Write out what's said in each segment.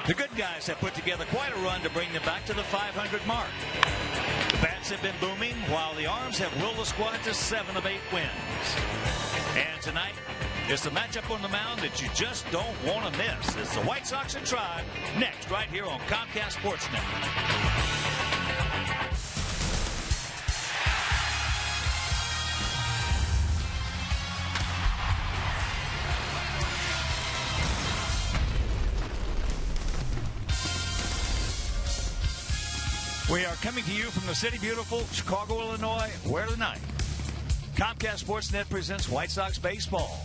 The good guys have put together quite a run to bring them back to the 500 mark. The bats have been booming, while the arms have willed the squad to 7 of 8 wins. And tonight, it's the matchup on the mound that you just don't want to miss. It's the White Sox and Tribe, next right here on Comcast Sportsnet. We are coming to you from the city beautiful Chicago, Illinois, where tonight Comcast Sportsnet presents White Sox baseball.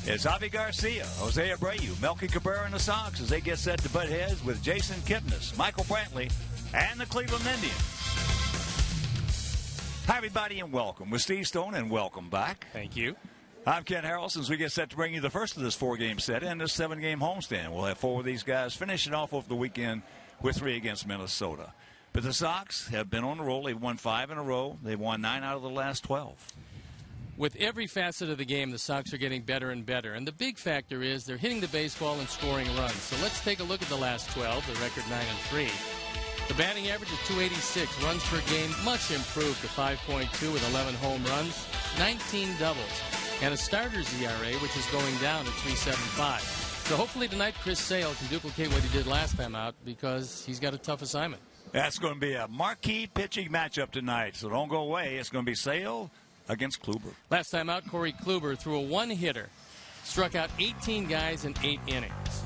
It's Javi Garcia, Jose Abreu, Melky Cabrera, and the Sox as they get set to butt heads with Jason Kipnis, Michael Brantley, and the Cleveland Indians. Hi, everybody, and welcome. With Steve Stone, and welcome back. Thank you. I'm Ken Harrelson as we get set to bring you the first of this 4-game set and this 7-game homestand. We'll have 4 of these guys finishing off over the weekend with 3 against Minnesota. But the Sox have been on the roll. They've won 5 in a row. They've won 9 out of the last 12. With every facet of the game, the Sox are getting better and better. And the big factor is they're hitting the baseball and scoring runs. So let's take a look at the last 12, the record 9-3. The batting average is .286, runs per game much improved to 5.2 with 11 home runs, 19 doubles, and a starter's ERA, which is going down to 3.75. So hopefully tonight Chris Sale can duplicate what he did last time out because he's got a tough assignment. That's going to be a marquee pitching matchup tonight, so don't go away. It's going to be Sale against Kluber. Last time out, Corey Kluber threw a one-hitter, struck out 18 guys in 8 innings.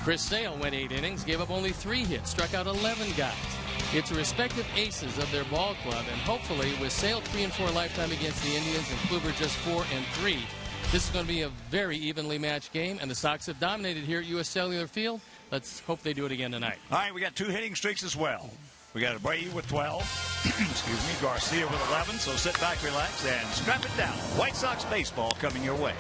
Chris Sale went 8 innings, gave up only 3 hits, struck out 11 guys. It's respective aces of their ball club, and hopefully with Sale 3-4 lifetime against the Indians and Kluber just 4-3, this is going to be a very evenly matched game, and the Sox have dominated here at U.S. Cellular Field. Let's hope they do it again tonight. All right, we got 2 hitting streaks as well. We got Abreu with 12, excuse me, Garcia with 11, so sit back, relax, and strap it down. White Sox baseball coming your way.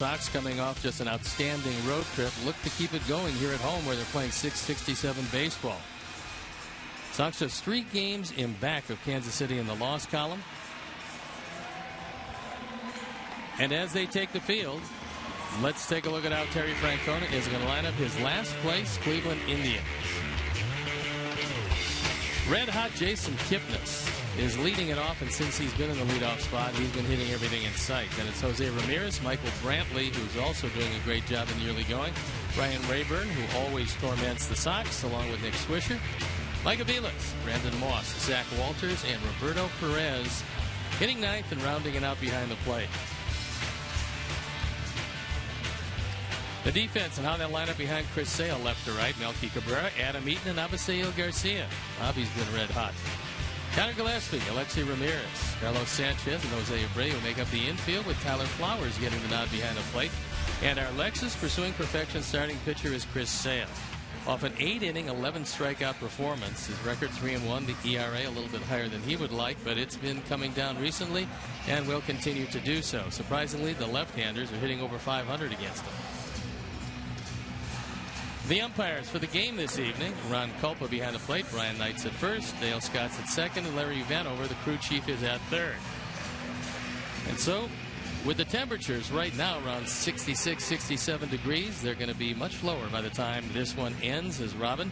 Sox, coming off just an outstanding road trip, look to keep it going here at home where they're playing .667 baseball. Sox just 3 games in back of Kansas City in the loss column. And as they take the field, let's take a look at how Terry Francona is going to line up his last place Cleveland Indians. Red hot Jason Kipnis is leading it off, and since he's been in the leadoff spot, he's been hitting everything in sight. Then it's Jose Ramirez, Michael Brantley, who's also doing a great job in the early going, Ryan Rayburn, who always torments the Sox, along with Nick Swisher, Mike Aviles, Brandon Moss, Zach Walters, and Roberto Perez hitting ninth and rounding it out behind the plate. The defense and how they'll line up behind Chris Sale left to right, Melky Cabrera, Adam Eaton, and Abisail Garcia. Bobby's been red hot. Connor Gillespie, Alexei Ramirez, Carlos Sanchez, and Jose Abreu make up the infield, with Tyler Flowers getting the nod behind the plate. And our Lexus pursuing perfection starting pitcher is Chris Sale. Off an 8-inning, 11 strikeout performance. His record 3-1, the ERA a little bit higher than he would like, but it's been coming down recently and will continue to do so. Surprisingly, the left-handers are hitting over 500 against him. The umpires for the game this evening: Ron Culpa behind the plate, Brian Knights at first, Dale Scott's at second, and Larry Vanover, the crew chief, is at third. And so, with the temperatures right now around 66, 67 degrees, they're going to be much lower by the time this one ends, as Robin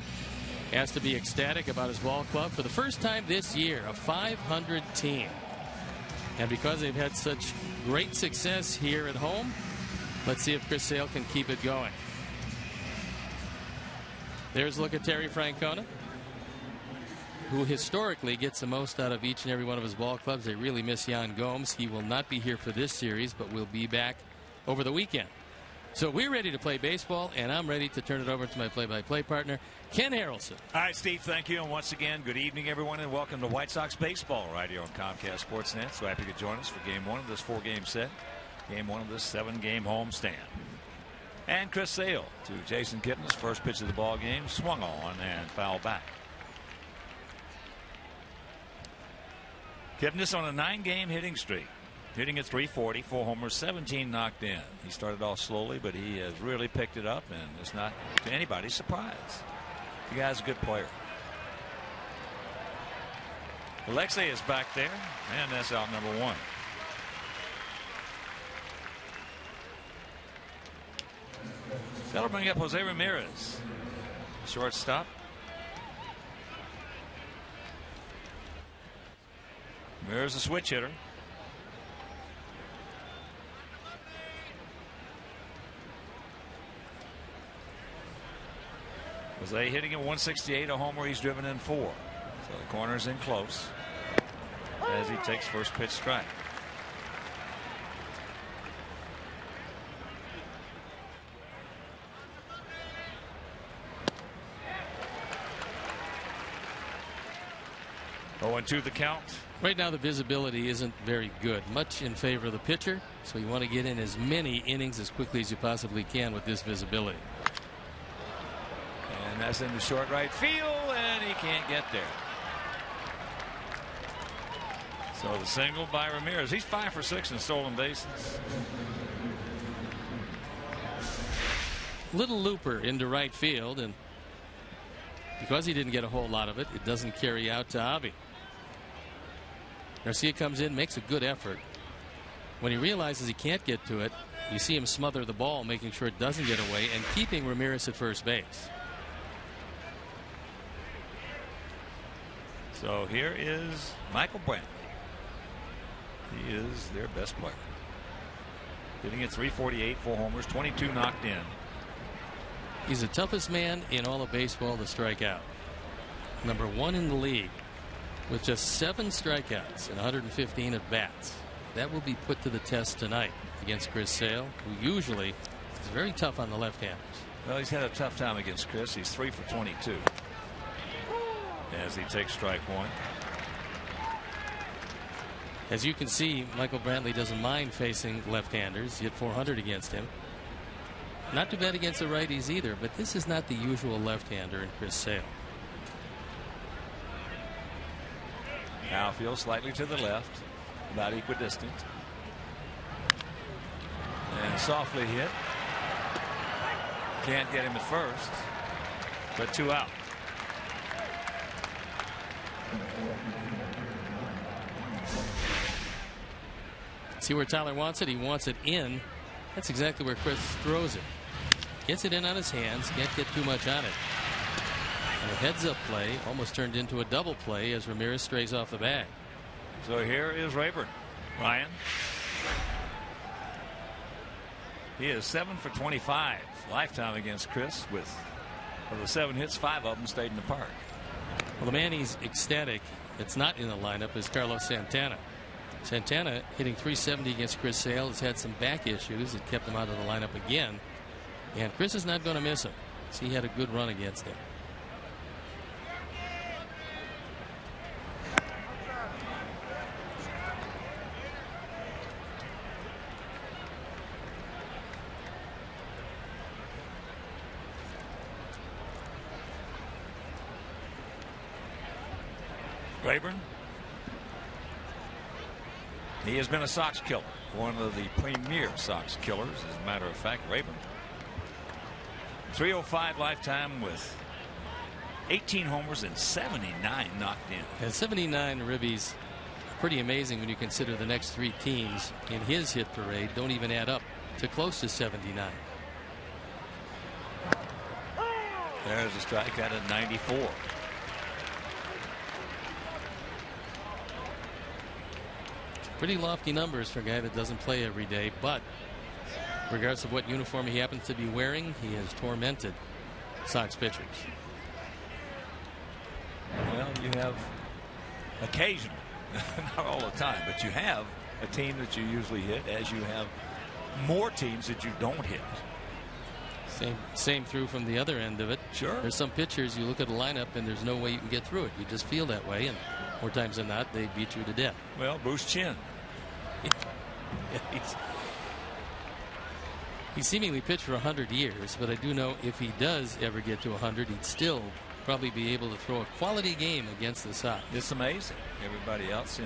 has to be ecstatic about his ball club. For the first time this year, a 500 team. And because they've had such great success here at home, let's see if Chris Sale can keep it going. There's a look at Terry Francona, who historically gets the most out of each and every one of his ball clubs. They really miss Yan Gomes. He will not be here for this series, but will be back over the weekend. So we're ready to play baseball, and I'm ready to turn it over to my play-by-play partner, Ken Harrelson. All right, Steve, thank you. And once again, good evening, everyone, and welcome to White Sox baseball right here on Comcast Sportsnet. So happy you could join us for game 1 of this 4-game set, game 1 of this 7-game homestand. And Chris Sale to Jason Kipnis. First pitch of the ball game, swung on and foul back. Kipnis on a 9-game hitting streak, hitting at .340, 4 homers, 17 knocked in. He started off slowly, but he has really picked it up, and it's not to anybody's surprise. The guy's a good player. Alexei is back there, and that's out number 1. That'll bring up Jose Ramirez, shortstop. Ramirez a switch hitter. Jose hitting at 168, a homer. He's driven in 4. So the corner's in close as he takes first pitch strike. Oh, and 2 the count. Right now the visibility isn't very good, much in favor of the pitcher, so you want to get in as many innings as quickly as you possibly can with this visibility. And that's in the short right field, and he can't get there. So the single by Ramirez. He's 5 for 6 in stolen bases. Little looper into right field, and because he didn't get a whole lot of it, it doesn't carry out to Avi. Garcia comes in, makes a good effort. When he realizes he can't get to it, you see him smother the ball, making sure it doesn't get away and keeping Ramirez at first base. So here is Michael Brantley. He is their best player. Hitting at .348, 4 homers, 22 knocked in. He's the toughest man in all of baseball to strike out. Number 1 in the league with just 7 strikeouts and 115 at bats. That will be put to the test tonight against Chris Sale, who usually is very tough on the left-handers. Well, he's had a tough time against Chris. He's 3 for 22 as he takes strike 1. As you can see, Michael Brantley doesn't mind facing left-handers. He hit .400 against him. Not too bad against the righties either, but this is not the usual left-hander in Chris Sale. Outfield slightly to the left, about equidistant. And softly hit. Can't get him at first, but 2 out. See where Tyler wants it? He wants it in. That's exactly where Chris throws it. Gets it in on his hands. Can't get too much on it. And a heads-up play almost turned into a double play as Ramirez strays off the bag. So here is Rayburn. Ryan. He is 7 for 25 lifetime against Chris. With of the 7 hits, 5 of them stayed in the park. Well, the man he's ecstatic that's not in the lineup is Carlos Santana. Santana hitting .370 against Chris Sale has had some back issues that kept him out of the lineup again. And Chris is not going to miss him. So he had a good run against him. Rayburn. He has been a Sox killer, one of the premier Sox killers, as a matter of fact. Rayburn, 305 lifetime with 18 homers and 79 knocked in. And 79 ribbies, pretty amazing when you consider the next 3 teams in his hit parade don't even add up to close to 79. There's a strike out of 94. Pretty lofty numbers for a guy that doesn't play every day, but regardless of what uniform he happens to be wearing, he has tormented Sox pitchers. Well, you have occasionally, not all the time, but you have a team that you usually hit, as you have more teams that you don't hit. Same through from the other end of it. Sure. There's some pitchers you look at a lineup and there's no way you can get through it. You just feel that way, and more times than not, they beat you to death. Well, Bruce Chin. He seemingly pitched for 100 years, but I do know if he does ever get to 100, he'd still probably be able to throw a quality game against the Sox. It's amazing. Everybody else,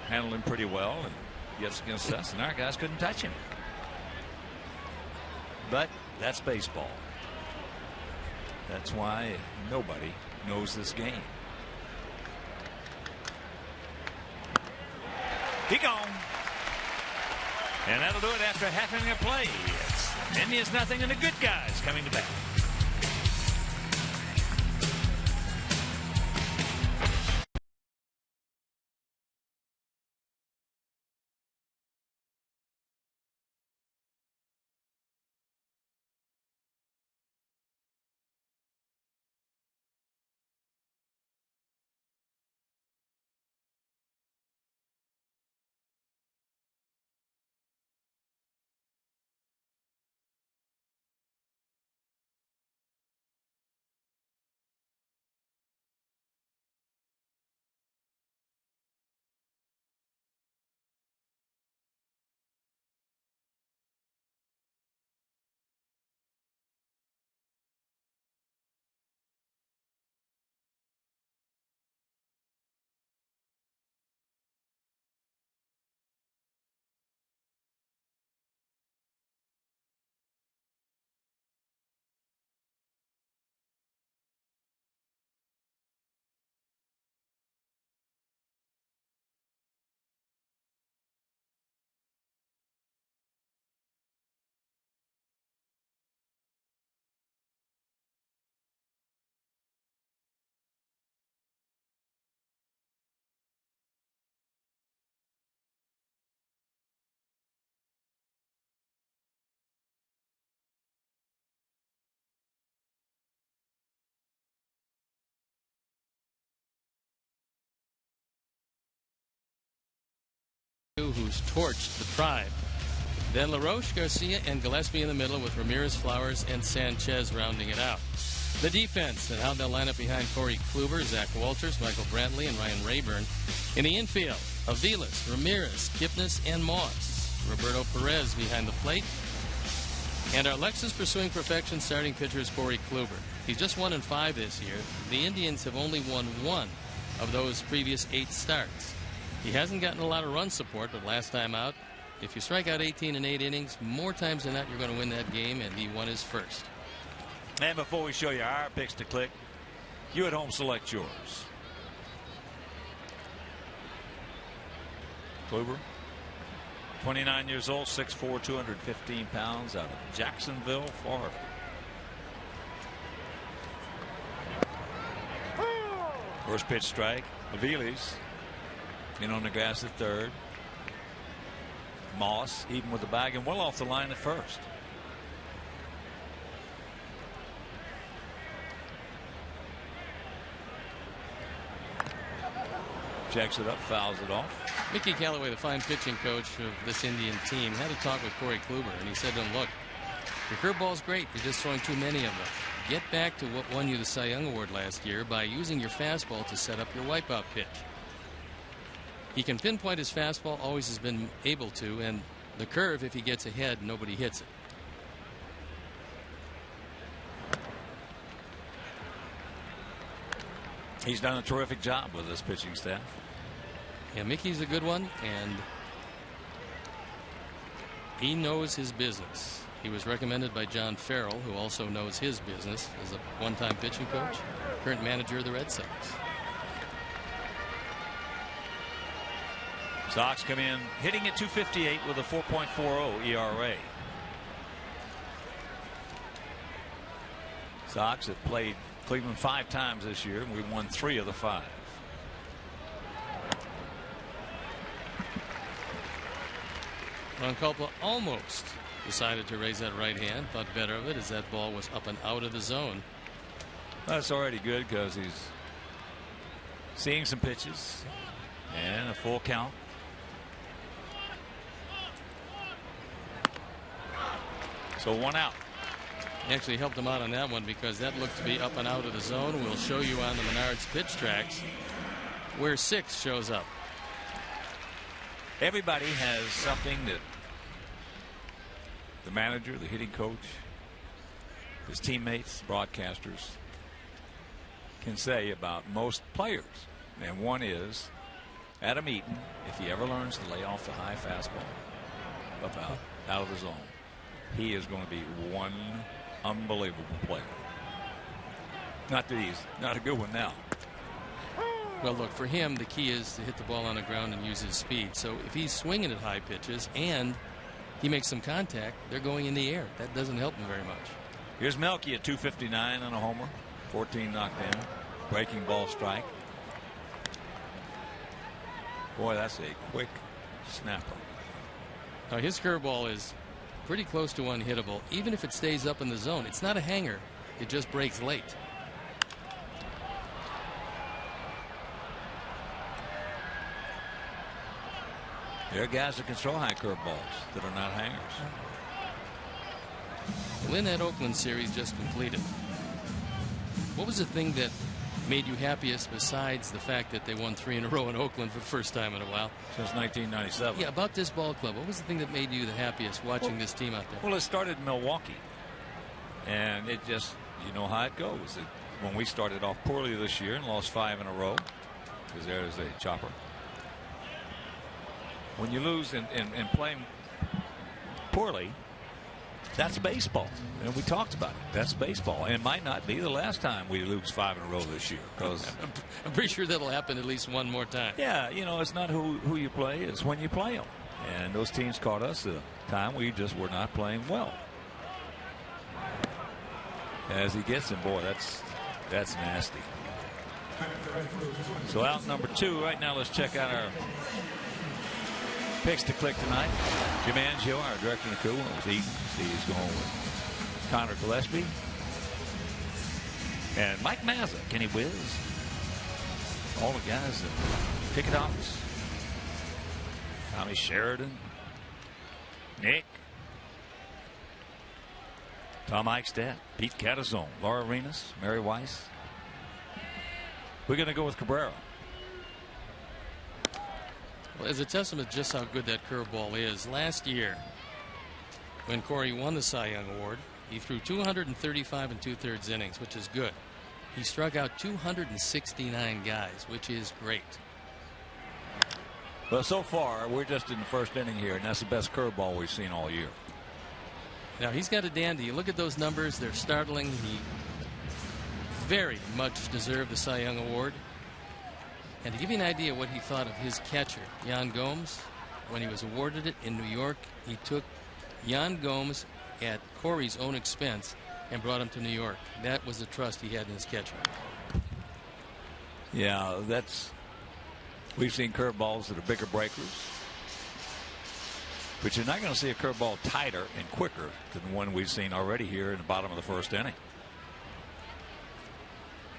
handled him pretty well, and gets against us, and our guys couldn't touch him. But that's baseball. That's why nobody knows this game. He gone. And that'll do it after half inning of play. It's Indians nothing and the good guys coming to bat. Who's torched the Tribe. Then LaRoche, Garcia, and Gillespie in the middle, with Ramirez, Flowers, and Sanchez rounding it out. The defense, and how they'll line up behind Corey Kluber, Zach Walters, Michael Brantley, and Ryan Rayburn. In the infield, Aviles, Ramirez, Kipnis, and Moss. Roberto Perez behind the plate. And our Lexus pursuing perfection starting pitcher is Corey Kluber. He's just 1-5 this year. The Indians have only won 1 of those previous 8 starts. He hasn't gotten a lot of run support, but last time out, if you strike out 18 in 8 innings, more times than not you're going to win that game, and he won his first. And before we show you our picks to click, you at home select yours. Kluber, 29 years old, 6'4", 215 pounds, out of Jacksonville, Florida. First pitch strike. Aviles in on the grass at third. Moss even with the bag and well off the line at first. Checks it up, fouls it off. Mickey Callaway, the fine pitching coach of this Indian team, had a talk with Corey Kluber, and he said to him, look, your curveball's great. You're just throwing too many of them. Get back to what won you the Cy Young Award last year by using your fastball to set up your wipeout pitch. He can pinpoint his fastball, always has been able to, and the curve, if he gets ahead, nobody hits it. He's done a terrific job with this pitching staff. Yeah, Mickey's a good one, and he knows his business. He was recommended by John Farrell, who also knows his business as a one-time pitching coach, current manager of the Red Sox. Sox come in hitting at 258 with a 4.40 ERA. Sox have played Cleveland 5 times this year, and we've won 3 of the 5. Ron Culpa almost decided to raise that right hand, thought better of it as that ball was up and out of the zone. That's already good because he's seeing some pitches and a full count. So 1 out. He actually helped him out on that one because that looked to be up and out of the zone. We'll show you on the Menards pitch tracks where 6 shows up. Everybody has something that the manager, the hitting coach, his teammates, broadcasters can say about most players. And one is Adam Eaton, if he ever learns to lay off the high fastball about out of the zone, he is going to be one unbelievable player. Not that he's not a good one now. Well, look, for him, the key is to hit the ball on the ground and use his speed. So if he's swinging at high pitches and he makes some contact, they're going in the air. That doesn't help him very much. Here's Melky at 259 on a homer, 14 knocked in, breaking ball strike. Boy, that's a quick snapper. Now, his curveball is pretty close to unhittable. Even if it stays up in the zone, it's not a hanger. It just breaks late. There are guys that can throw high curveballs that are not hangers. When that Oakland series just completed, what was the thing that made you happiest besides the fact that they won 3 in a row in Oakland for the first time in a while? Since 1997. Yeah, about this ball club. What was the thing that made you the happiest watching this team out there? Well, it started in Milwaukee. And it just, you know how it goes. When we started off poorly this year and lost 5 in a row, because there's a chopper. When you lose and playing poorly, that's baseball. And we talked about it. That's baseball. And it might not be the last time we lose 5 in a row this year. Because I'm pretty sure that'll happen at least one more time. Yeah, you know, it's not who you play, it's when you play them. And those teams caught us at a time we just were not playing well. As he gets him, boy, that's nasty. So out number 2. Right now, let's check out our picks to click tonight. Jim Angio, our director of the crew, was Eaton. He's going with Connor Gillespie. And Mike Mazza, Kenny Wiz. All the guys at the ticket office. Tommy Sheridan. Nick. Tom Eichstadt. Pete Catazone. Laura Arenas. Mary Weiss. We're going to go with Cabrera. Well, as a testament to just how good that curveball is, last year when Corey won the Cy Young Award, he threw 235 2/3 innings, which is good. He struck out 269 guys, which is great. Well, so far, we're just in the first inning here, and that's the best curveball we've seen all year. Now, he's got a dandy. You look at those numbers, they're startling. He very much deserved the Cy Young Award. And to give you an idea what he thought of his catcher, Yan Gomes, when he was awarded it in New York, he took Yan Gomes at Corey's own expense and brought him to New York. That was the trust he had in his catcher. Yeah, we've seen curveballs that are bigger breakers, but you're not going to see a curveball tighter and quicker than the one we've seen already here in the bottom of the first inning.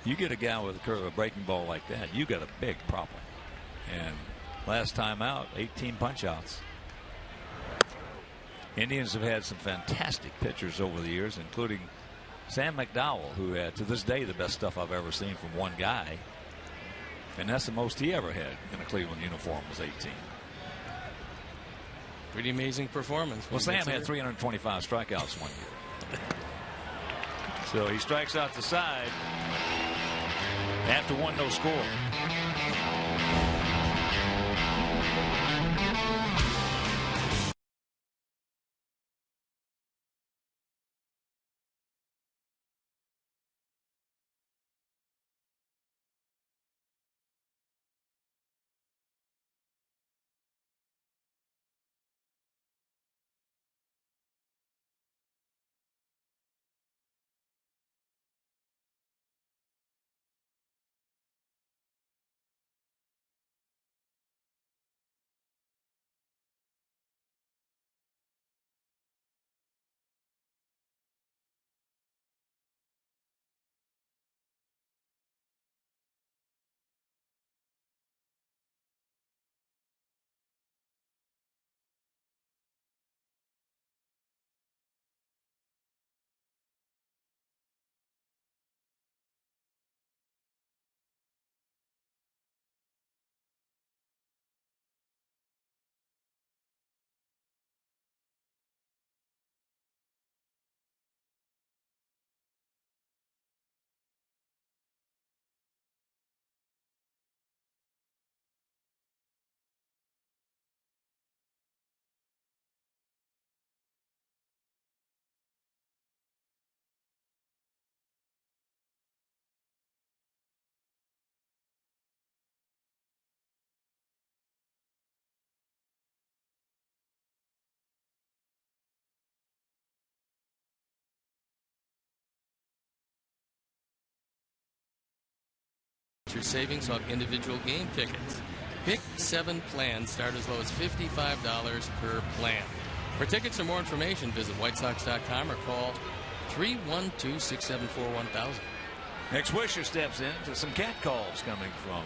You get a guy with a breaking ball like that, you got a big problem. And last time out, 18 punch outs. Indians have had some fantastic pitchers over the years, including Sam McDowell, who had to this day the best stuff I've ever seen from one guy. And that's the most he ever had in a Cleveland uniform, was 18. Pretty amazing performance. Well, Sam had 325 strikeouts one year. So he strikes out the side after 1-0 score. Your savings on individual game tickets. Pick 7 plans start as low as $55 per plan. For tickets or more information, visit whitesox.com or call 312-674-1000. Nick Swisher steps in to some cat calls coming from.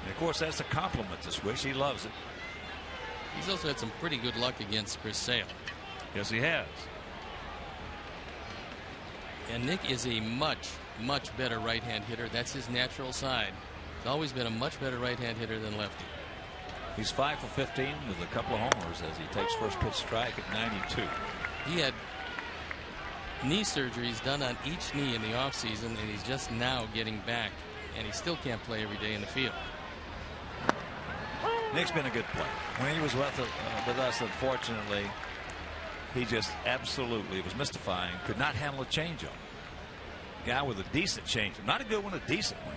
And of course, that's a compliment to Swish. He loves it. He's also had some pretty good luck against Chris Sale. Yes, he has. And Nick is a much better right-hand hitter. That's his natural side. He's always been a much better right-hand hitter than lefty. He's 5 for 15 with a couple of homers as he takes first pitch strike at 92. He had knee surgeries done on each knee in the offseason, and he's just now getting back, and he still can't play every day in the field. Nick's been a good player. When he was with us, unfortunately, he just absolutely was mystifying, could not handle a changeup. Guy with a decent changeup, not a good one, a decent one.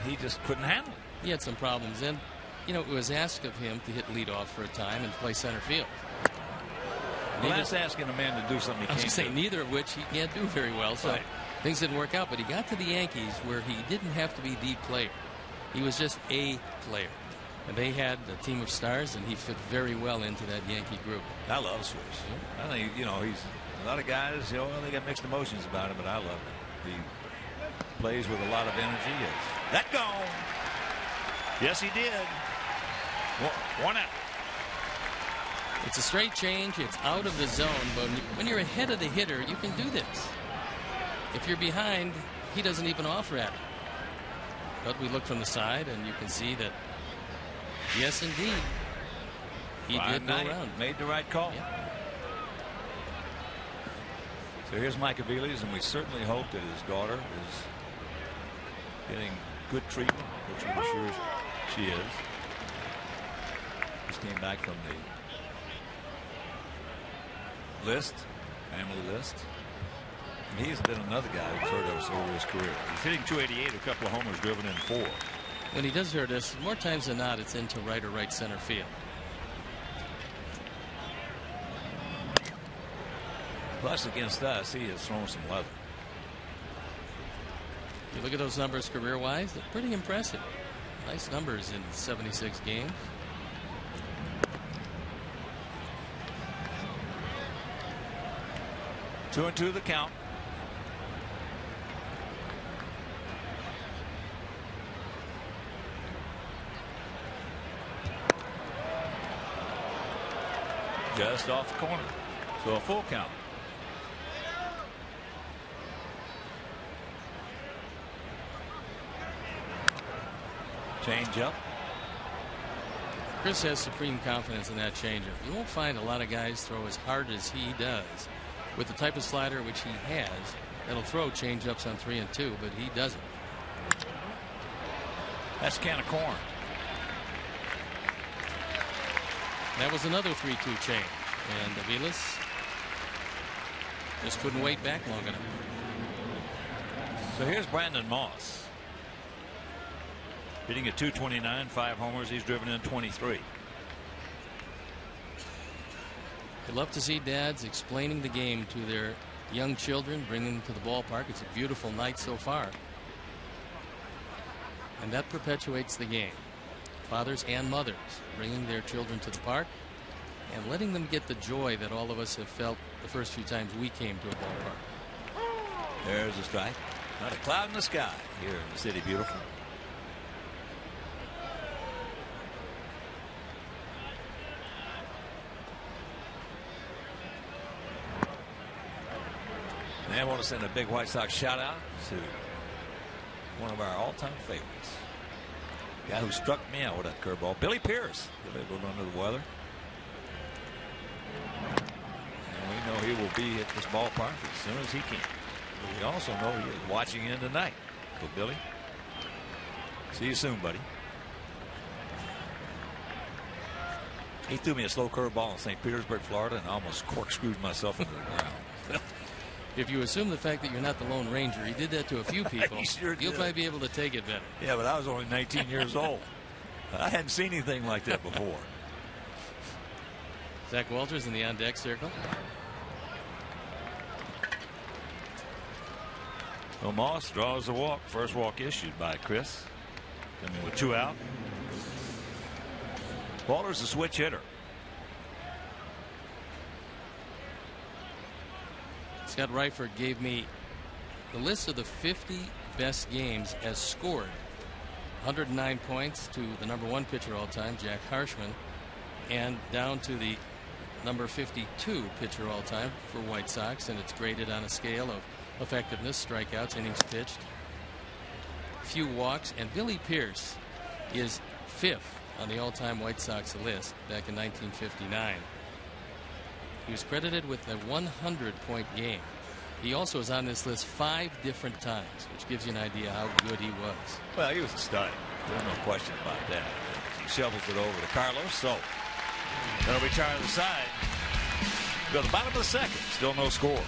He just couldn't handle it. He had some problems, and it was asked of him to hit leadoff for a time and play center field. Well, that's asking a man to do something he can't do. I was going to say, neither of which he can't do very well, so things didn't work out. But he got to the Yankees where he didn't have to be the player. He was just a player. And they had a team of stars, and he fit very well into that Yankee group. I love Swish. I think, he's a lot of guys, they got mixed emotions about him, but I love him. He plays with a lot of energy. That gone. Yes, he did. One out. It's a straight change. It's out of the zone. But when you're ahead of the hitter, you can do this. If you're behind, he doesn't even offer at it. But we look from the side, and you can see that, yes, indeed, he did go around. Made the right call. Yeah. So here's Mike Aviles, and we certainly hope that his daughter is getting good treatment, which I'm sure she is. Just came back from the list, family list. And he's been another guy who's hurt us over his career. He's hitting .288, a couple of homers, driven in 4. When he does hurt us, more times than not, it's into right or right center field. Plus, against us, he has thrown some leather. You look at those numbers career-wise, they're pretty impressive. Nice numbers in 76 games. Two and two the count. Just off the corner. So a full count. Change up. Chris has supreme confidence in that changeup. You won't find a lot of guys throw as hard as he does with the type of slider which he has. That'll throw changeups on 3 and 2, but he doesn't. That's a can of corn. That was another 3-2 change, and Aviles just couldn't wait back long enough. So here's Brandon Moss. Hitting at .229, 5 homers. He's driven in 23. You love to see dads explaining the game to their young children, bringing them to the ballpark. It's a beautiful night so far. And that perpetuates the game. Fathers and mothers bringing their children to the park and letting them get the joy that all of us have felt the first few times we came to a ballpark. There's a strike. Not a cloud in the sky here in the City Beautiful. And I want to send a big White Sox shout out to one of our all-time favorites. The guy who struck me out with that curveball, Billy Pierce. Billy was under the weather. And we know he will be at this ballpark as soon as he can. But we also know he is watching in tonight. So Billy, see you soon, buddy. He threw me a slow curveball in St. Petersburg, Florida, and I almost corkscrewed myself into the ground. If you assume the fact that you're not the Lone Ranger, he did that to a few people. Sure You'll probably be able to take it better. Yeah, but I was only 19 years old. I hadn't seen anything like that before. Zach Walters in the on-deck circle. So Moss draws the walk. First walk issued by Chris. Coming with 2 out. Walters a switch hitter. Scott Reifert gave me the list of the 50 best games as scored. 109 points to the #1 pitcher all time, Jack Harshman, and down to the number 52 pitcher all time for White Sox, and it's graded on a scale of effectiveness, strikeouts, innings pitched, few walks, and Billy Pierce is 5th on the all-time White Sox list back in 1959. He was credited with a 100-point game. He also is on this list 5 different times, which gives you an idea how good he was. Well, he was a stud. There's no question about that. He shovels it over to Carlos. So they'll retire the side. Go to the bottom of the second. Still no score.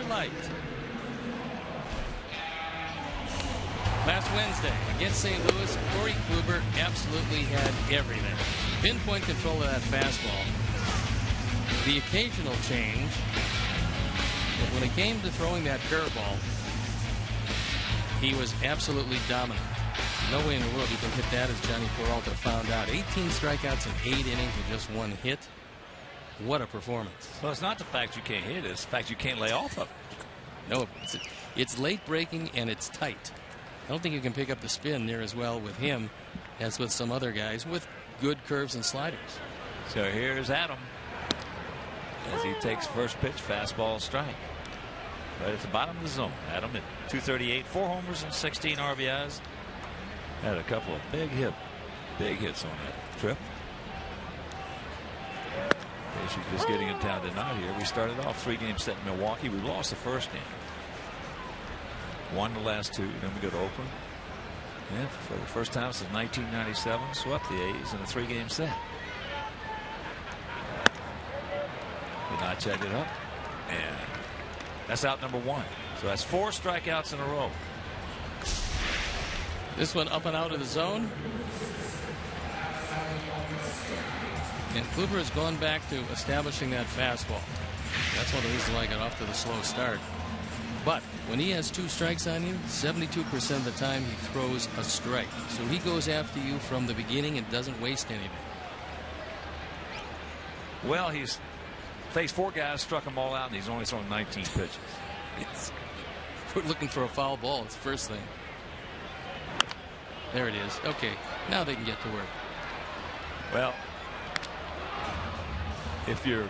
light. Last Wednesday against St. Louis, Corey Kluber absolutely had everything. Pinpoint control of that fastball. The occasional change. But when it came to throwing that curveball, he was absolutely dominant. No way in the world you can hit that, as Johnny Peralta found out. 18 strikeouts in 8 innings with just 1 hit. What a performance. Well, it's not the fact you can't hit it. It's the fact you can't lay off of it. No, it's late breaking and it's tight. I don't think you can pick up the spin near as well with him as with some other guys with good curves and sliders. So here's Adam as he takes first pitch, fastball strike. Right at the bottom of the zone. Adam at 238, 4 homers and 16 RBIs. Had a couple of big hits on that trip. She's just getting in town tonight here. We started off 3-game set in Milwaukee. We lost the first game. Won the last 2. Then we go to Oakland. And for the first time since 1997, swept the A's in a 3-game set. Did not check it up. And that's out number 1. So that's 4 strikeouts in a row. This one up and out of the zone. And Kluber has gone back to establishing that fastball. That's one of the reasons why I got off to the slow start. But when he has 2 strikes on you, 72% of the time he throws a strike. So he goes after you from the beginning and doesn't waste anything. Well, he's faced 4 guys, struck them all out, and he's only thrown 19 pitches. We're looking for a foul ball. It's the first thing. There it is. Okay, now they can get to work. Well, if you're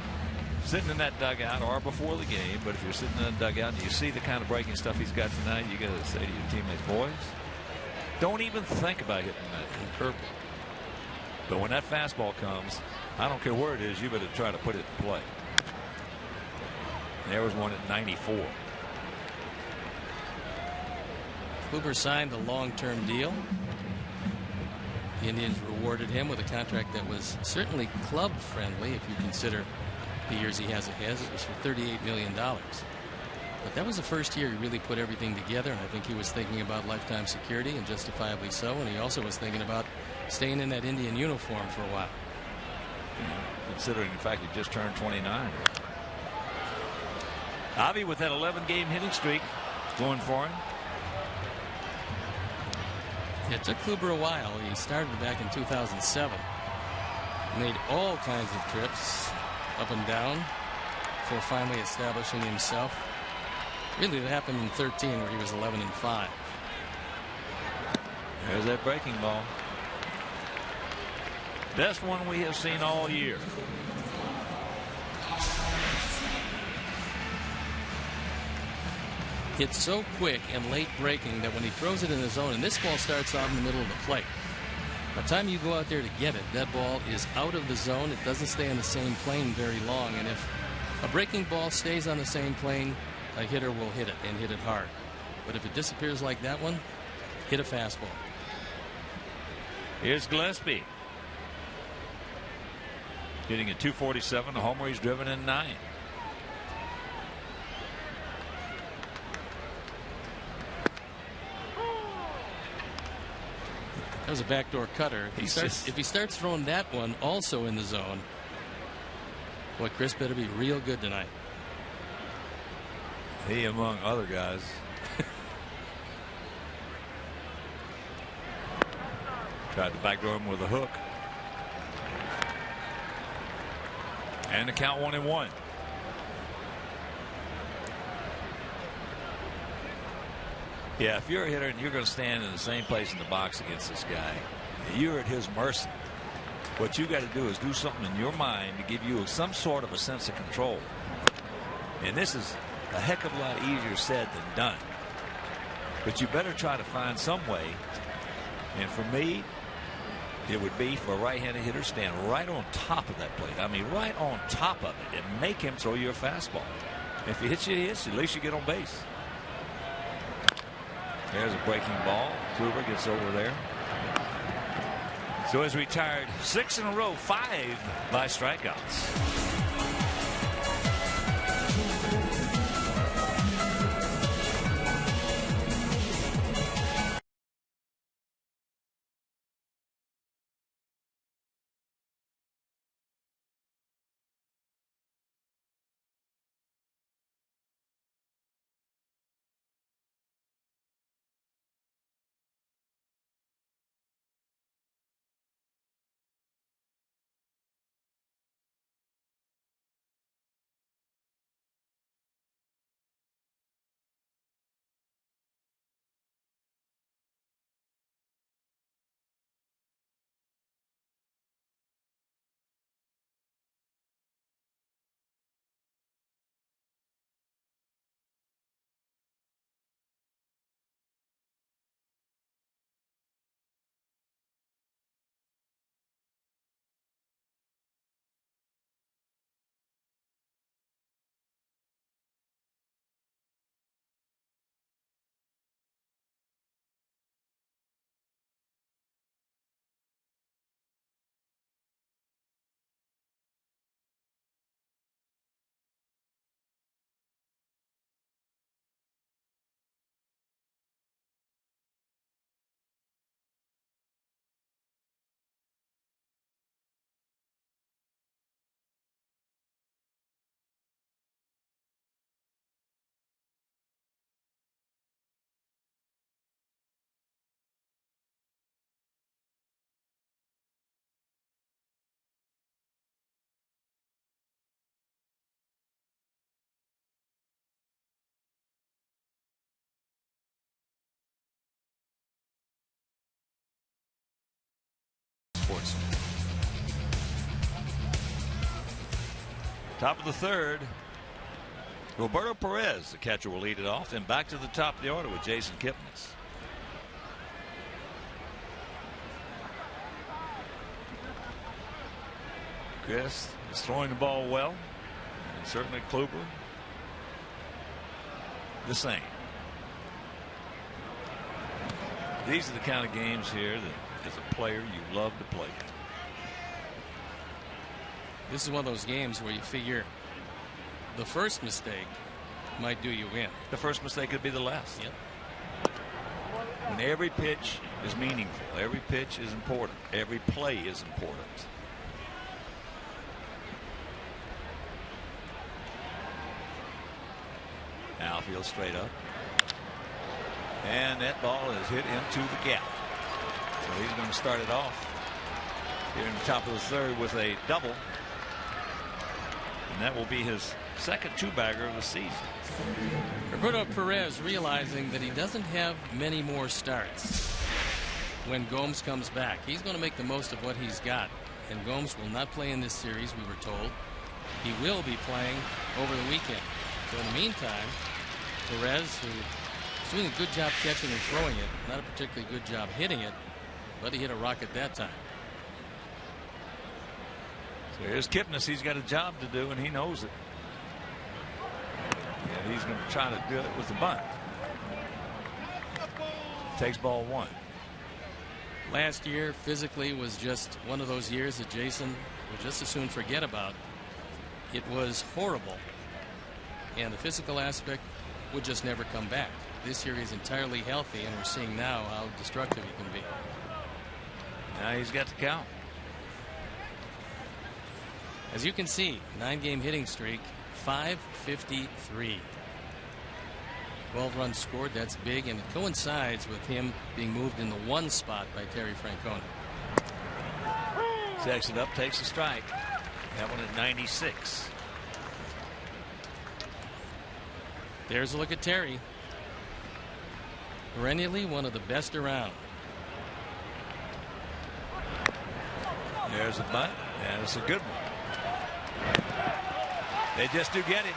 sitting in that dugout or before the game, but if you're sitting in that dugout and you see the kind of breaking stuff he's got tonight, you got to say to your teammates, boys, don't even think about hitting that curveball. But when that fastball comes, I don't care where it is, you better try to put it in play. There was one at 94. Kluber signed a long-term deal. The Indians rewarded him with a contract that was certainly club-friendly if you consider the years he has ahead. It was for $38 million. But that was the first year he really put everything together, and I think he was thinking about lifetime security, and justifiably so, and he also was thinking about staying in that Indian uniform for a while. Considering the fact he just turned 29. Avi with that 11-game hitting streak going for him. It took Kluber a while. He started back in 2007. Made all kinds of trips up and down before finally establishing himself. Really, that happened in 13 where he was 11-5. There's that breaking ball. Best one we have seen all year. It's so quick and late breaking that when he throws it in the zone, and this ball starts off in the middle of the plate. By the time you go out there to get it, that ball is out of the zone. It doesn't stay on the same plane very long. And if a breaking ball stays on the same plane, a hitter will hit it and hit it hard. But if it disappears like that one, hit a fastball. Here's Gillespie. Hitting at 247, a homer. He's driven in 9. That was a backdoor cutter. If he starts throwing that one also in the zone, boy, Chris better be real good tonight. He among other guys. Tried to backdoor him with a hook. And the count 1-1. Yeah, if you're a hitter and you're going to stand in the same place in the box against this guy, you're at his mercy. What you got to do is do something in your mind to give you some sort of a sense of control. And this is a heck of a lot easier said than done. But you better try to find some way. And for me, it would be for a right-handed hitter stand right on top of that plate. I mean, right on top of it, and make him throw you a fastball. If he hits you, he hits you. At least you get on base. There's a breaking ball. Kluber gets over there. So he's retired 6 in a row, 5 by strikeouts. sportsman. Top of the third. Roberto Perez, the catcher, will lead it off. And back to the top of the order with Jason Kipnis. Chris is throwing the ball well. And certainly Kluber the same. These are the kind of games here that, as a player, you love to play. This is one of those games where you figure the first mistake might do you in. The first mistake could be the last. Yep. When every pitch is meaningful, every pitch is important, every play is important. Outfield straight up. And that ball is hit into the gap. So he's going to start it off here in the top of the third with a double. And that will be his second two-bagger of the season. Roberto Perez realizing that he doesn't have many more starts when Gomes comes back. He's going to make the most of what he's got. And Gomes will not play in this series, we were told. He will be playing over the weekend. So in the meantime, Perez, who is doing a good job catching and throwing it, not a particularly good job hitting it, but he hit a rocket that time. So here's Kipnis. He's got a job to do, and he knows it. And he's going to try to do it with the bunt. Takes ball one. Last year, physically, was just one of those years that Jason would just as soon forget about. It was horrible. And the physical aspect would just never come back. This year he's entirely healthy, and we're seeing now how destructive he can be. Now he's got the count. As you can see, 9-game hitting streak, 553. 12 runs scored, that's big, and it coincides with him being moved in the one spot by Terry Francona. Takes it up, takes a strike. That one at 96. There's a look at Terry. Perennially one of the best around. There's a bunt, and it's a good one. They just do get him.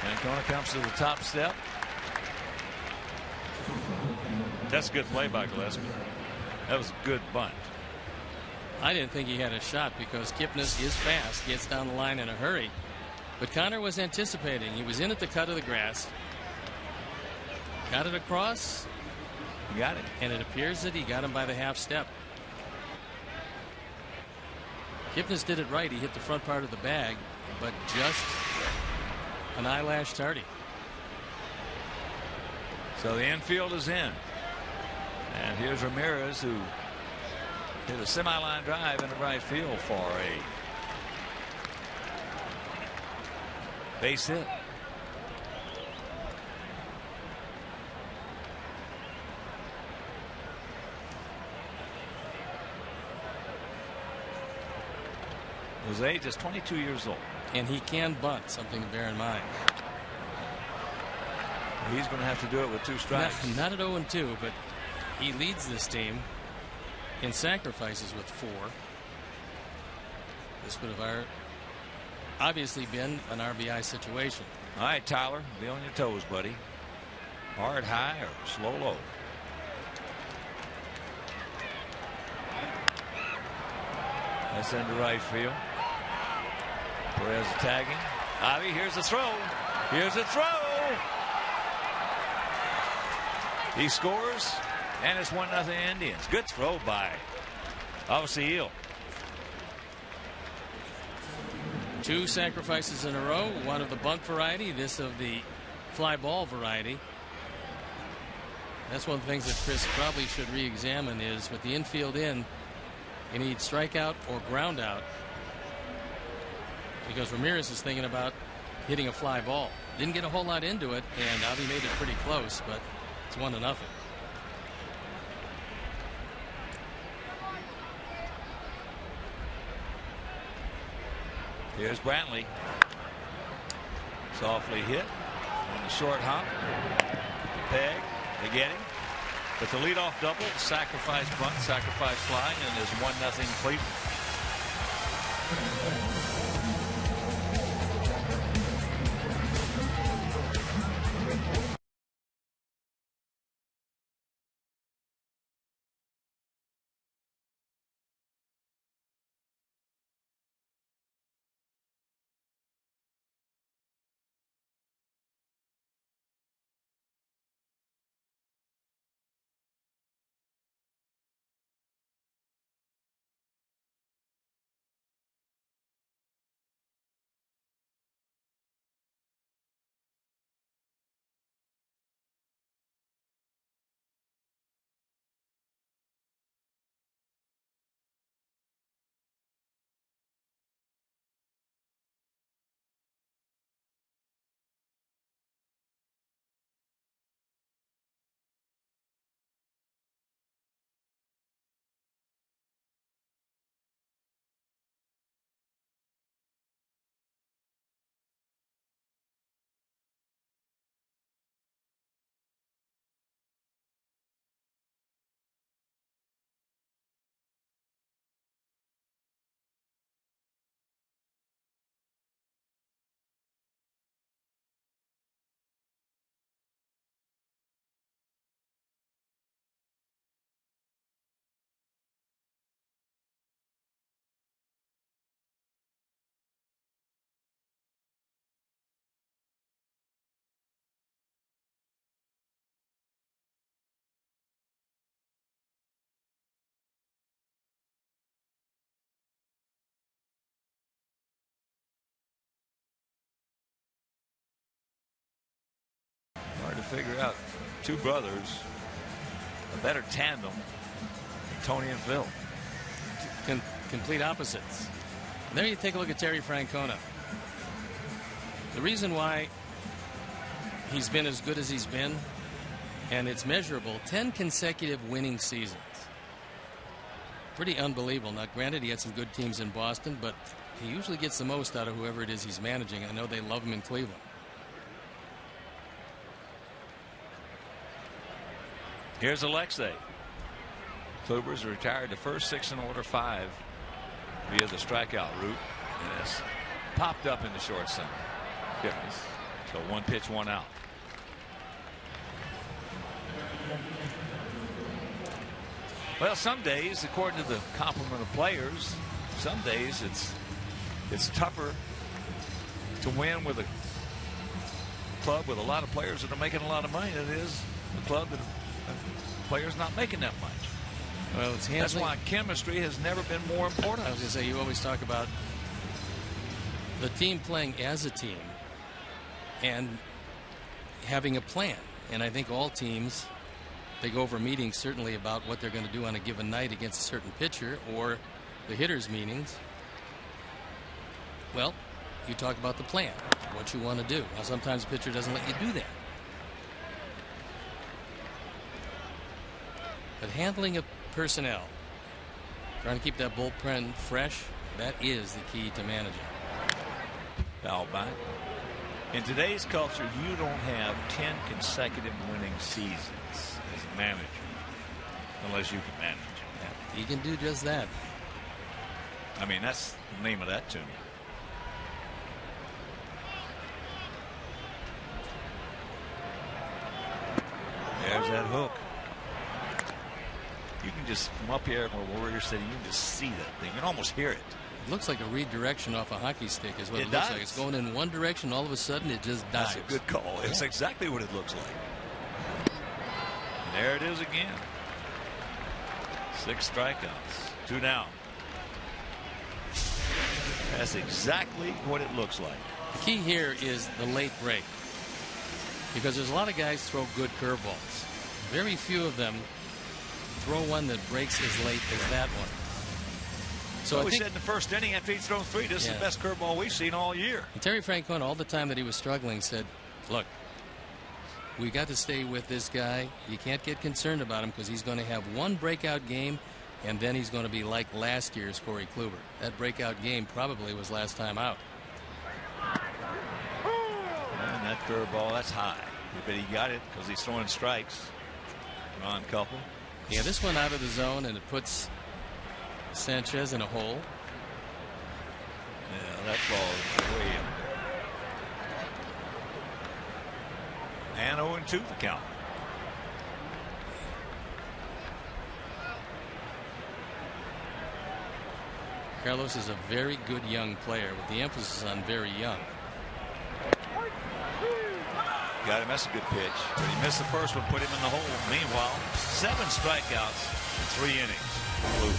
Francona comes to the top step. That's a good play by Gillespie. That was a good bunt. I didn't think he had a shot because Kipnis is fast, gets down the line in a hurry. But Connor was anticipating. He was in at the cut of the grass. Got it across. He got it. And it appears that he got him by the half step. Kipnis did it right. He hit the front part of the bag, but just an eyelash tardy. So the infield is in. And here's Ramirez, who hit a semi-line drive into right field for a base hit. His age is 22 years old. And he can bunt, something to bear in mind. He's going to have to do it with two strikes. Not at 0-2, but he leads this team in sacrifices with 4. This would have obviously been an RBI situation. All right, Tyler, be on your toes, buddy. Hard high or slow low. That's into right field. Perez tagging. Javi, here's the throw. Here's the throw. He scores, and it's 1-0 Indians. Good throw by Avicii. 2 sacrifices in a row, one of the bunt variety, this of the fly ball variety. That's one of the things that Chris probably should re-examine is with the infield in, you need strikeout or ground out, because Ramirez is thinking about hitting a fly ball. Didn't get a whole lot into it, and Avi made it pretty close, but it's 1-0. Here's Brantley. Softly hit on the short hop. The peg. They get him. But the leadoff double, sacrifice bunt, sacrifice fly, and is 1-0 Cleveland. Hard to figure out. Two brothers, a better tandem than Tony and Phil. Complete opposites. And then you take a look at Terry Francona. The reason why he's been as good as he's been, and it's measurable, 10 consecutive winning seasons. Pretty unbelievable. Now, granted, he had some good teams in Boston, but he usually gets the most out of whoever it is he's managing. I know they love him in Cleveland. Here's Alexei. Kluber's retired the first 6 in order, 5 via the strikeout route, and it's popped up in the short center. Yes. So 1 pitch, 1 out. Well, some days, according to the complement of players, some days it's tougher to win with a club with a lot of players that are making a lot of money than it is a club that players not making that much. Well, it's that's why chemistry has never been more important. I was going to say, you always talk about the team playing as a team and having a plan. And I think all teams, they go over meetings certainly about what they're going to do on a given night against a certain pitcher, or the hitters' meetings. Well, you talk about the plan, what you want to do. Now, sometimes the pitcher doesn't let you do that. But handling of personnel, trying to keep that bullpen fresh, that is the key to managing. Foul back. In today's culture, you don't have 10 consecutive winning seasons as a manager unless you can manage. Yeah, he can do just that. I mean, that's the name of that tune. There's that hook. You can just, from up here where Warrior City, you can just see that thing. You can almost hear it. It looks like a redirection off a hockey stick is what it does. looks like. It's going in one direction, all of a sudden it just dives. That's a good call. It's exactly what it looks like. And there it is again. 6 strikeouts, 2 down. That's exactly what it looks like. The key here is the late break, because there's a lot of guys throw good curveballs. Very few of them throw one that breaks as late as that one. So well, we said in the first inning after he'd thrown 3, this is the best curveball we've seen all year. And Terry Francona, all the time that he was struggling, said, look, we got to stay with this guy. You can't get concerned about him because he's going to have one breakout game, and then he's going to be like last year's Corey Kluber. That breakout game probably was last time out. And that curveball, that's high. But he got it because he's throwing strikes. Ron Couple. Yeah, this one out of the zone, and it puts Sanchez in a hole. Yeah, that ball is way up there. And 0-2 the count. Carlos is a very good young player, with the emphasis on very young. Got him. That's a good pitch. But he missed the first one, put him in the hole. Meanwhile, 7 strikeouts in 3 innings. Blue.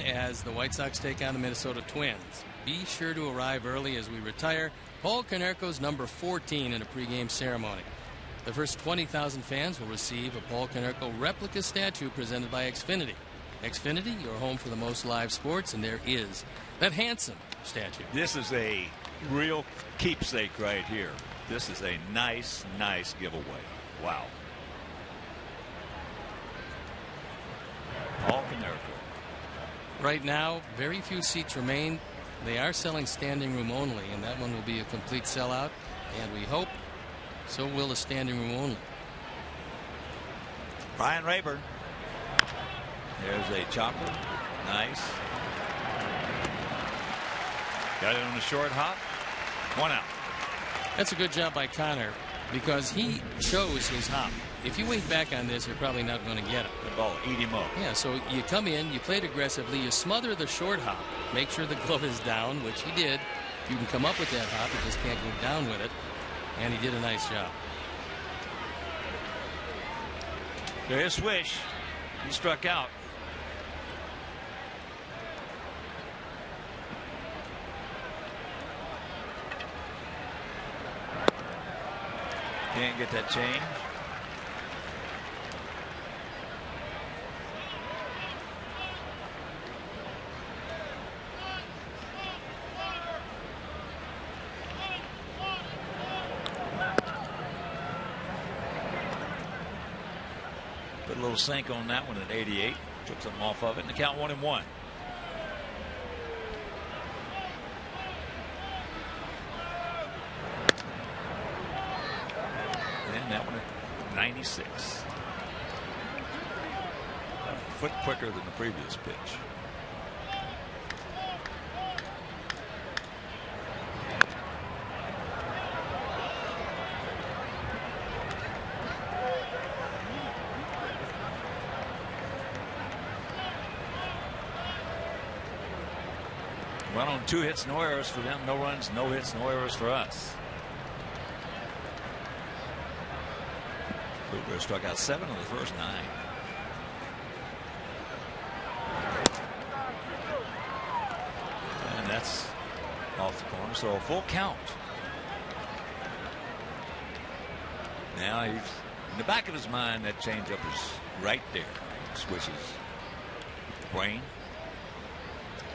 As the White Sox take on the Minnesota Twins. Be sure to arrive early as we retire Paul Konerko's number 14 in a pregame ceremony. The first 20,000 fans will receive a Paul Konerko replica statue presented by Xfinity. Xfinity, your home for the most live sports, and there is that handsome statue. This is a real keepsake right here. This is a nice giveaway. Wow. Paul Konerko. Right now, very few seats remain. They are selling standing room only, and that one will be a complete sellout. And we hope so will the standing room only. Brian Rayburn. There's a chopper. Nice. Got it on the short hop. 1 out. That's a good job by Connor because he chose his hop. If you wait back on this, you're probably not going to get it. The ball eat him up. Yeah, so you come in, you play it aggressively, you smother the short hop, make sure the glove is down, which he did. You can come up with that hop, you just can't go down with it. And he did a nice job. There's Swish. He struck out. Can't get that change. Put a little sink on that one at 88. Took something off of it, and the count 1-1. And that one at 96. A foot quicker than the previous pitch. Run on 2 hits, no errors for them. No runs, no hits, no errors for us. Kluber struck out 7 of the first 9. And that's off the corner, so a full count. Now he's in the back of his mind. That changeup is right there. Switches Wayne,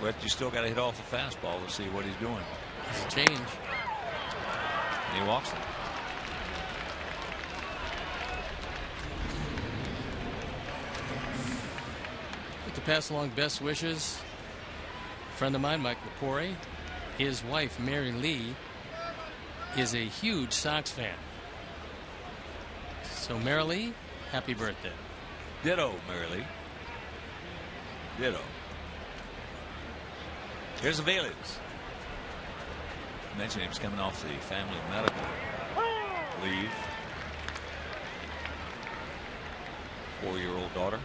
but you still got to hit off the fastball to see what he's doing. It's a change. He walks it. To pass along best wishes, a friend of mine, Mike Lepore, his wife Mary Lee is a huge Sox fan. So Mary Lee, happy birthday. Ditto, Mary Lee. Ditto. Here's Aviles. Mentioned he was coming off the family medical leave. 4-year-old daughter.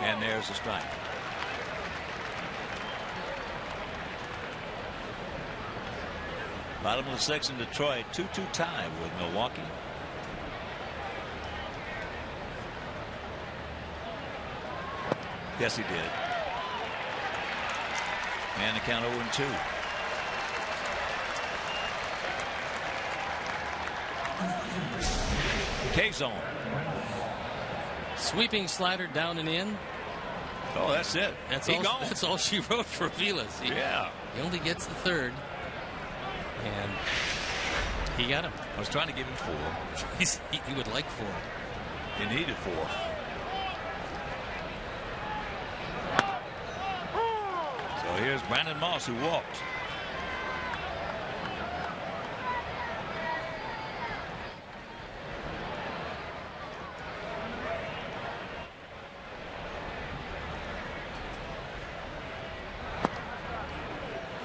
And there's a strike. Bottom of the 6th in Detroit, 2-2 tie with Milwaukee. Yes, he did. And the count 0-2. K-zone. Sweeping slider down and in. Oh, that's it. That's all she wrote for Aviles. Yeah. He only gets the third. And he got him. I was trying to give him 4. He would like 4. He needed 4. So here's Brandon Moss, who walked.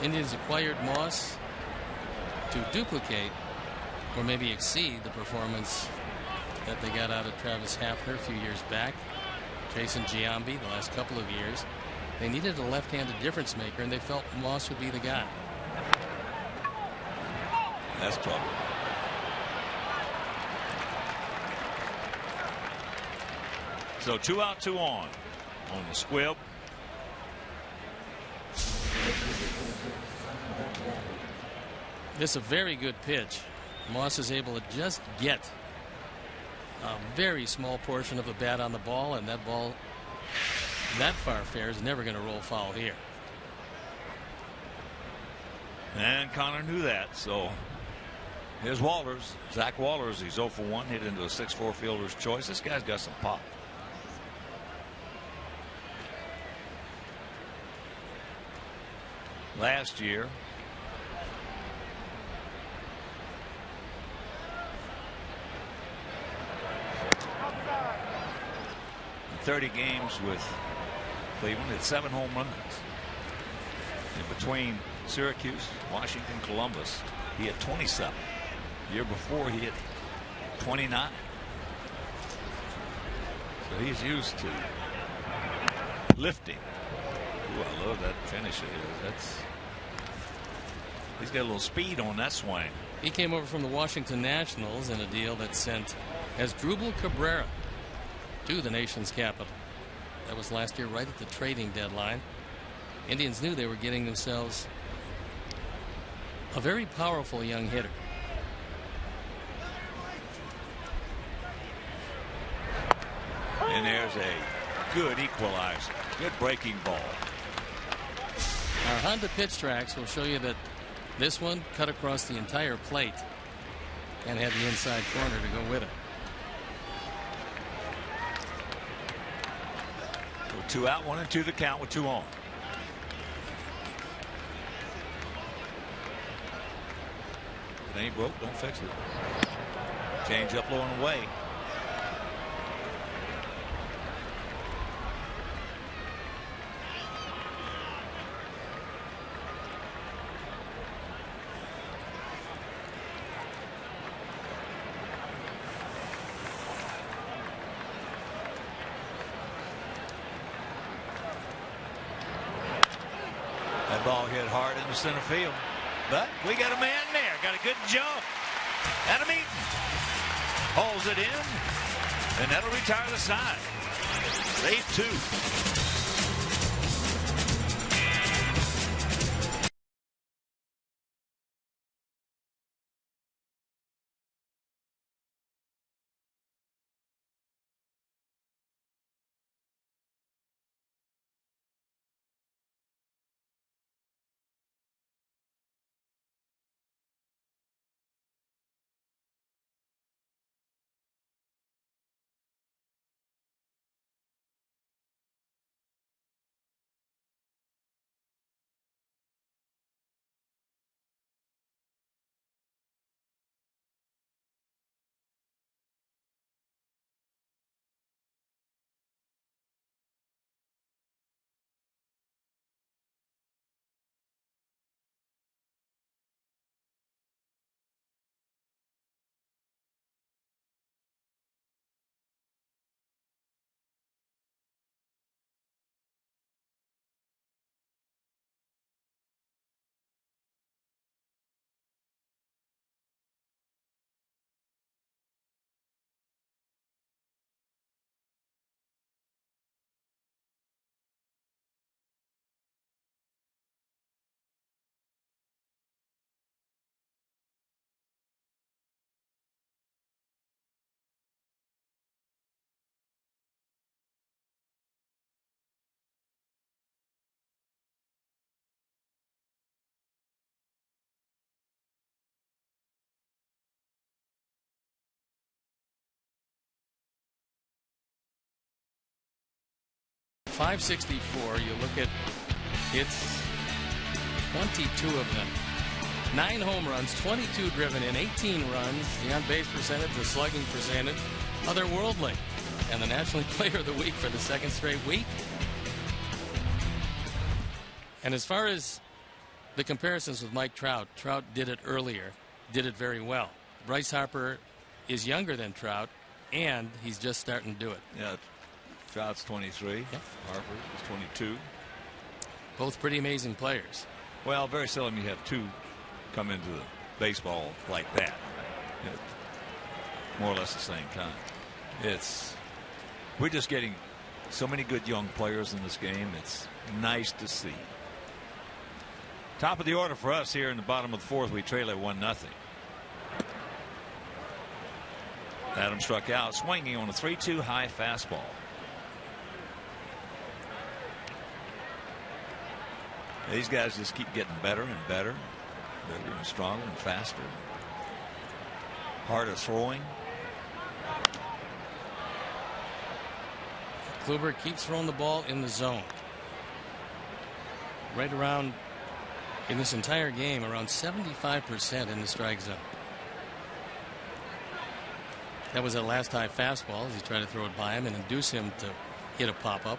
Indians acquired Moss to duplicate or maybe exceed the performance that they got out of Travis Hafner a few years back. Jason Giambi the last couple of years. They needed a left-handed difference maker, and they felt Moss would be the guy. That's trouble. So 2 out, 2 on the squib. This is a very good pitch. Moss is able to just get a very small portion of the bat on the ball, and that ball that far fair is never going to roll foul here. And Connor knew that. So here's Walters. Zach Walters. He's 0 for 1. Hit into a 6-4 fielder's choice. This guy's got some pop. Last year, in 30 games with Cleveland, had 7 home runs. And between Syracuse, Washington, Columbus, he had 27. The year before, he had 29. So he's used to lifting. Ooh, I love that finish of his. He's got a little speed on that swing. He came over from the Washington Nationals in a deal that sent Asdrubal Cabrera to the nation's capital. That was last year, right at the trading deadline. Indians knew they were getting themselves a very powerful young hitter. And there's a good equalizer. Good breaking ball. Our Honda pitch tracks will show you that this one cut across the entire plate and had the inside corner to go with it. So 2 out, 1 and 2 the count with 2 on. If it ain't broke, don't fix it. Change up low and away. Ball hit hard into center field, but we got a man there. Got a good jump. Adam Eaton hauls it in, and that'll retire the side. Save 2. .564. You look at it's 22 of them. 9 home runs, 22 driven in, 18 runs. The on-base percentage, the slugging percentage, otherworldly. And the National League Player of the Week for the 2nd straight week. And as far as the comparisons with Mike Trout, Trout did it earlier, did it very well. Bryce Harper is younger than Trout, and he's just starting to do it. Yeah. Trout's 23. Yep. Harper is 22. Both pretty amazing players. Well, very seldom you have 2 come into the baseball like that. More or less the same time. We're just getting so many good young players in this game. It's nice to see. Top of the order for us here in the bottom of the 4th. We trail at 1-0. Adam struck out, swinging on a 3-2 high fastball. These guys just keep getting better and better. They're getting stronger and faster. Harder throwing. Kluber keeps throwing the ball in the zone. Right around, in this entire game, around 75% in the strike zone. That was that last high fastball as he tried to throw it by him and induce him to hit a pop-up.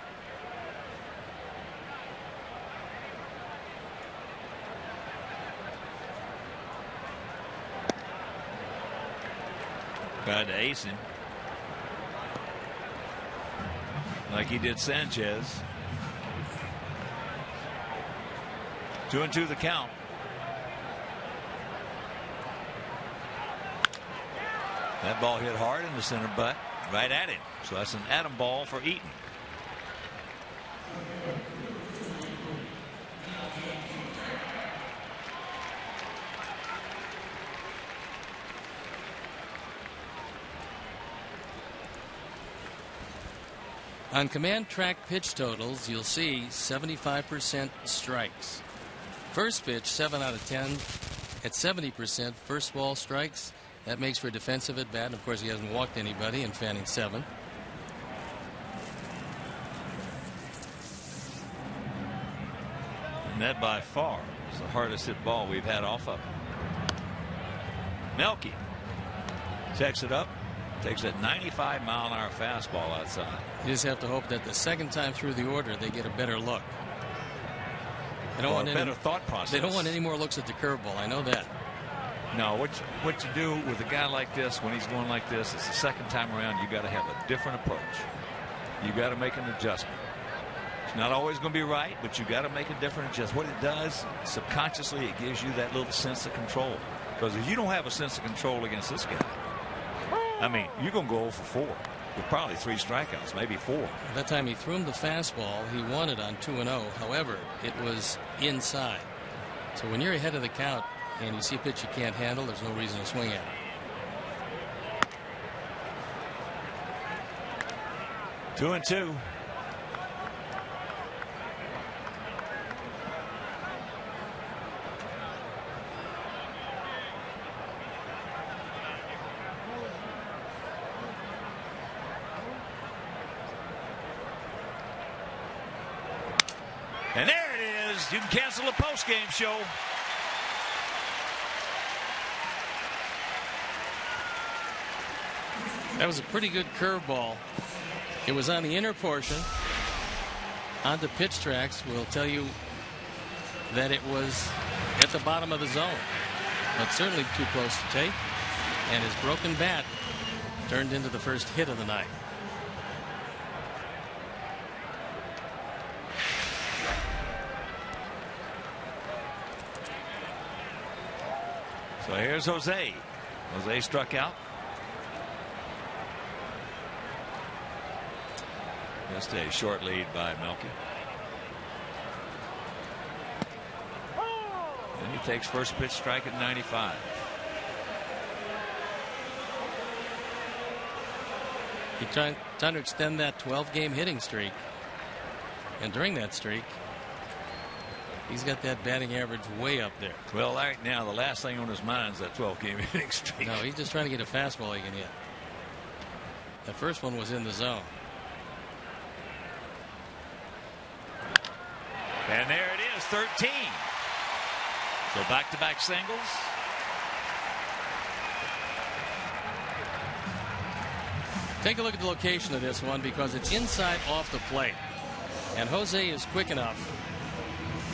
Tried to ace him like he did Sanchez. 2-2 the count. That ball hit hard in the center butt, right at him. So that's an Adam ball for Eaton. On command track pitch totals, you'll see 75% strikes. First pitch, 7 out of 10 at 70%. First ball strikes. That makes for a defensive at bat. And of course, he hasn't walked anybody in Fanning 7. And that by far is the hardest hit ball we've had off of him. Melky checks it up. Takes a 95-mile-an-hour fastball outside. You just have to hope that the second time through the order they get a better look. They don't want better thought process. They don't want any more looks at the curveball. I know that. No, what you do with a guy like this when he's going like this, it's the second time around. You got to have a different approach. You got to make an adjustment. It's not always going to be right, but you got to make a different adjustment. What it does subconsciously, it gives you that little sense of control. Because if you don't have a sense of control against this guy, I mean, you're going to go 0 for 4 with probably 3 strikeouts, maybe 4. At that time he threw him the fastball. He won it on 2-0. However, it was inside. So when you're ahead of the count and you see a pitch you can't handle, there's no reason to swing at it. 2-2. And there it is. You can cancel a post-game show. That was a pretty good curveball. It was on the inner portion. Onto pitch tracks will tell you that it was at the bottom of the zone, but certainly too close to take. And his broken bat turned into the first hit of the night. So here's Jose. Jose struck out. Just a short lead by Melky. And he takes first pitch strike at 95. He's trying to extend that 12-game hitting streak. And during that streak, he's got that batting average way up there. Well, right now, the last thing on his mind is that 12-game hitting streak. No, he's just trying to get a fastball he can hit. That first one was in the zone. And there it is, 13. So back-to-back singles. Take a look at the location of this one because it's inside off the plate. And Jose is quick enough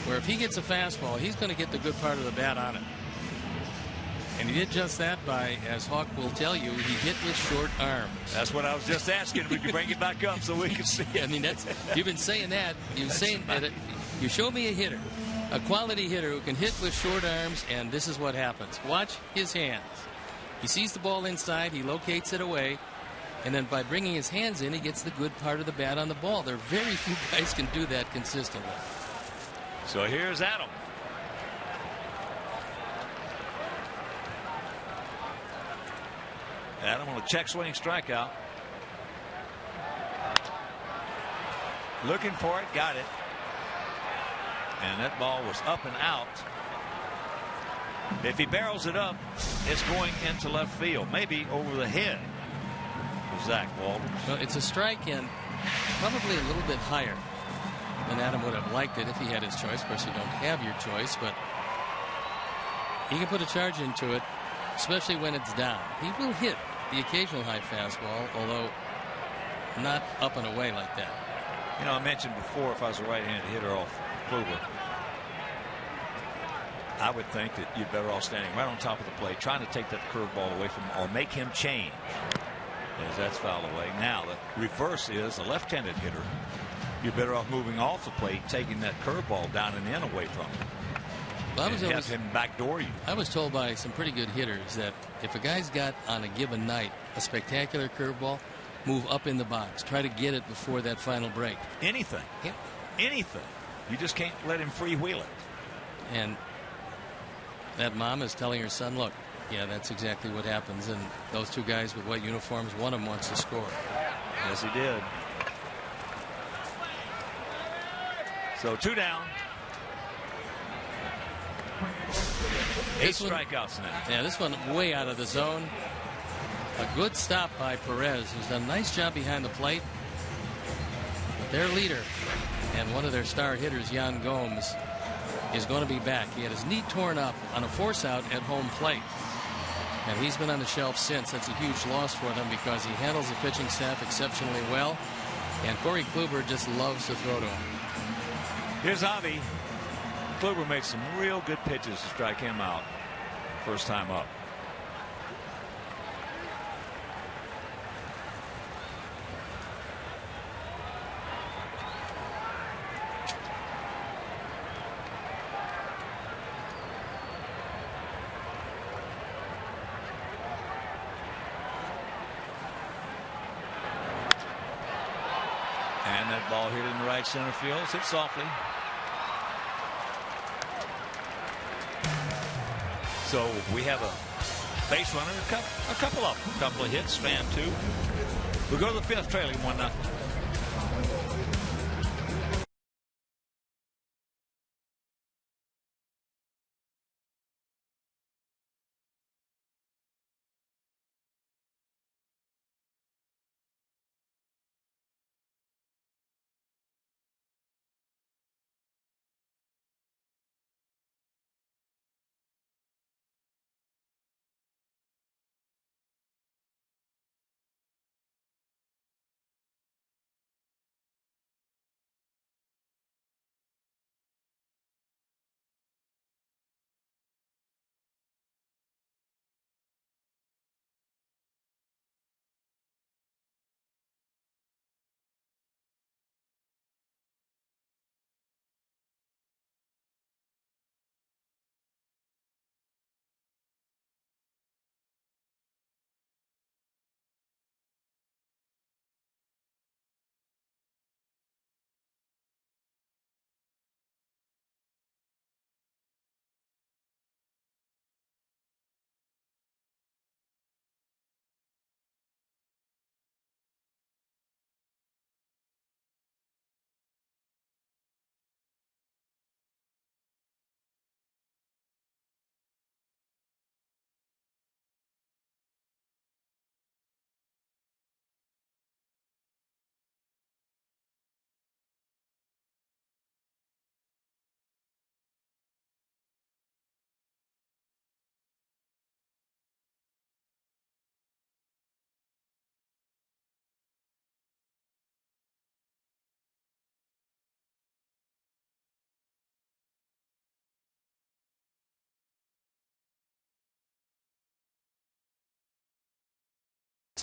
where if he gets a fastball, he's going to get the good part of the bat on it. And he did just that by, as Hawk will tell you, he hit with short arms. That's what I was just asking. We can bring it back up so we can see it. I mean, you've been saying that. You've been saying that. You show me a hitter, a quality hitter who can hit with short arms, and this is what happens. Watch his hands. He sees the ball inside, he locates it away, and then by bringing his hands in, he gets the good part of the bat on the ball. There are very few guys can do that consistently. So here's Adam. Adam on a check swing strikeout. Looking for it, got it. And that ball was up and out. If he barrels it up, it's going into left field, maybe over the head of Zach Walters. Well, it's a strike and probably a little bit higher than Adam would have liked it if he had his choice. Of course, you don't have your choice, but he can put a charge into it, especially when it's down. He will hit the occasional high fastball, although not up and away like that. You know, I mentioned before, if I was a right-handed hitter off Kluber, I would think that you're better off standing right on top of the plate, trying to take that curveball away from him or make him change as that's fouled away. Now, the reverse is a left-handed hitter. You're better off moving off the plate, taking that curveball down and in away from him. Well, and have him backdoor you. I was told by some pretty good hitters that if a guy's got on a given night a spectacular curveball, move up in the box. Try to get it before that final break. Anything. Yep. Anything. You just can't let him freewheel it. And that mom is telling her son, look, yeah, that's exactly what happens. And those two guys with white uniforms, one of them wants to score. Yes, he did. So 2 down. 8 strikeouts now. Yeah, this one way out of the zone. A good stop by Perez, who's done a nice job behind the plate. But their leader and one of their star hitters, Yan Gomes, is going to be back. He had his knee torn up on a force out at home plate. And he's been on the shelf since. That's a huge loss for them because he handles the pitching staff exceptionally well. And Corey Kluber just loves to throw to him. Here's Avi. Kluber made some real good pitches to strike him out first time up. ball hit in the right center field. It's hit softly. So we have a base runner, a couple of hits, Span 2. We go to the 5th, trailing 1-0.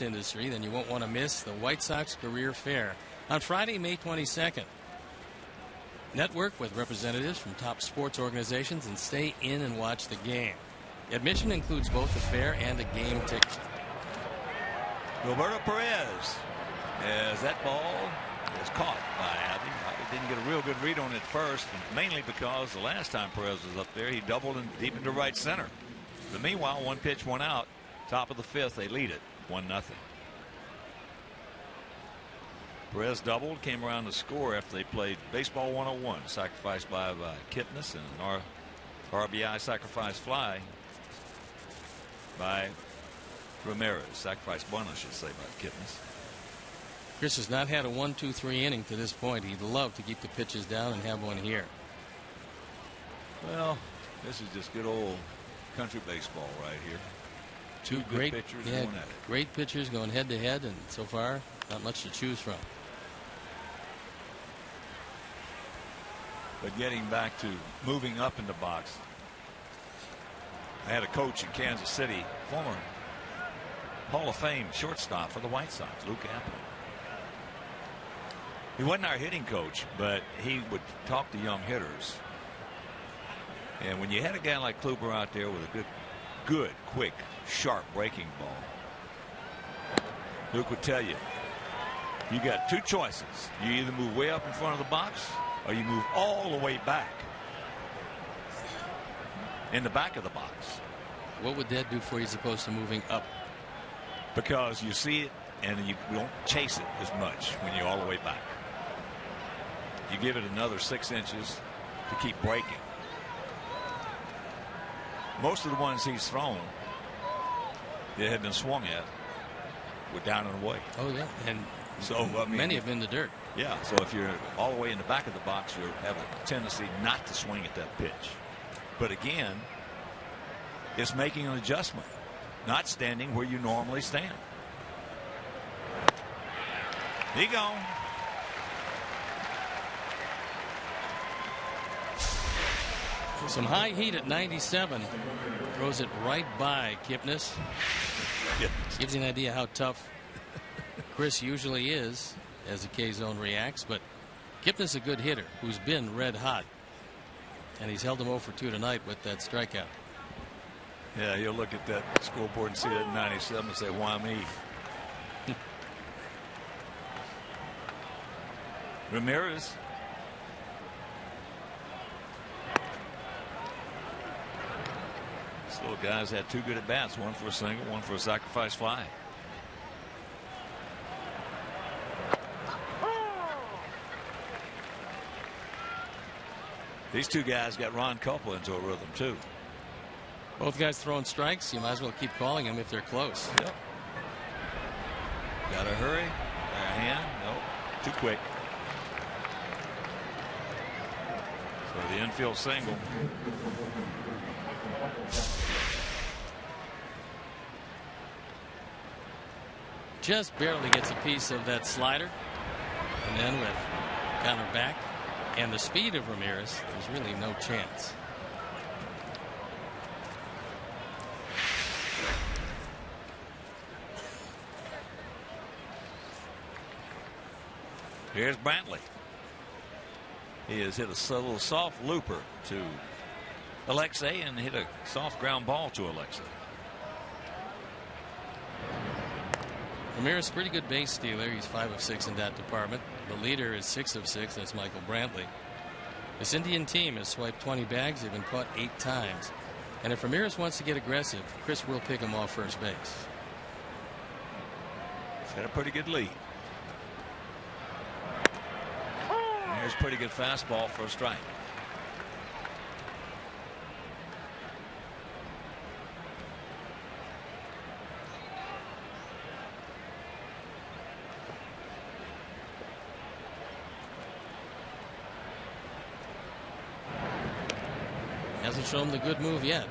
Industry, then you won't want to miss the White Sox Career Fair on Friday, May 22nd. Network with representatives from top sports organizations and stay in and watch the game. Admission includes both the fair and a game ticket. Roberto Perez, as that ball is caught by Abbey. Abbey didn't get a real good read on it first, mainly because the last time Perez was up there, he doubled and deep into right center. But meanwhile, 1 pitch, 1 out. Top of the 5th, they lead it 1-0. Perez doubled, came around to score after they played baseball 101, sacrificed by Kipnis, and an RBI sacrifice fly by Ramirez. Sacrifice bunt, I should say, by Kipnis. Chris has not had a 1-2-3 inning to this point. He'd love to keep the pitches down and have one here. Well, this is just good old country baseball right here. Two great pitchers going at it. Great pitchers going head to head, and so far, not much to choose from. But getting back to moving up in the box, I had a coach in Kansas City, former Hall of Fame shortstop for the White Sox, Luke Apple. He wasn't our hitting coach, but he would talk to young hitters. And when you had a guy like Kluber out there with a good, quick, sharp breaking ball, Luke would tell you, you got two choices. You either move way up in front of the box or you move all the way back in the back of the box. What would that do for you as opposed to moving up? Because you see it and you don't chase it as much when you're all the way back. You give it another 6 inches to keep breaking. Most of the ones he's thrown that have been swung at were down and away. Oh yeah, and so I mean, many have been in the dirt. Yeah, so if you're all the way in the back of the box, you have a tendency not to swing at that pitch. But again, it's making an adjustment, not standing where you normally stand. He gone. Some high heat at 97. Throws it right by Kipnis. Yeah. Gives you an idea how tough Chris usually is as the K-zone reacts. But Kipnis a good hitter who's been red hot. And he's held him 0 for 2 tonight with that strikeout. Yeah, you'll look at that scoreboard and see that 97 and say, why me? Ramirez. This little guy's had 2 good at bats, one for a single, one for a sacrifice fly. These 2 guys got Ron Culpa into a rhythm too. Both guys throwing strikes. You might as well keep calling them if they're close. Yep. Got to hurry. A hand. Nope. Too quick. So the infield single. Just barely gets a piece of that slider. And then with counter back and the speed of Ramirez, there's really no chance. Here's Brantley. He has hit a little soft looper to Alexei and hit a soft ground ball to Alexei. Ramirez, pretty good base stealer. He's 5 of 6 in that department. The leader is 6 of 6. That's Michael Brantley. This Indian team has swiped 20 bags. They've been caught 8 times. And if Ramirez wants to get aggressive, Chris will pick him off first base. He's got a pretty good lead. And here's a pretty good fastball for a strike. Hasn't shown the good move yet.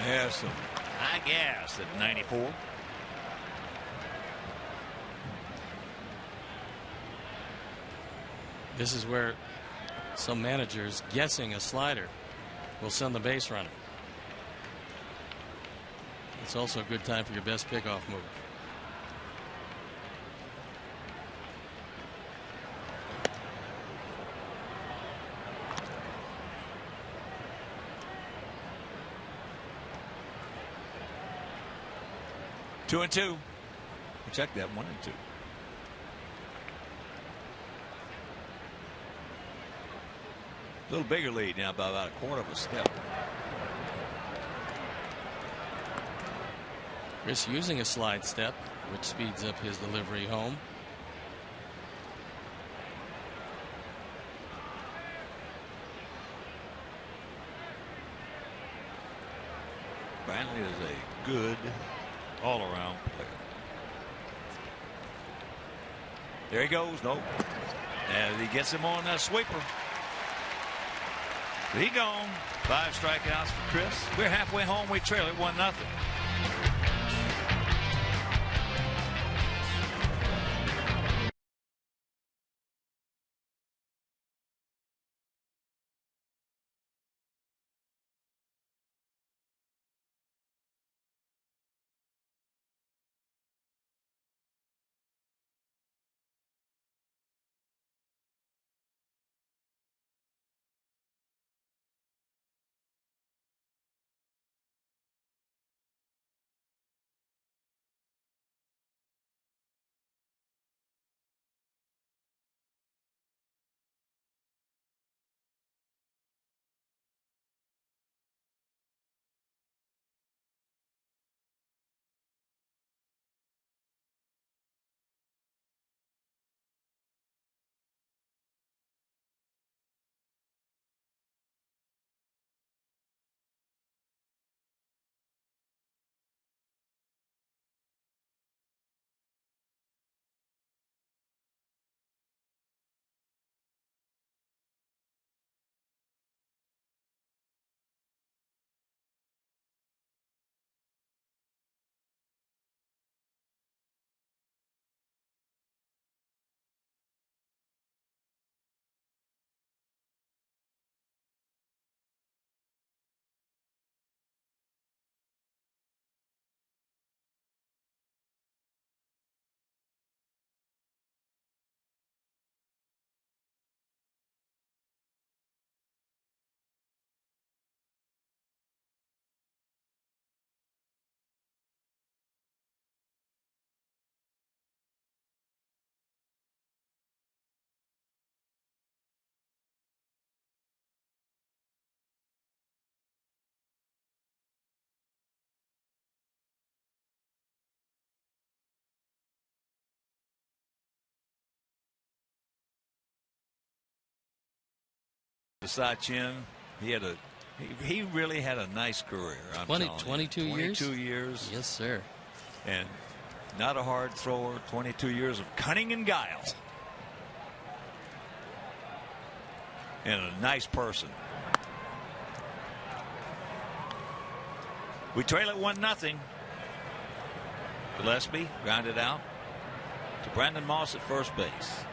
There's some high gas at 94. This is where some managers guessing a slider will send the base runner. It's also a good time for your best pickoff move. Two and two. Check that 1 and 2. A little bigger lead now by about a quarter of a step. Chris using a slide step, which speeds up his delivery home. Brantley is a good all-around player. There he goes. Nope. And he gets him on that sweeper. He gone. 5 strikeouts for Chris. We're halfway home. We trail it 1-0. Beside Chin, he really had a nice career. 22 years? 22 years. Yes, sir. And not a hard thrower. 22 years of cunning and guile. And a nice person. We trail at 1-0. Gillespie grounded out to Brandon Moss at first base.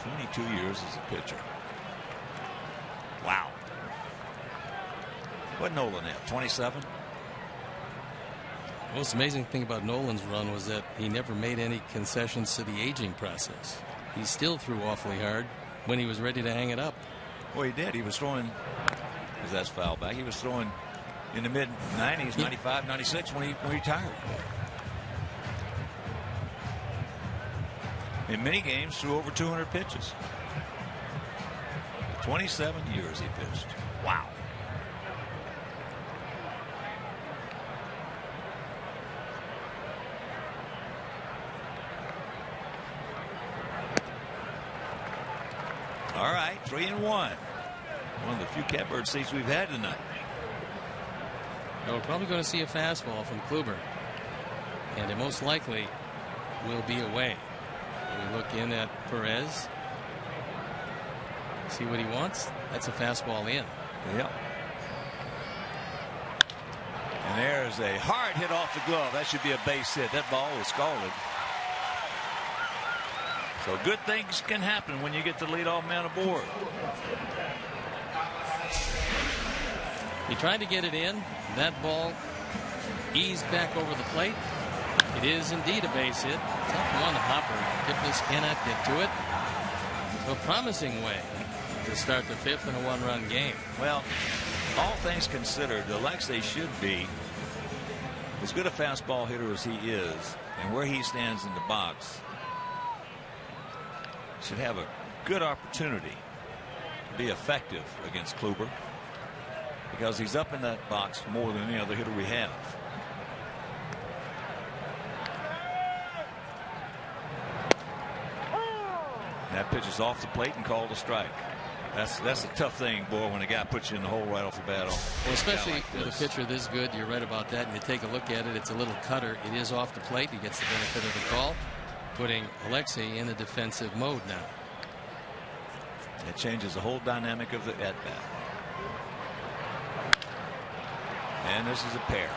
"22 years as a pitcher." Wow. What Nolan have? 27? The most amazing thing about Nolan's run was that he never made any concessions to the aging process. He still threw awfully hard when he was ready to hang it up. Well, he did. He was throwing, because that's foul back, he was throwing in the mid-90s, 95, 96 when he retired. In many games, threw over 200 pitches. 27 years he pitched. Wow. All right, 3-1. One of the few catbird seats we've had tonight. We're probably going to see a fastball from Kluber, and it most likely will be away. We look in at Perez. See what he wants. That's a fastball in. Yep. And there's a hard hit off the glove. That should be a base hit. That ball was scalded. So good things can happen when you get the leadoff man aboard. He tried to get it in. That ball eased back over the plate. It is indeed a base hit. Tough one, Hopper. Kipnis cannot get to it. So a promising way to start the fifth in a one-run game. Well, all things considered, Alexei should be as good a fastball hitter as he is, and where he stands in the box, should have a good opportunity to be effective against Kluber, because he's up in that box more than any other hitter we have. That pitch is off the plate and called a strike. That's a tough thing, boy, when a guy puts you in the hole right off the bat. Well, especially with a pitcher this good. You're right about that. And you take a look at it, it's a little cutter. It is off the plate. He gets the benefit of the call, putting Alexei in a defensive mode now. It changes the whole dynamic of the at-bat. And this is a pair.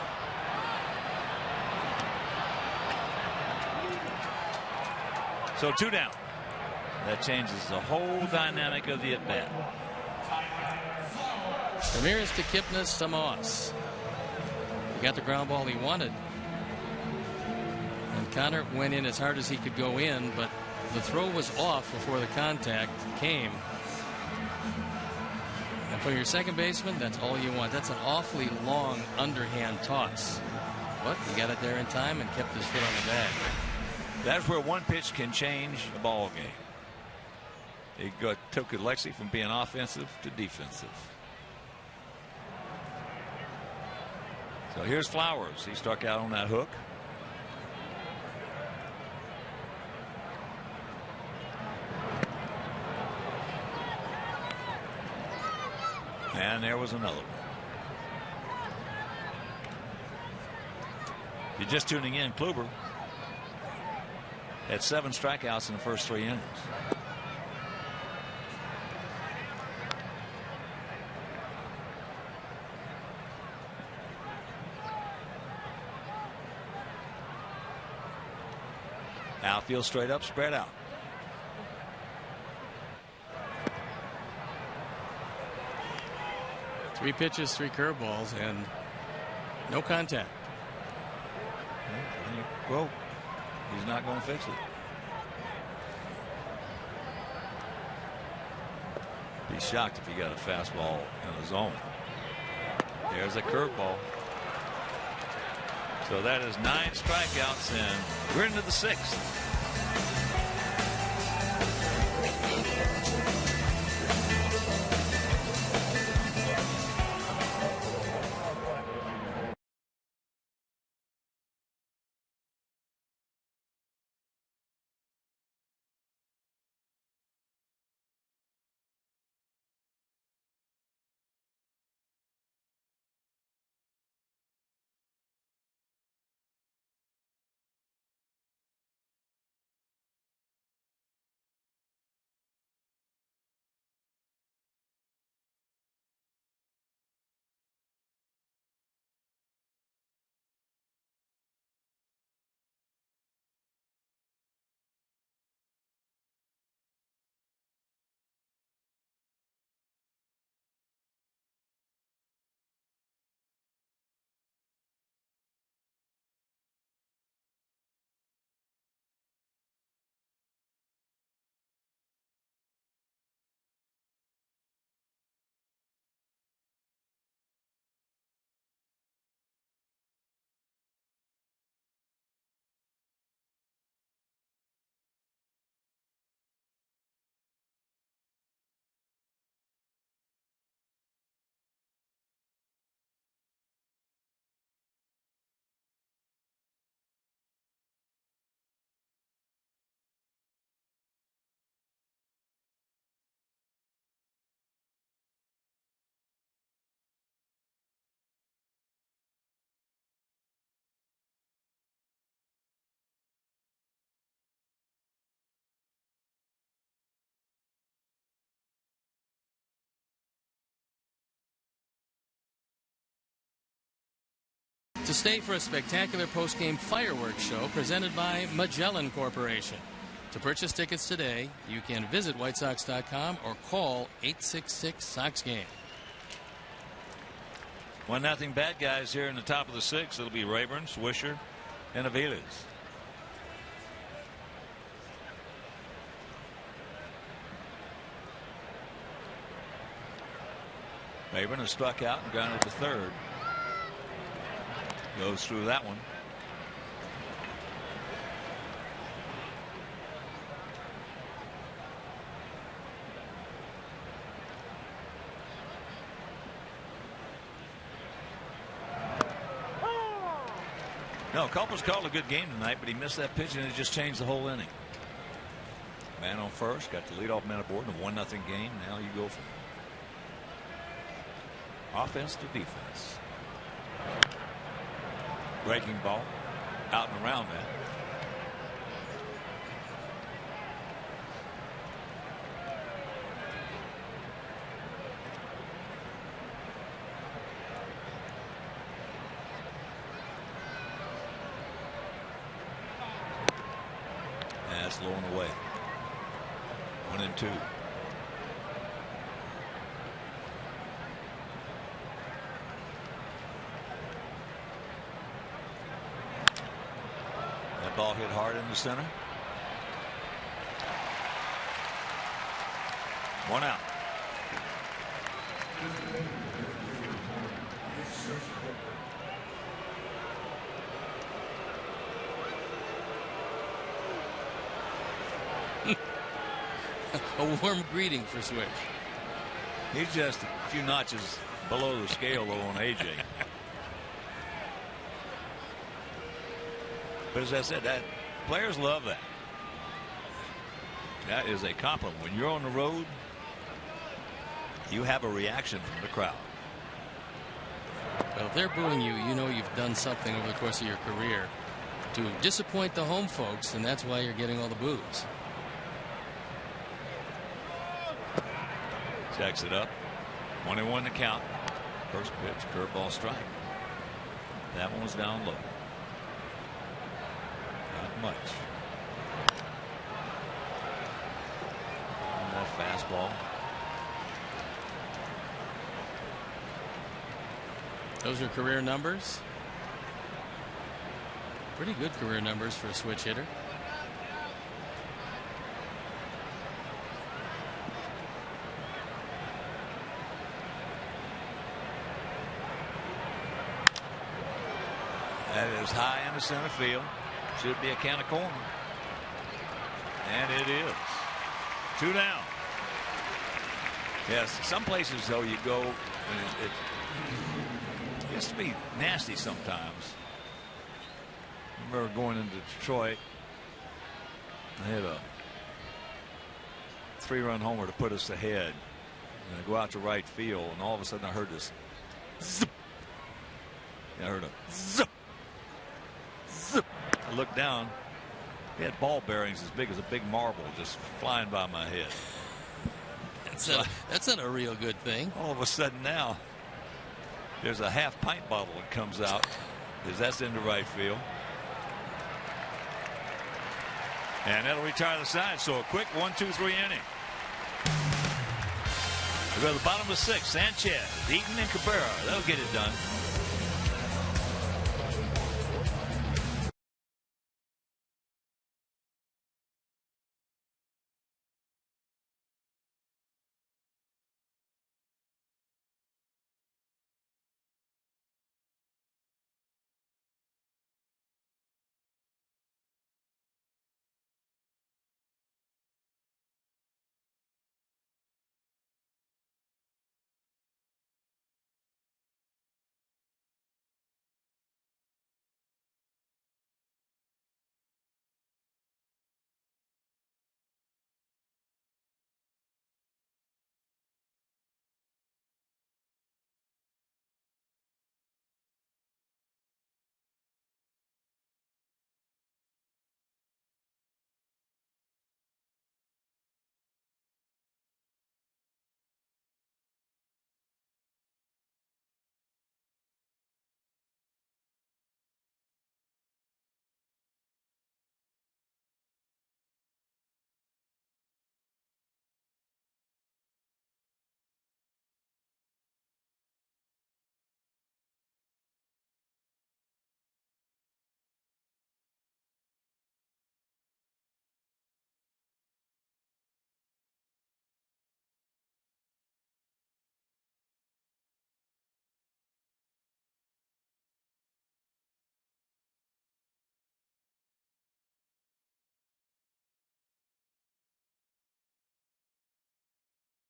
So 2 down. That changes the whole dynamic of the at-bat. Ramirez to Kipnis to Moss. He got the ground ball he wanted. And Connor went in as hard as he could go in, but the throw was off before the contact came. And for your second baseman, that's all you want. That's an awfully long underhand toss. But he got it there in time and kept his foot on the bag. That's where one pitch can change a ball game. It took Alexei from being offensive to defensive. So here's Flowers. He struck out on that hook. And there was another one. If you're just tuning in, Kluber had 7 strikeouts in the first 3 innings. Outfield straight up, spread out. Three pitches, 3 curveballs, and no contact. Well, he's not going to fix it. Be shocked if he got a fastball in the zone. There's a curveball. So that is 9 strikeouts, and we're into the 6th. to stay for a spectacular post-game fireworks show presented by Magellan Corporation. To purchase tickets today, you can visit WhiteSox.com or call 866-SOX-GAME. 1-0 bad guys here in the top of the sixth. It'll be Rayburn, Swisher, and Aviles. Rayburn has struck out and grounded to third. Goes through that one. No, Culper's called a good game tonight, but he missed that pitch and it just changed the whole inning. Man on first, got the leadoff man aboard in a 1-0 game. Now you go from offense to defense. Breaking ball out and around that. That's low and away. 1-2. That ball hit hard in the center. 1 out. A warm greeting for Switch. He's just a few notches below the scale, though, on AJ. But as I said, that players love that. That is a compliment. When you're on the road, you have a reaction from the crowd. Well, if they're booing you, you know you've done something over the course of your career to disappoint the home folks, and that's why you're getting all the boos. Checks it up. 1-1 to count. First pitch, curveball strike. That one was down low. Not much. And that fastball. Those are career numbers. Pretty good career numbers for a switch hitter. That is high in the center field. Should be a can of corn. And it is. 2 down. Yes, some places, though, you go, and it gets to be nasty sometimes. I remember going into Detroit. I had a 3-run homer to put us ahead. And I go out to right field, and all of a sudden I heard this zip. I heard a zip. Zip. I looked down. He had ball bearings as big as a big marble just flying by my head. That's not a real good thing. All of a sudden now, there's a half pint bottle that comes out as that's into right field. And that'll retire the side. So a quick 1-2-3 inning. We go to the bottom of the sixth. Sanchez, Eaton, and Cabrera. That'll get it done.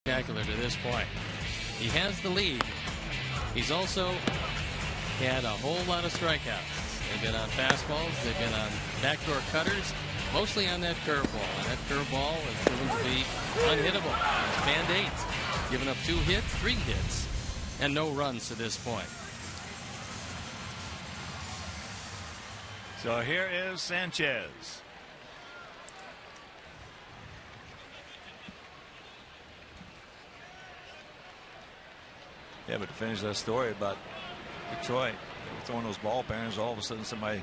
Spectacular to this point. He has the lead. He's also had a whole lot of strikeouts. They've been on fastballs. They've been on backdoor cutters. Mostly on that curveball. And that curveball has proven to be unhittable. It's Band-Aids. Given up 2 hits, 3 hits, and no runs to this point. So here is Sanchez. Yeah, but to finish that story about Detroit throwing those ball bearings, all of a sudden somebody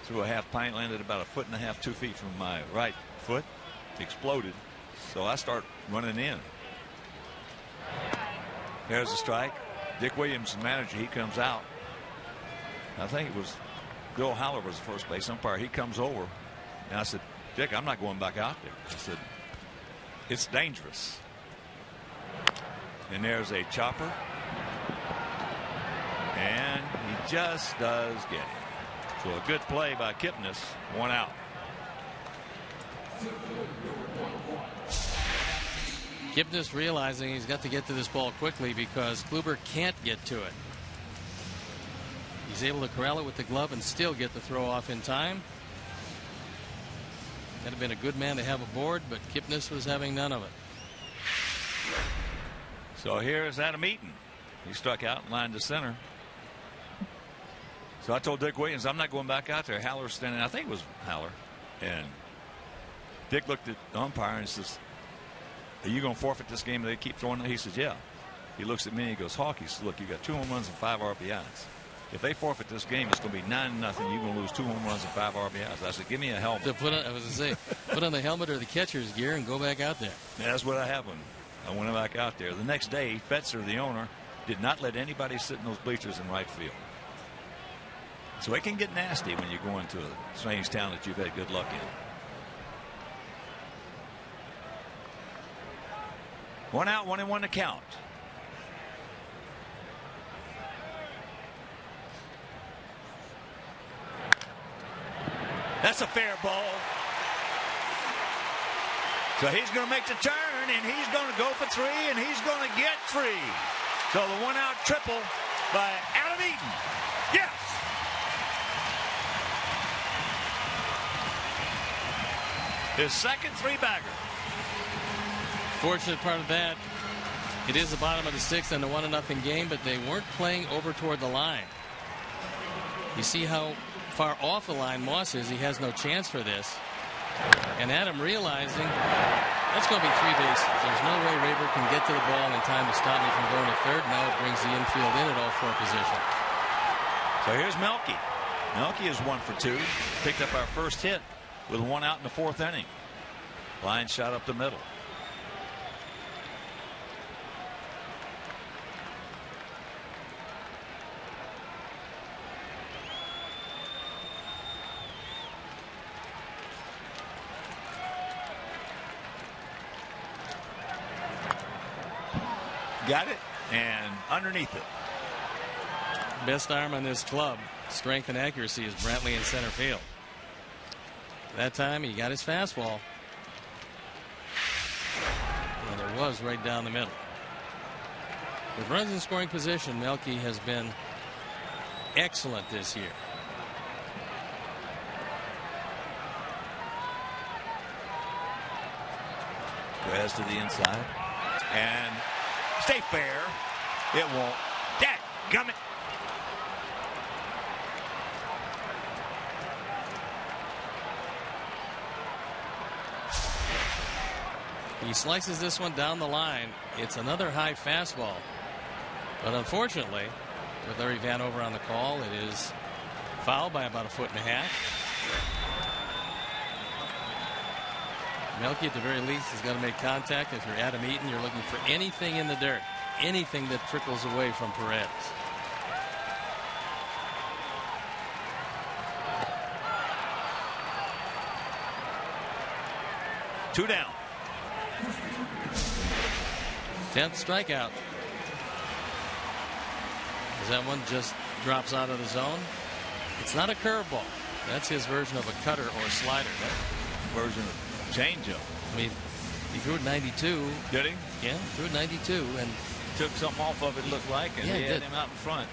threw a half pint, landed about 1.5 feet, 2 feet from my right foot, exploded. So I start running in. There's a strike. Dick Williams, the manager, he comes out. I think it was Bill Haller was the first base umpire. He comes over, and I said, Dick, I'm not going back out there. I said, it's dangerous. And there's a chopper. And he just does get it. So a good play by Kipnis. 1 out. Kipnis realizing he's got to get to this ball quickly because Kluber can't get to it. He's able to corral it with the glove and still get the throw off in time. That'd have been a good man to have aboard, but Kipnis was having none of it. So here's Adam Eaton. He struck out in line to center. So I told Dick Williams, I'm not going back out there. Haller's standing, I think it was Haller. And Dick looked at the umpire and says, are you going to forfeit this game? They keep throwing it. He says, yeah. He looks at me and he goes, Hawk, he says, look, you got 2 home runs and 5 RBIs. If they forfeit this game, it's going to be 9-0. You're going to lose 2 home runs and 5 RBIs. I said, give me a helmet. To put on, I was going to say, put on the helmet or the catcher's gear and go back out there. Yeah, that's what I happened. I went back out there. The next day, Fetzer, the owner, did not let anybody sit in those bleachers in right field. So it can get nasty when you go into a strange town that you've had good luck in. 1 out, 1-1 to count. That's a fair ball. So he's going to make the turn, and he's going to go for 3, and he's going to get 3. So the 1-out triple by Adam Eaton. Yes! His second 3-bagger. Fortunate part of that, it is the bottom of the 6th and a 1-0 game, but they weren't playing over toward the line. You see how far off the line Moss is. He has no chance for this. And Adam realizing that's going to be 3 bases. There's no way Raber can get to the ball in time to stop me from going to third. Now it brings the infield in at all 4 positions. So here's Melky. Melky is 1 for 2. Picked up our first hit with 1 out in the 4th inning. Line shot up the middle. Got it, and underneath it. Best arm on this club, strength and accuracy, is Brantley in center field. That time he got his fastball, and it was right down the middle. With runs in scoring position, Melky has been excellent this year. Perez to the inside, and stay fair. It won't. Dadgummit. He slices this one down the line. It's another high fastball. But unfortunately, with Larry Vanover on the call, it is fouled by about 1.5 feet. Melky, at the very least, has got to make contact. If you're Adam Eaton, you're looking for anything in the dirt, anything that trickles away from Perez. Two down. 10th strikeout. As that one just drops out of the zone. It's not a curveball. That's his version of a cutter or slider. Version of changeup. I mean, he threw it 92. Did he? Yeah, threw 92 and took something off of it, looked like, and yeah, he had him out in front.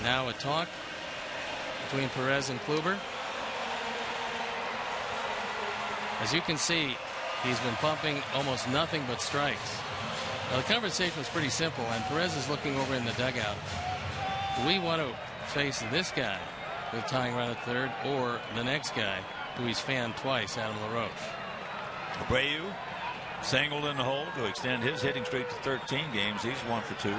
Now a talk between Perez and Kluber. As you can see, he's been pumping almost nothing but strikes. Now, the conversation was pretty simple, and Perez is looking over in the dugout. We want to face this guy with tying run at third, or the next guy who he's fanned twice, Adam LaRoche. Abreu singled in the hole to extend his hitting streak to 13 games. He's 1 for 2.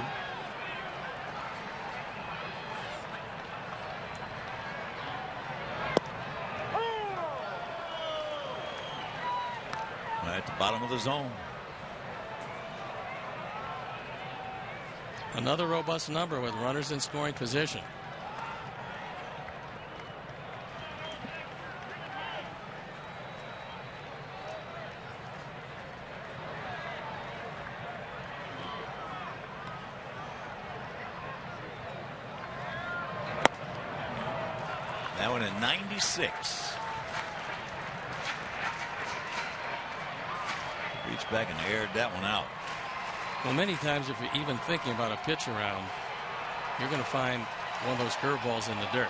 At the bottom of the zone. Another robust number with runners in scoring position. That one at 96. Reached back and aired that one out. Well, many times if you're even thinking about a pitch around, you're going to find one of those curveballs in the dirt.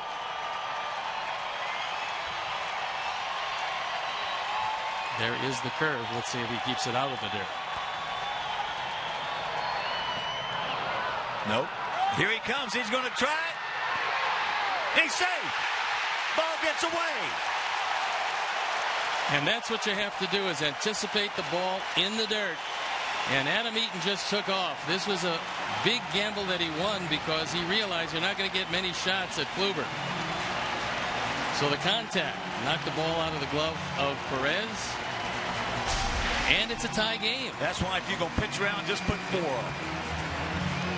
There is the curve. Let's see if he keeps it out of the dirt. Nope. Here he comes. He's going to try it. He's safe. Ball gets away. And that's what you have to do, is anticipate the ball in the dirt. And Adam Eaton just took off. This was a big gamble that he won because he realized you're not going to get many shots at Kluber. So the contact knocked the ball out of the glove of Perez. And it's a tie game. That's why if you're going to pitch around, just put 4 on.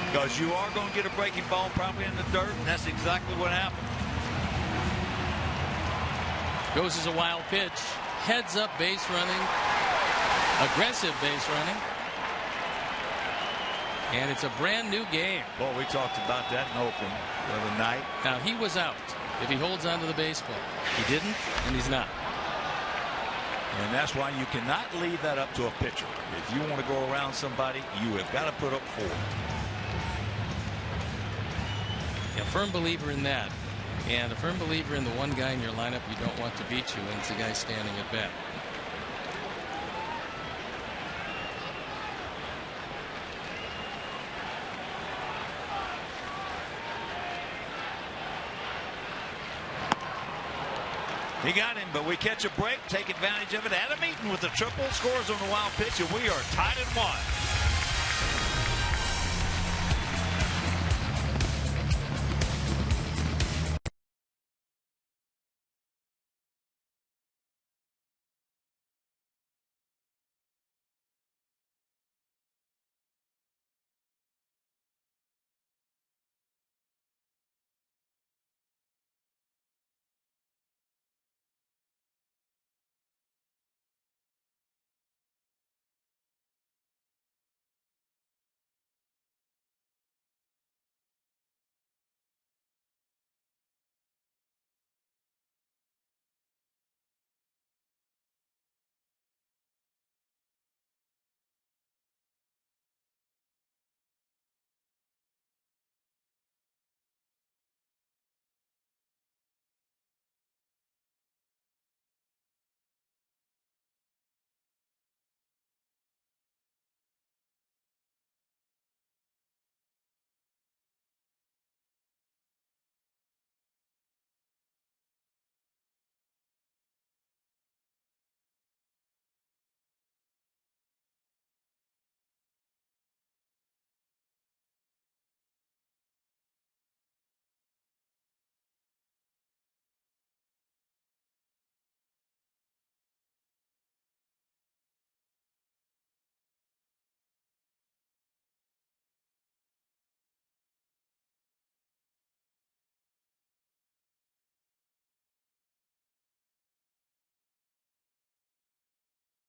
Because you are going to get a breaking ball probably in the dirt, and that's exactly what happened. Goes as a wild pitch. Heads up base running. Aggressive base running. And it's a brand new game. Well, we talked about that in Oakland the other night. Now, he was out if he holds onto the baseball. He didn't, and he's not. And that's why you cannot leave that up to a pitcher. If you want to go around somebody, you have got to put up 4. A firm believer in that. And a firm believer in the one guy in your lineup you don't want to beat you, and it's the guy standing at bat. He got him, but we catch a break, take advantage of it. Adam Eaton with the triple, scores on the wild pitch, and we are tied at 1.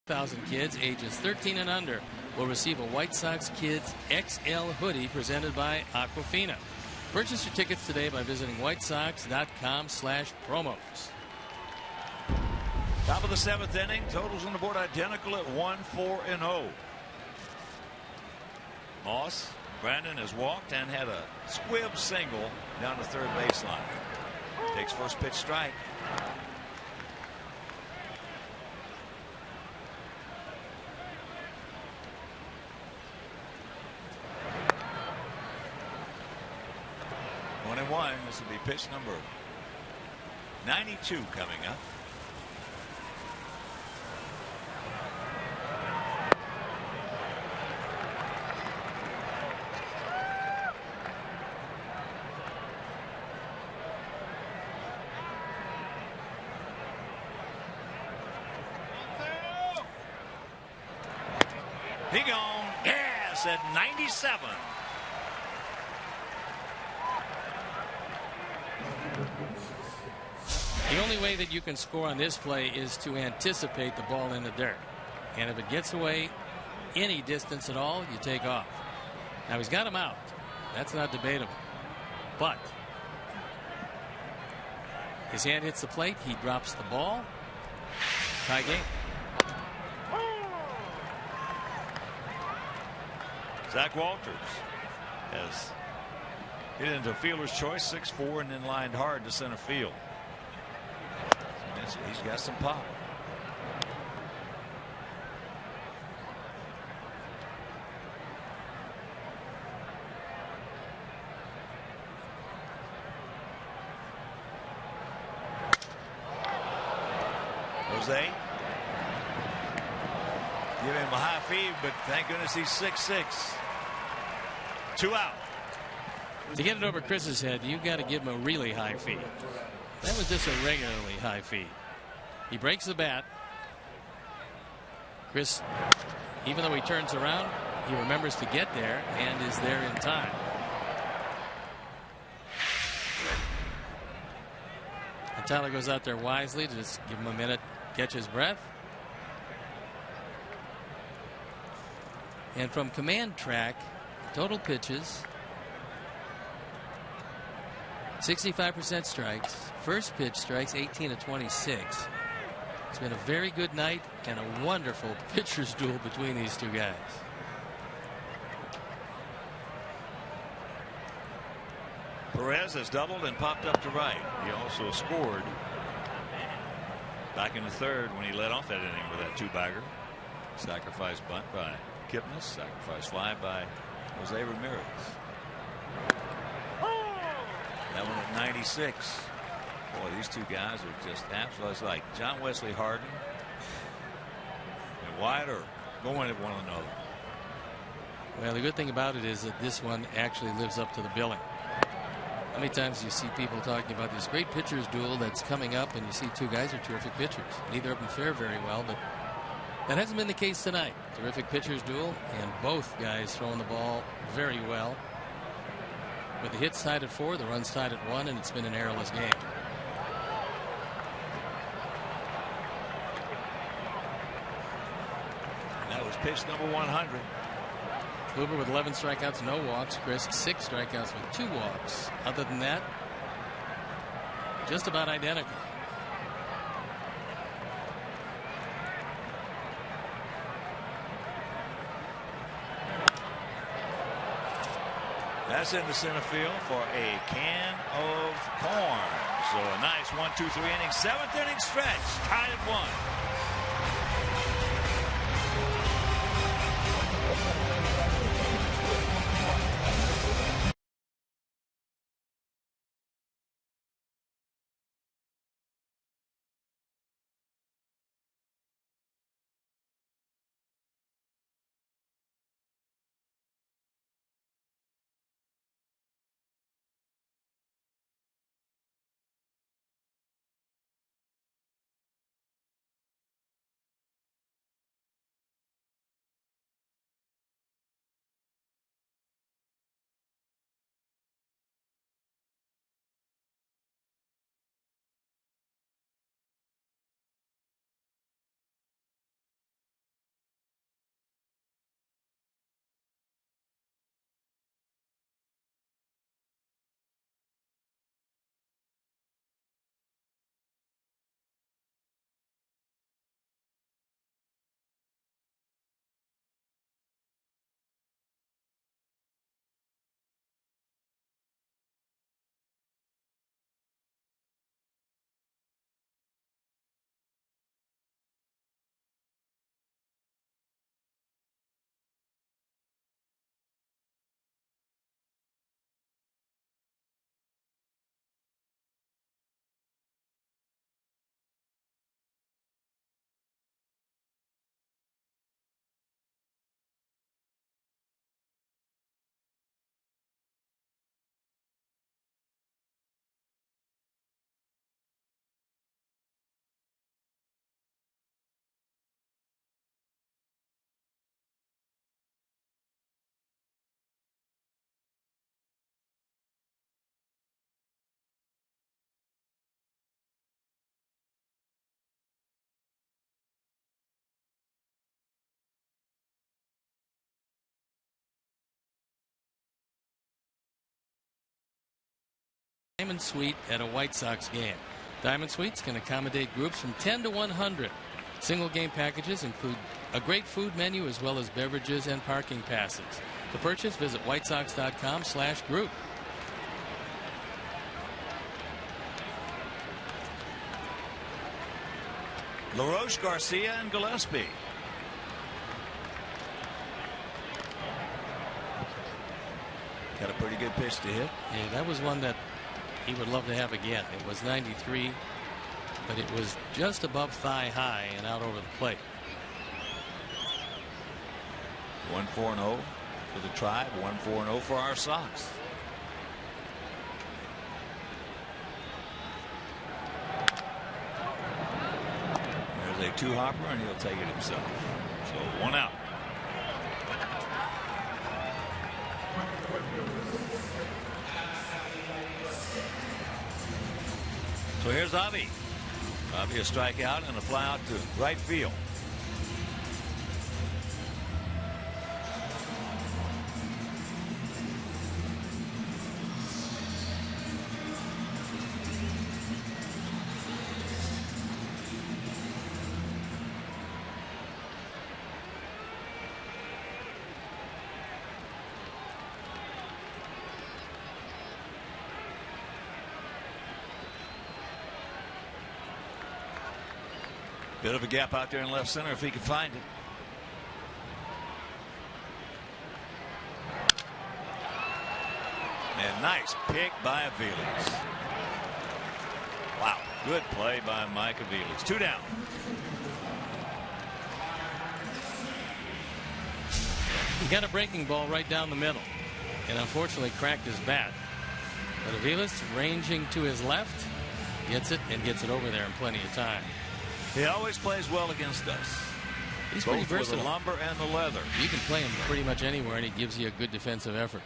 Thousand kids ages 13 and under will receive a White Sox Kids XL hoodie presented by Aquafina. Purchase your tickets today by visiting whitesox.com/promos. Top of the 7th inning. Totals on the board identical at 1-4-0. Moss, Brandon has walked and had a squib single down the third baseline. Takes first pitch strike. One. This will be pitch number 92 coming up. He gone. Yes, at 97. The only way that you can score on this play is to anticipate the ball in the dirt. And if it gets away any distance at all, you take off. Now he's got him out. That's not debatable. But his hand hits the plate. He drops the ball. Tie game. Zach Walters has hit into fielder's choice, 6'4", and then lined hard to center field. He's got some pop. Jose. Give him a high feed, but thank goodness he's 6'6". 2 out. To get it over Chris's head, you've got to give him a really high feed. That was just a regularly high feed. He breaks the bat. Chris, even though he turns around, he remembers to get there and is there in time. And Tyler goes out there wisely to just give him a minute, catch his breath. And from command track, total pitches, 65% strikes. First pitch strikes 18 of 26. It's been a very good night and a wonderful pitcher's duel between these two guys. Perez has doubled and popped up to right. He also scored back in the third when he led off that inning with that 2-bagger. Sacrifice bunt by Kipnis. Sacrifice fly by Jose Ramirez. That one at 96. Boy, these two guys are just absolutely like John Wesley Harden and White are going at one another. Well, the good thing about it is that this one actually lives up to the billing. How many times do you see people talking about this great pitchers duel that's coming up, and you see two guys are terrific pitchers. Neither of them fare very well, but that hasn't been the case tonight. Terrific pitchers duel, and both guys throwing the ball very well. With the hits tied at 4, the runs tied at 1, and it's been an errorless game. That was pitch number 100. Kluber with 11 strikeouts, no walks. Chris 6 strikeouts with 2 walks. Other than that, just about identical. That's into center field for a can of corn. So a nice 1-2-3 inning, 7th inning stretch, tied at 1. Diamond Suite at a White Sox game. Diamond Suites can accommodate groups from 10 to 100. Single game packages include a great food menu as well as beverages and parking passes. To purchase, visit whitesox.com/group. LaRoche, Garcia, and Gillespie. Got a pretty good pitch to hit. Yeah, that was one that he would love to have again. It was 93, but it was just above thigh high and out over the plate. 1-4-0 for the Tribe, 1-4-0 for our Sox. There's a two-hopper, and he'll take it himself. So 1 out. So here's Avi. Avi a strikeout and a fly out to right field. Bit of a gap out there in left center if he can find it. And nice pick by Aviles. Wow, good play by Mike Aviles. 2 down. He got a breaking ball right down the middle and unfortunately cracked his bat. But Aviles, ranging to his left, gets it and gets it over there in plenty of time. He always plays well against us. He's both pretty versatile. with the lumber and the leather. You can play him pretty much anywhere, and he gives you a good defensive effort.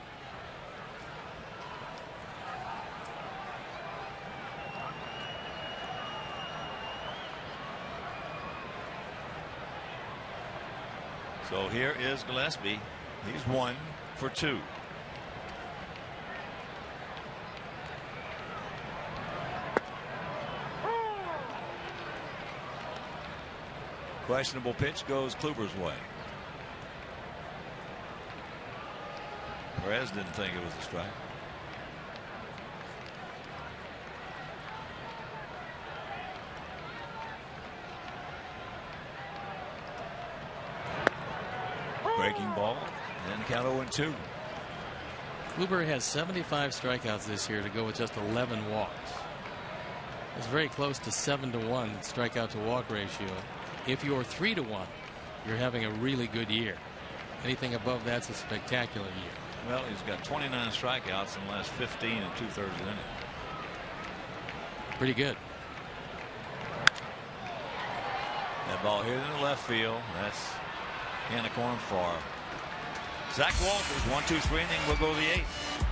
So here is Gillespie. He's 1 for 2. Questionable pitch goes Kluber's way. Perez didn't think it was a strike. Breaking ball and count 0-2. Kluber has 75 strikeouts this year to go with just 11 walks. It's very close to 7-1 strikeout to walk ratio. If you're 3-1, you're having a really good year. Anything above that's a spectacular year. Well, he's got 29 strikeouts in the last 15 and 2/3 innings. Pretty good. That ball hit in the left field. That's can of corn far. Zach Walters, 1-2-3 inning. We'll go to the 8th.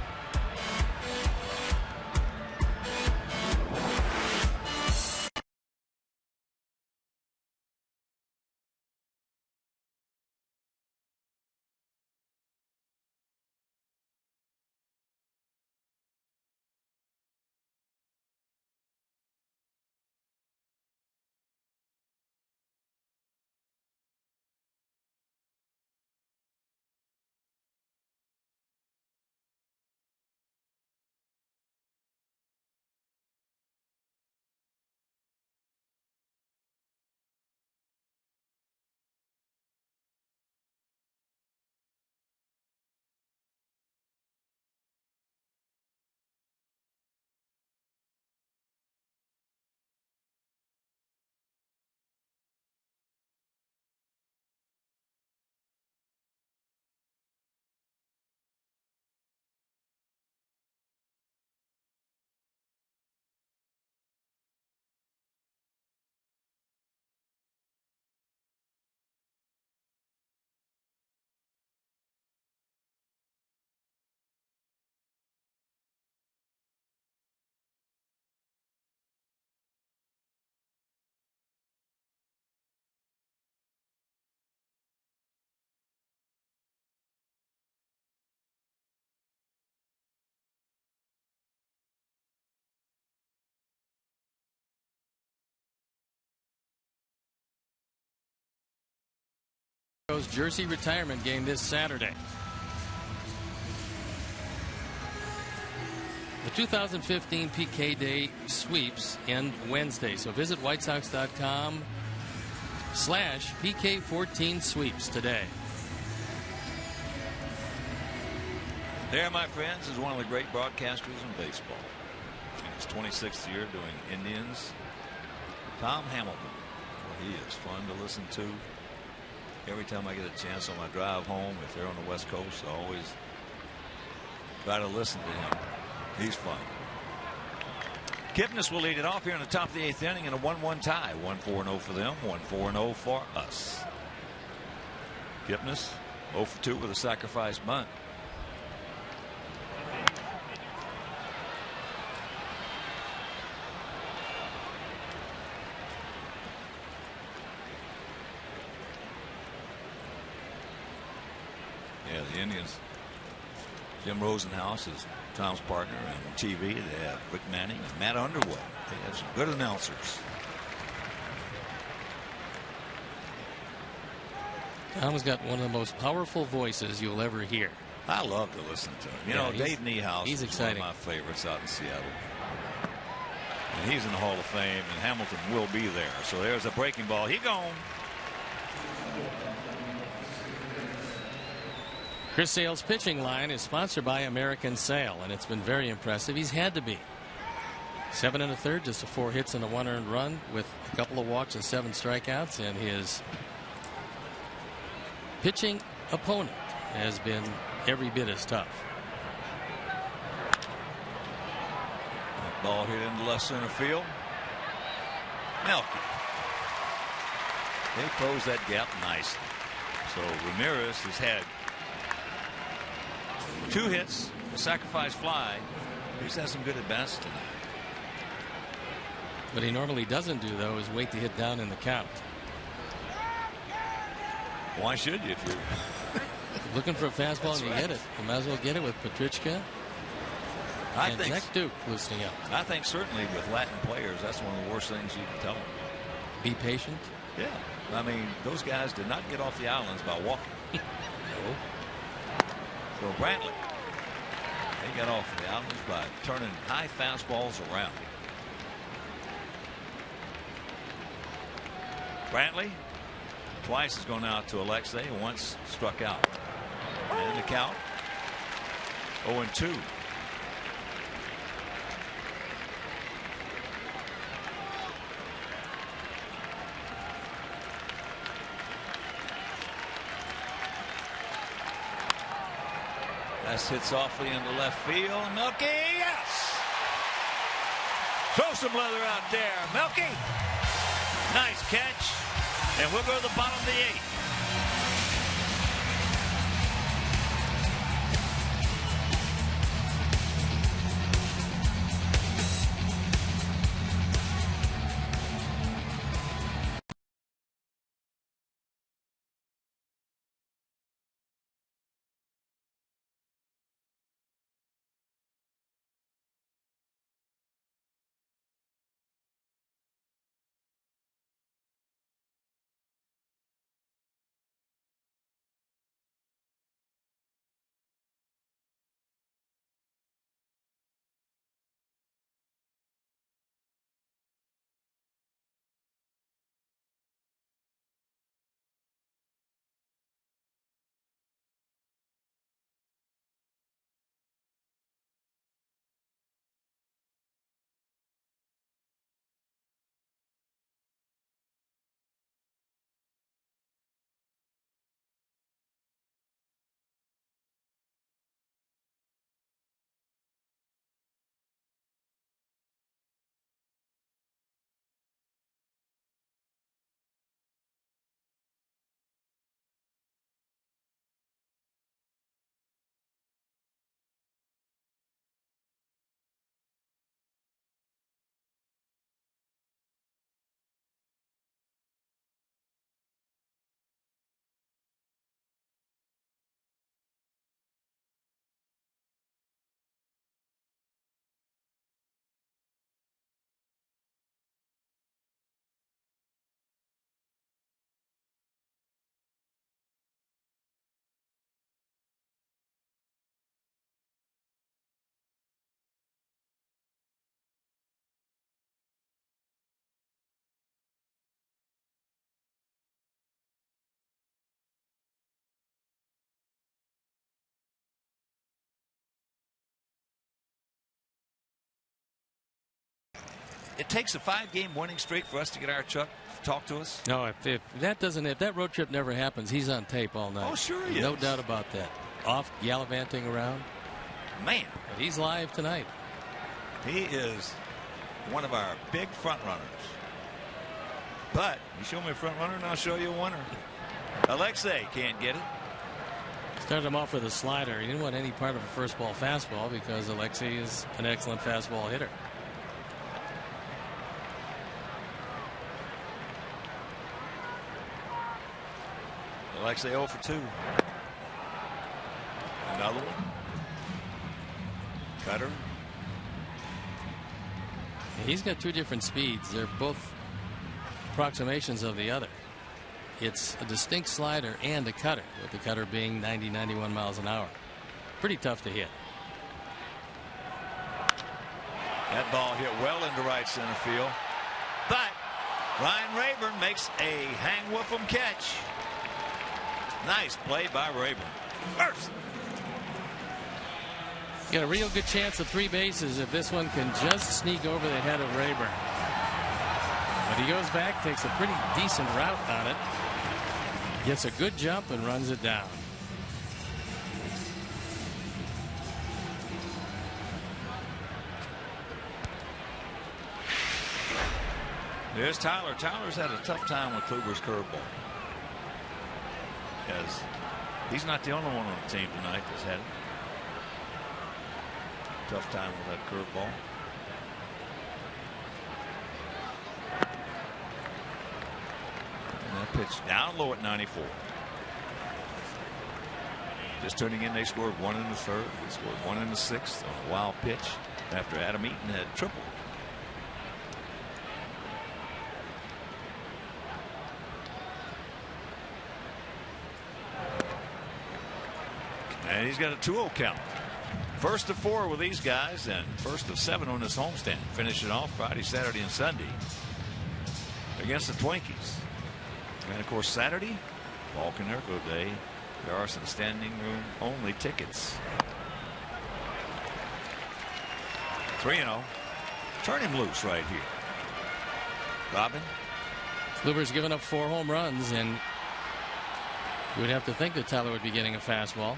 Astros jersey retirement game this Saturday. The 2015 PK Day sweeps end Wednesday, so visit WhiteSox.com/PK14 sweeps today. There, my friends, is one of the great broadcasters in baseball. In his 26th year doing Indians, Tom Hamilton. He is fun to listen to. Every time I get a chance on my drive home, if they're on the West Coast, I always try to listen to him. He's fun. Kipnis will lead it off here in the top of the 8th inning in a 1-1 tie. 1-4-0 for them, 1-4-0 for us. Kipnis 0 for 2 with a sacrifice bunt. Yeah, the Indians. Jim Rosenhaus is Tom's partner, and TV they have Rick Manning and Matt Underwood. They have some good announcers. Tom's got one of the most powerful voices you'll ever hear. I love to listen to him. You know, Dave Niehaus is exciting. one of my favorites out in Seattle. And he's in the Hall of Fame, and Hamilton will be there. So there's a breaking ball. He gone. Chris Sale's pitching line is sponsored by American Sale, and it's been very impressive. He's had to be. 7 1/3, just 4 hits and a 1 earned run with a couple of walks and 7 strikeouts, and his pitching opponent has been every bit as tough. That ball hit into left center field. Melky. They close that gap nicely. So Ramirez has had 2 hits, a sacrifice fly. He's had some good at bats tonight. What he normally doesn't do, though, is wait to hit down in the count. Why should you if you're looking for a fastball That's and you right. hit it? You might as well get it with Petrichka and Zach Duke loosening up. I think certainly with Latin players, that's one of the worst things you can tell them. Be patient. Yeah. I mean, those guys did not get off the islands by walking. No. So Brantley, they got off the islands by turning high fastballs around. Brantley twice has gone out to Alexei, once struck out. And the count 0-2. That's hit softly into left field. Melky, yes! Throw some leather out there. Melky, nice catch. And we'll go to the bottom of the 8th. it takes a 5-game winning streak for us to get our Chuck to talk to us? No, if that road trip never happens, he's on tape all night. Oh, sure he is. No doubt about that. Off gallivanting around. Man. But he's live tonight. He is one of our big front runners. But you show me a front runner and I'll show you a winner. Alexei can't get it. Started him off with a slider. He didn't want any part of a first ball fastball because Alexei is an excellent fastball hitter. Alexei 0 for 2. Another one. Cutter. He's got two different speeds. They're both approximations of the other. It's a distinct slider and a cutter, with the cutter being 90, 91 miles an hour. Pretty tough to hit. That ball hit well into right center field. But Ryan Rayburn makes a hang with him catch. Nice play by Rayburn. First. Got a real good chance of 3 bases if this one can just sneak over the head of Rayburn. But he goes back, takes a pretty decent route on it, gets a good jump and runs it down. There's Tyler. Tyler's had a tough time with Kluber's curveball. As he's not the only one on the team tonight that's had it. Tough time with that curveball. And that pitch down low at 94. Just turning in, they scored 1 in the 3rd. They scored 1 in the 6th on a wild pitch after Adam Eaton had tripled. And he's got a 2-0 count. First of 4 with these guys and first of 7 on this homestand. Finish it off Friday, Saturday, and Sunday against the Twinkies. And of course Saturday, Vulcan Ergo Day. There are some standing room only tickets. 3-0. Turn him loose right here. Robin. Kluber's given up 4 home runs, and you would have to think that Tyler would be getting a fastball.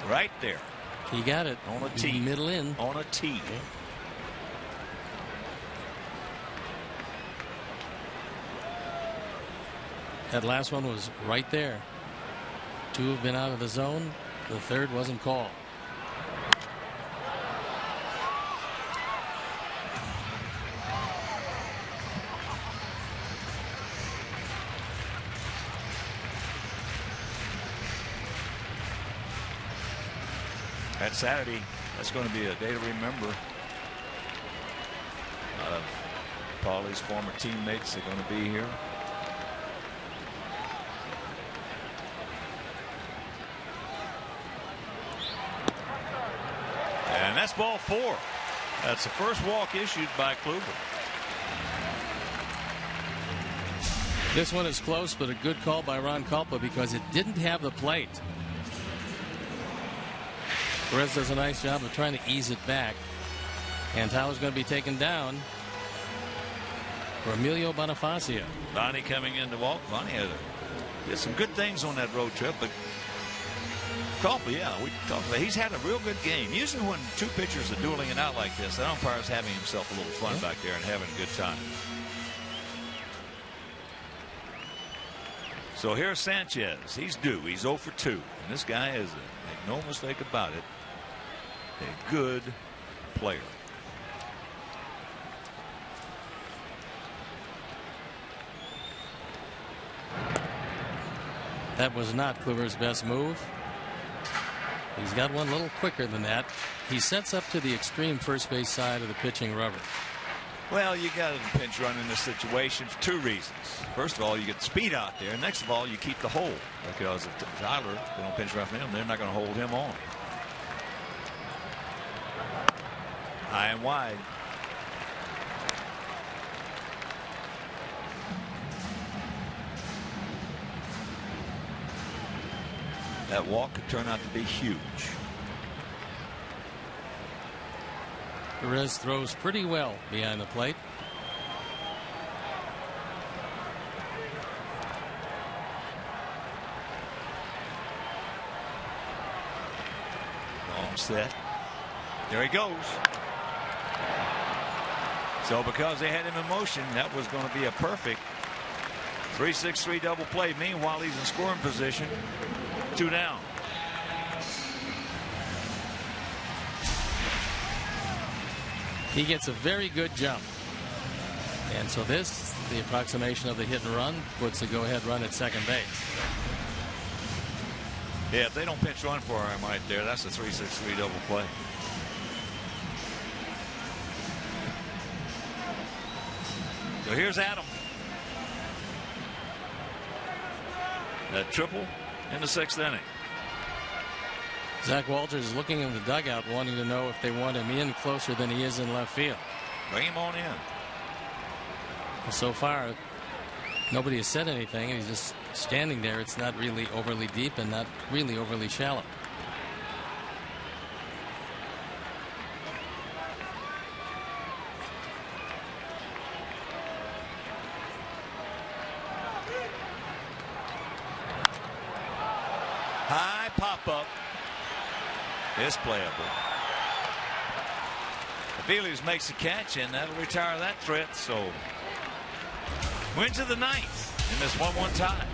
Right there. He got it on a tee. Middle in. On a tee. That last one was right there. 2 have been out of the zone. The 3rd wasn't called. That Saturday, that's going to be a day to remember. A lot of Paulie's former teammates are going to be here. And that's ball 4. That's the first walk issued by Kluber. This one is close, but a good call by Ron Kulpa because it didn't have the plate. Perez does a nice job of trying to ease it back. And Tyler's going to be taken down for Emilio Bonifacio. Bonnie coming in to walk. Bonnie did some good things on that road trip, but Kulpa, yeah, we talked about. He's had a real good game. Usually when 2 pitchers are dueling it out like this, the umpire's having himself a little fun back there and having a good time. So here's Sanchez. He's due. He's 0 for 2. And this guy is, make no mistake about it, a good player. That was not Kluber's best move. He's got one a little quicker than that. He sets up to the extreme first base side of the pitching rubber. Well, you got a pinch run in this situation for 2 reasons. First of all, you get the speed out there. Next of all, you keep the hold. Because if Tyler, they don't pinch run from him, they're not going to hold him on. High and wide. That walk could turn out to be huge. Perez throws pretty well behind the plate. Long set. There he goes. So because they had him in motion, that was going to be a perfect 3-6-3 double play. Meanwhile, he's in scoring position. 2 down. He gets a very good jump. And so this, the approximation of the hit and run, puts the go-ahead run at second base. Yeah, if they don't pinch run for him right there, that's a 3-6-3 double play. So here's Adam. That triple in the 6th inning. Zach Walters is looking in the dugout, wanting to know if they want him in closer than he is in left field. Bring him on in. Well, so far, nobody has said anything, and he's just standing there. It's not really overly deep and not really overly shallow. High pop-up. Is playable. The Phillies makes a catch, and that'll retire that threat. So wins of the 9th in this 1-1 tie.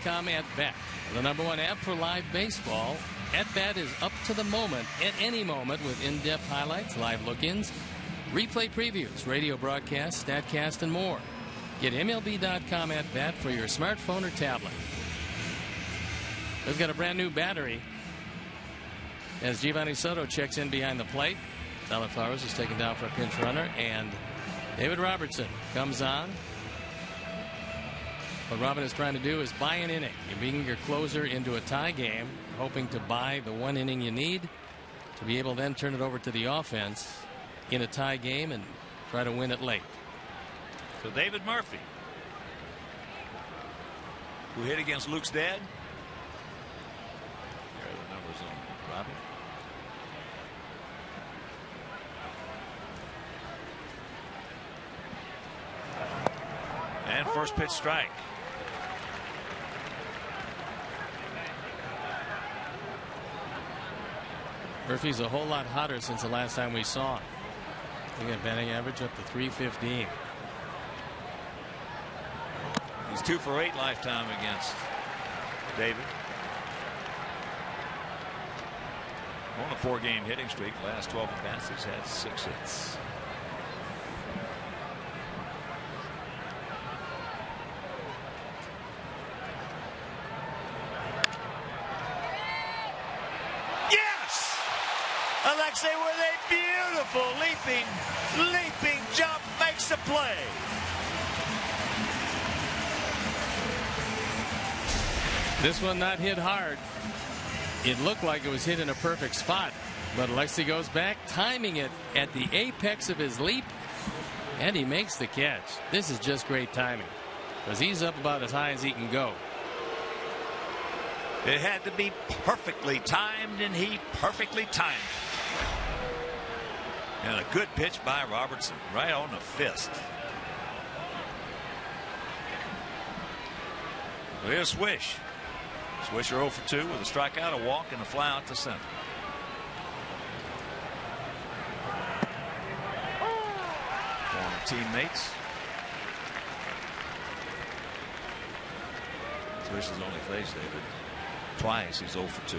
.com at bat, the #1 app for live baseball. At Bat is up to the moment at any moment with in-depth highlights, live look-ins, replay previews, radio broadcasts, statcast, and more. Get MLB.com at Bat for your smartphone or tablet. We've got a brand new battery as Giovanni Soto checks in behind the plate. Tyler Flowers is taken down for a pinch runner, and David Robertson comes on. What Robin is trying to do is buy an inning. You're being your closer into a tie game, hoping to buy the 1 inning you need to be able to then turn it over to the offense in a tie game and try to win it late. So David Murphy, who hit against Luke's dad. There are the numbers on Robbie. And first pitch strike. Murphy's a whole lot hotter since the last time we saw him. He got batting average up to 315. He's 2 for 8 lifetime against David. On a 4-game hitting streak. Last 12 at bats, he's had 6 hits. say with a beautiful leaping jump makes the play. This one not hit hard. It looked like it was hit in a perfect spot. But Alexi goes back, timing it at the apex of his leap, and he makes the catch. This is just great timing because he's up about as high as he can go. It had to be perfectly timed, and he perfectly timed it. And a good pitch by Robertson, right on the fist. Here's Swish. Swisher 0 for 2 with a strikeout, a walk, and a fly out to center. Former teammates. Swish has only faced David twice. He's 0 for 2.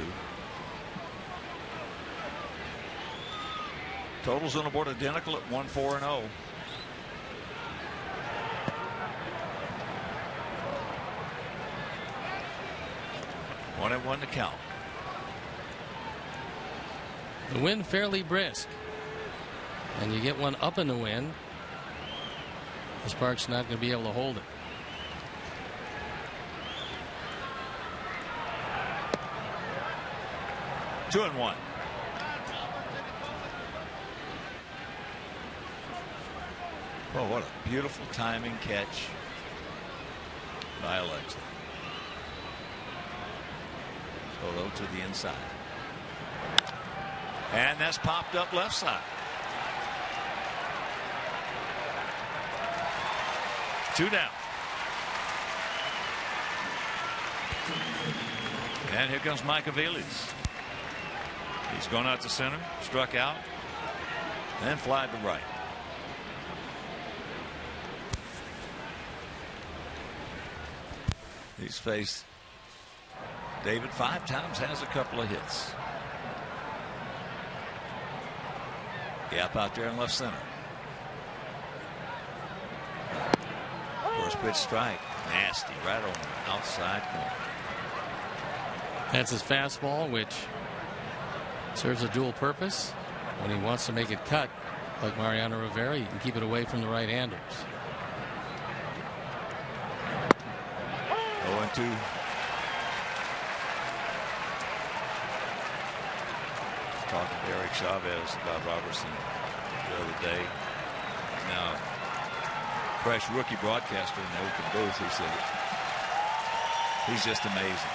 Totals on the board identical at 1-4-0. One and one to count. The wind fairly brisk, and you get one up in the wind. Sparks not going to be able to hold it. Two and one. Oh, what a beautiful timing catch by Alexa. Soto to the inside. And that's popped up left side. Two down. And here comes Mike Aviles. He's gone out to center, struck out, and flied to right. He's faced David 5 times, has a couple of hits. Gap out there in left center. First pitch strike. Nasty right on the outside corner. That's his fastball, which serves a dual purpose. When he wants to make it cut, like Mariano Rivera, you can keep it away from the right-handers. 0-2. Talking to Eric Chavez about Robertson the other day. He's now a fresh rookie broadcaster in the Oakland booth. He said he's just amazing.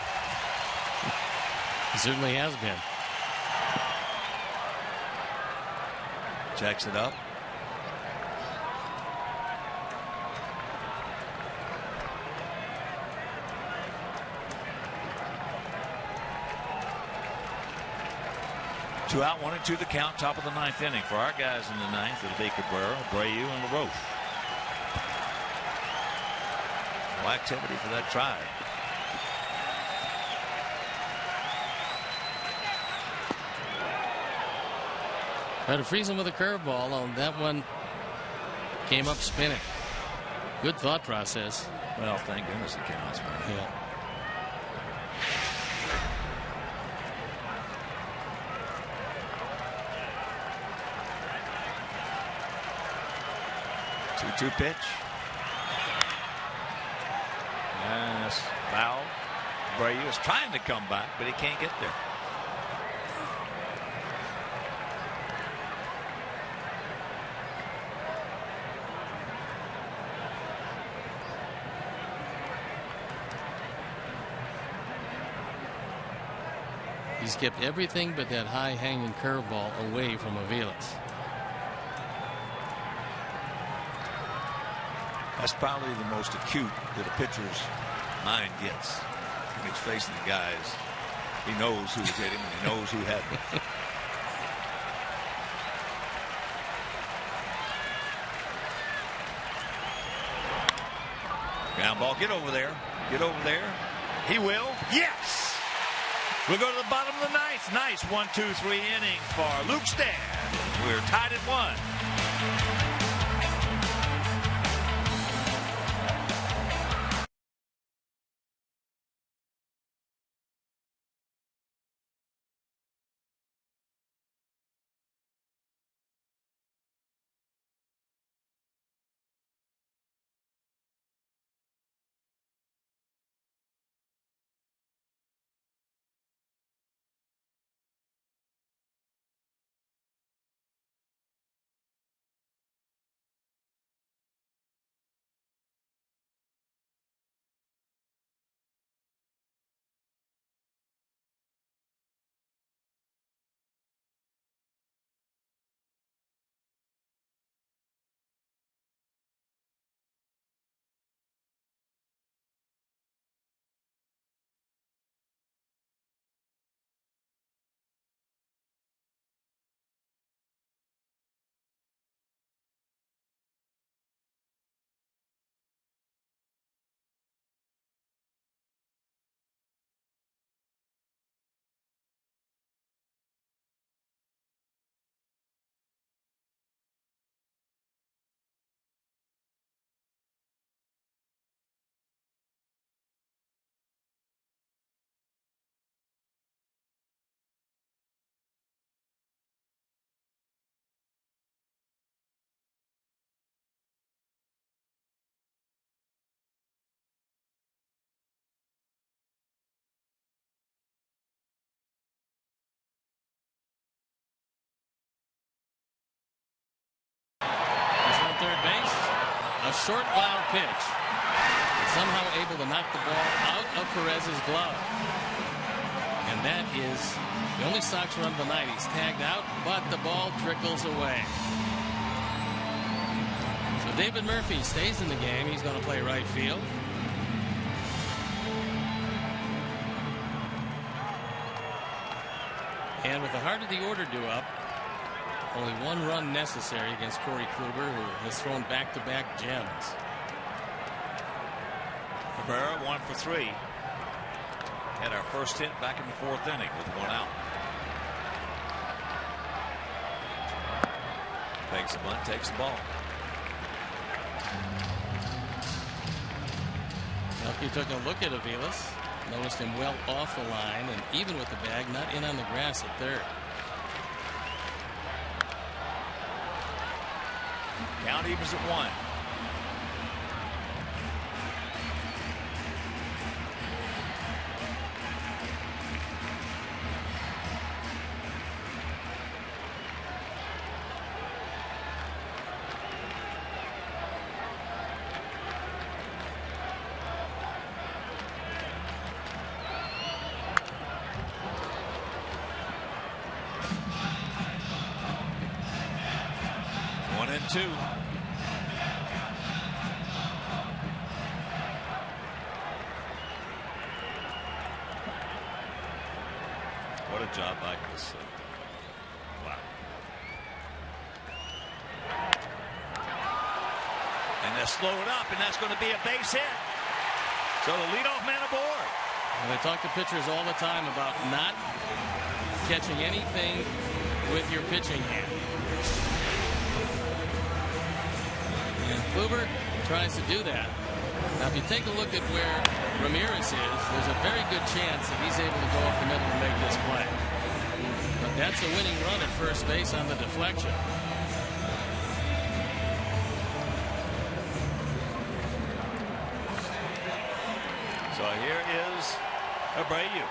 He certainly has been. Checks it up. Two out, 1 and 2 the count, top of the 9th inning. For our guys in the 9th, it'll be Cabrera, Abreu, and LaRoche. No activity for that try. Tried to freeze him with a curveball on that one. Came up spinning. Good thought process. Well, thank goodness it came out spinning. Yeah. Two pitch. And that's foul. Abreu is trying to come back, but he can't get there. He's kept everything but that high hanging curveball away from Aviles. That's probably the most acute that a pitcher's mind gets when he's facing the guys. He knows who's hit him and he knows who hadn't. Ground ball. Get over there. Get over there. He will. Yes. We'll go to the bottom of the 9th. Nice 1-2-3 inning for Luke Stan. We're tied at 1. a short, wild pitch. And somehow able to knock the ball out of Perez's glove. And that is the only Sox run of the night. He's tagged out, but the ball trickles away. So David Murphy stays in the game. He's going to play right field. And with the heart of the order due up, only one run necessary against Corey Kluber, who has thrown back-to-back gems. Cabrera 1 for 3. Had our first hit back in the 4th inning with 1 out. Takes the bunt, takes the ball. Melky took a look at Aviles. Noticed him well off the line, and even with the bag, not in on the grass at third. Count evens at 1. Two. What a job by this. Wow. And they slow it up, and that's going to be a base hit. So the leadoff man aboard. Well, they talk to pitchers all the time about not catching anything with your pitching hand. And Kluber tries to do that. Now, if you take a look at where Ramirez is, there's a very good chance that he's able to go up the middle and make this play. But that's a winning run at first base on the deflection. So here is Abreu.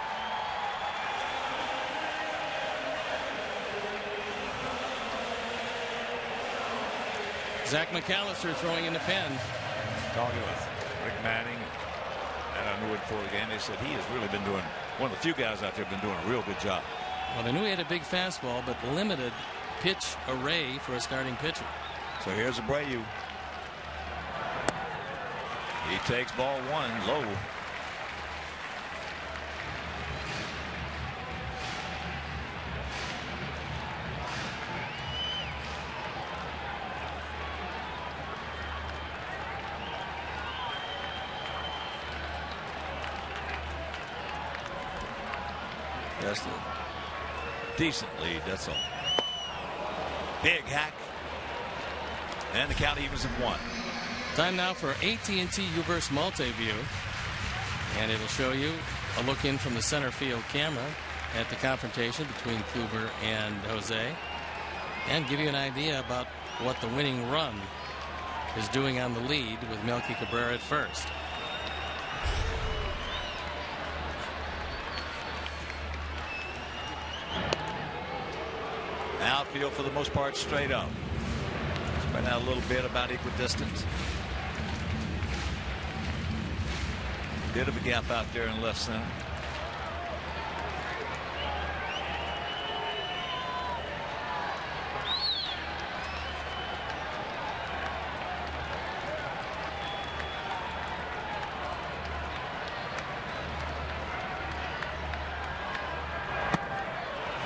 Zach McAllister throwing in the pen. Talking with Rick Manning, and I knew it before the game. They said he has really been doing, one of the few guys out there been doing a real good job. Well, they knew he had a big fastball, but limited pitch array for a starting pitcher. So here's Abreu. He takes ball 1 low. Just a decent lead, that's all. Big hack. And the count evens at 1. Time now for AT&T Uverse Multi-View. And it'll show you a look in from the center field camera at the confrontation between Kluber and Jose. And give you an idea about what the winning run is doing on the lead with Melky Cabrera at first. Outfield for the most part straight up. Spread out a little bit, about equidistant. Bit of a gap out there in left center.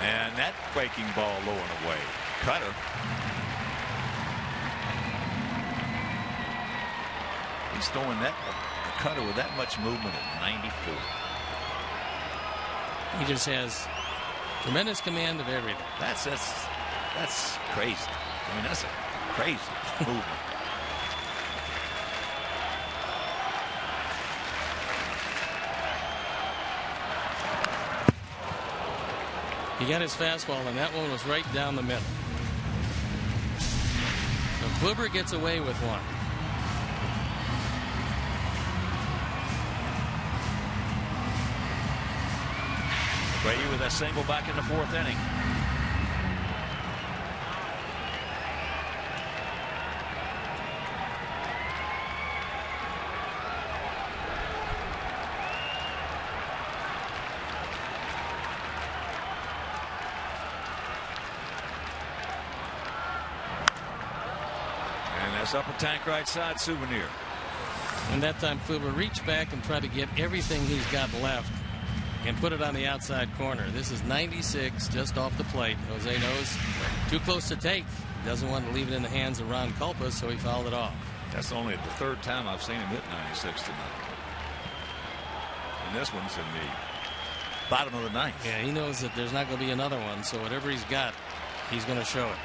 And that breaking ball low and away. Cutter. He's throwing that cutter with that much movement at 94. He just has tremendous command of everything. That's crazy. I mean, that's a crazy movement. He got his fastball, and that one was right down the middle. So Kluber gets away with one. Brady with that single back in the 4th inning. And that's upper tank right side souvenir. And that time Kluber reached back and tried to get everything he's got left and put it on the outside corner. This is 96 just off the plate. Jose knows too close to take. Doesn't want to leave it in the hands of Ron Culpa, so he fouled it off. That's only the third time I've seen him hit 96 tonight. And this one's in the bottom of the ninth. Yeah, he knows that there's not going to be another one, so whatever he's got, he's going to show it.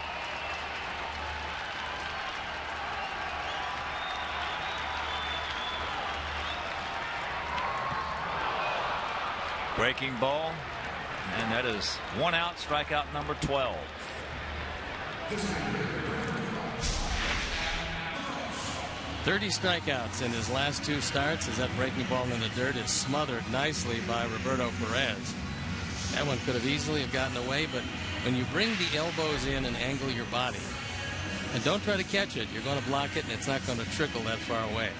Breaking ball, and that is one out, strikeout number 12. "30 strikeouts in his last 2 starts as that breaking ball in the dirt is smothered nicely by Roberto Perez. That one could have easily have gotten away, but when you bring the elbows in and angle your body, and don't try to catch it, you're going to block it and it's not going to trickle that far away.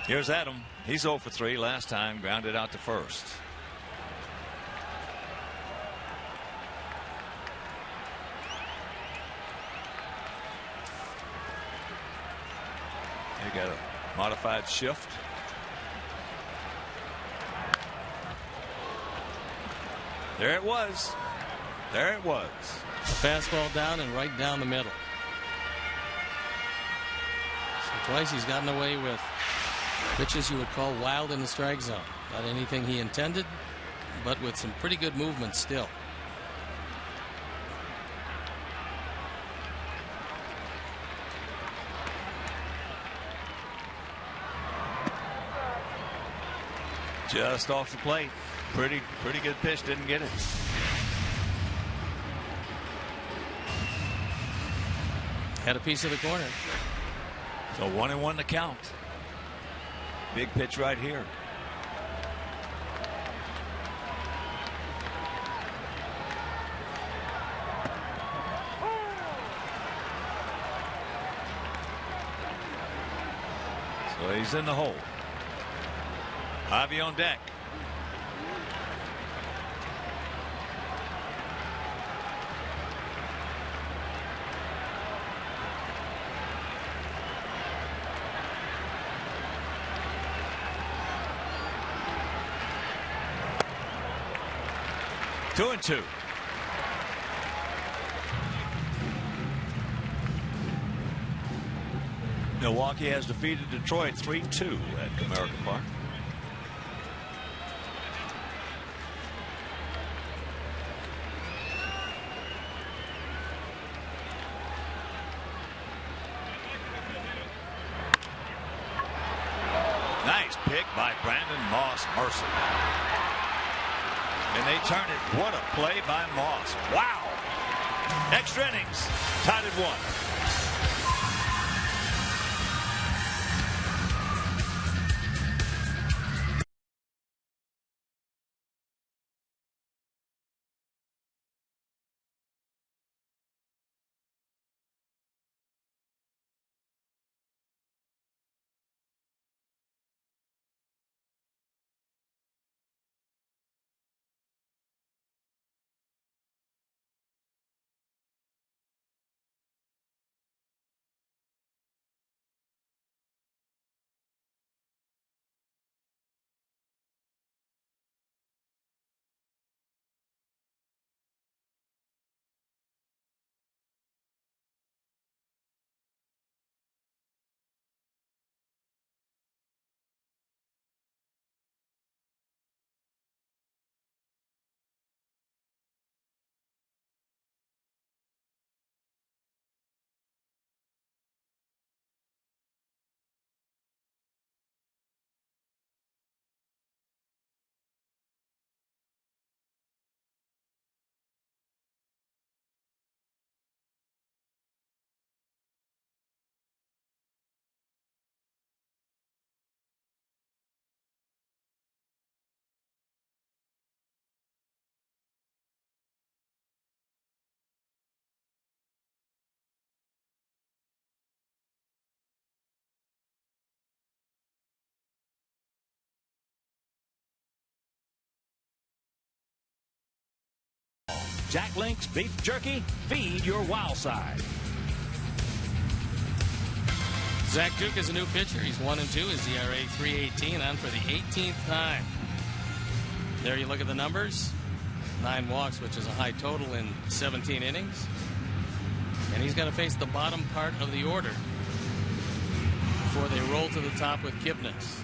Here's Adam. He's 0 for 3 last time, grounded out to first. They got a modified shift. There it was. There it was. A fastball down and right down the middle. So twice he's gotten away with pitches you would call wild in the strike zone. Not anything he intended, but with some pretty good movement still. Just off the plate. Pretty good pitch. Didn't get it. Had a piece of the corner. So 1-1 to count. Big pitch right here. So he's in the hole. Javi on deck. Two and two. Milwaukee has defeated Detroit 3-2 at Comerica Park. Nice pick by Brandon Moss Mercer. And they turn it. What a play by Moss. Wow. Extra innings. Tied at 1. Jack Link's Beef Jerky. Feed your wild side. Zach Duke is a new pitcher. He's 1-2. His ERA 3.18 on for the 18th time. There you look at the numbers. 9 walks, which is a high total in 17 innings. And he's going to face the bottom part of the order before they roll to the top with Kipnis.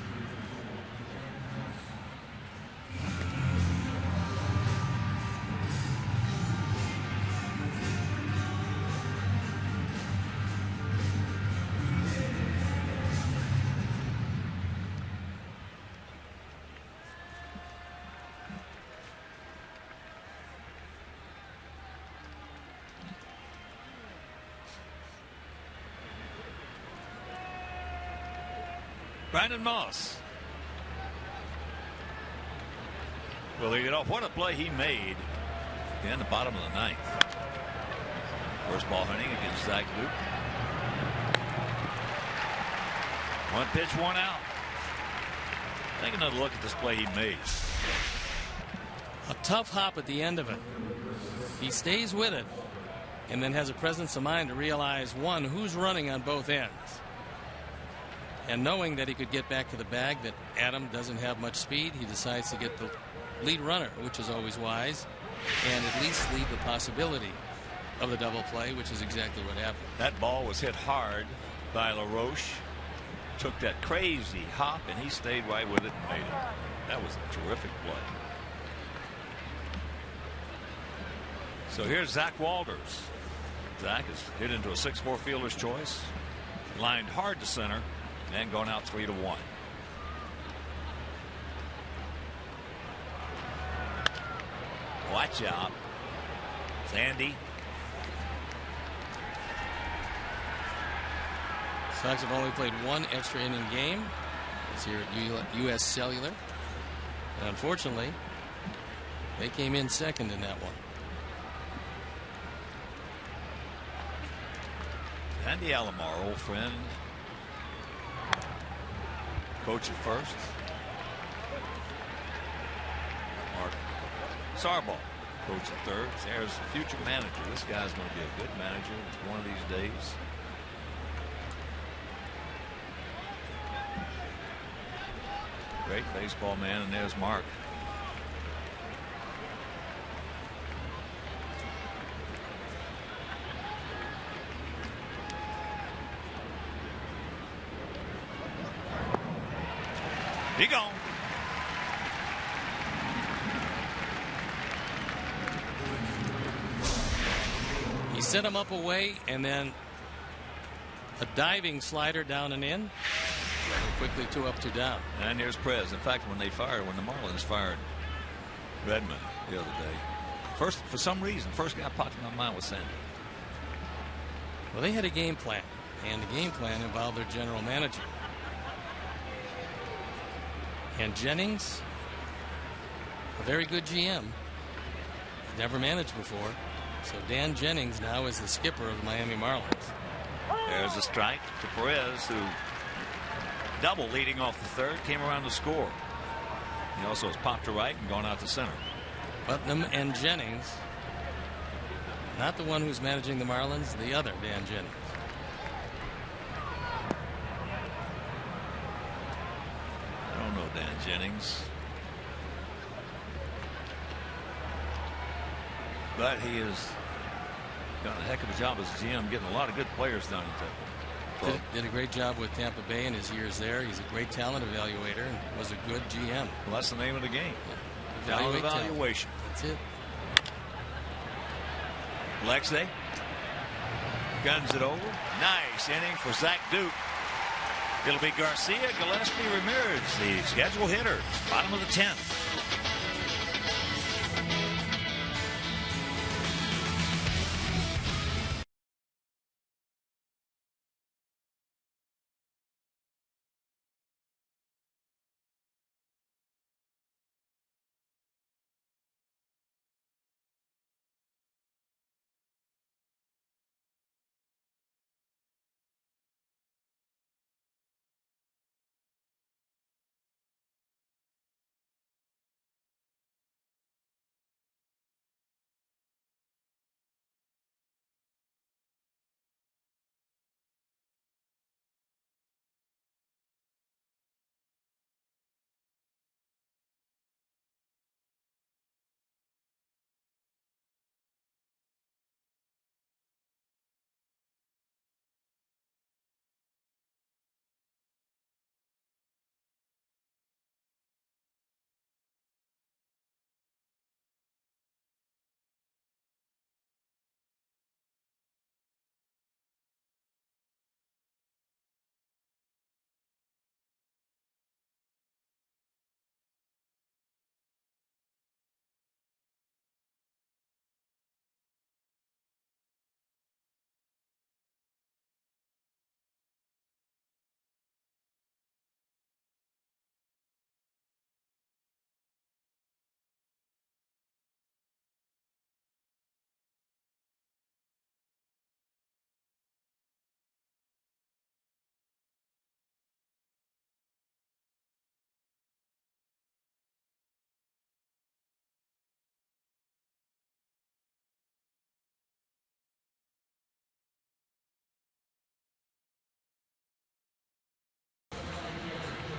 Brandon Moss will lead it off. What a play he made in the bottom of the 9th. First ball hunting against Zach Duke. 1 pitch, 1 out. Take another look at this play he made. A tough hop at the end of it. He stays with it and then has a presence of mind to realize, one, who's running on both ends. And knowing that he could get back to the bag, that Adam doesn't have much speed, he decides to get the lead runner, which is always wise, and at least leave the possibility of the double play, which is exactly what happened. That ball was hit hard by LaRoche. Took that crazy hop, and he stayed right with it and made it. That was a terrific play. So here's Zach Walters. Zach is hit into a 6-4 fielder's choice. Lined hard to center. And going out 3-1. Watch out. Sandy. Sox have only played 1 extra inning game. It's here at U.S. Cellular. And unfortunately, they came in second in that one. Andy Alomar, old friend. Coach at first. Mark Sarbaugh, coach at third. There's a future manager. This guy's going to be a good manager one of these days. Great baseball man, and there's Mark. He gone. He set him up away, and then a diving slider down and in. Quickly 2 up, 2 down. And here's Prez. In fact, when the Marlins fired Redmond the other day, first, for some reason, first guy popped in my mind was Sandy. Well, they had a game plan, and the game plan involved their general manager. And Jennings, a very good GM, never managed before. So Dan Jennings now is the skipper of the Miami Marlins. There's a strike to Perez, who double leading off the third, came around to score. He also has popped to right and gone out to center. Putnam and Jennings, not the one who's managing the Marlins, the other Dan Jennings. I don't know Dan Jennings, but he has done a heck of a job as GM, getting a lot of good players down at Tampa. Did a great job with Tampa Bay in his years there. He's a great talent evaluator and was a good GM. Well, that's the name of the game. Yeah. Evaluation. That's it. Alexei guns it over. Nice inning for Zach Duke. It'll be Garcia, Gillespie, Ramirez, the scheduled hitters, bottom of the 10th.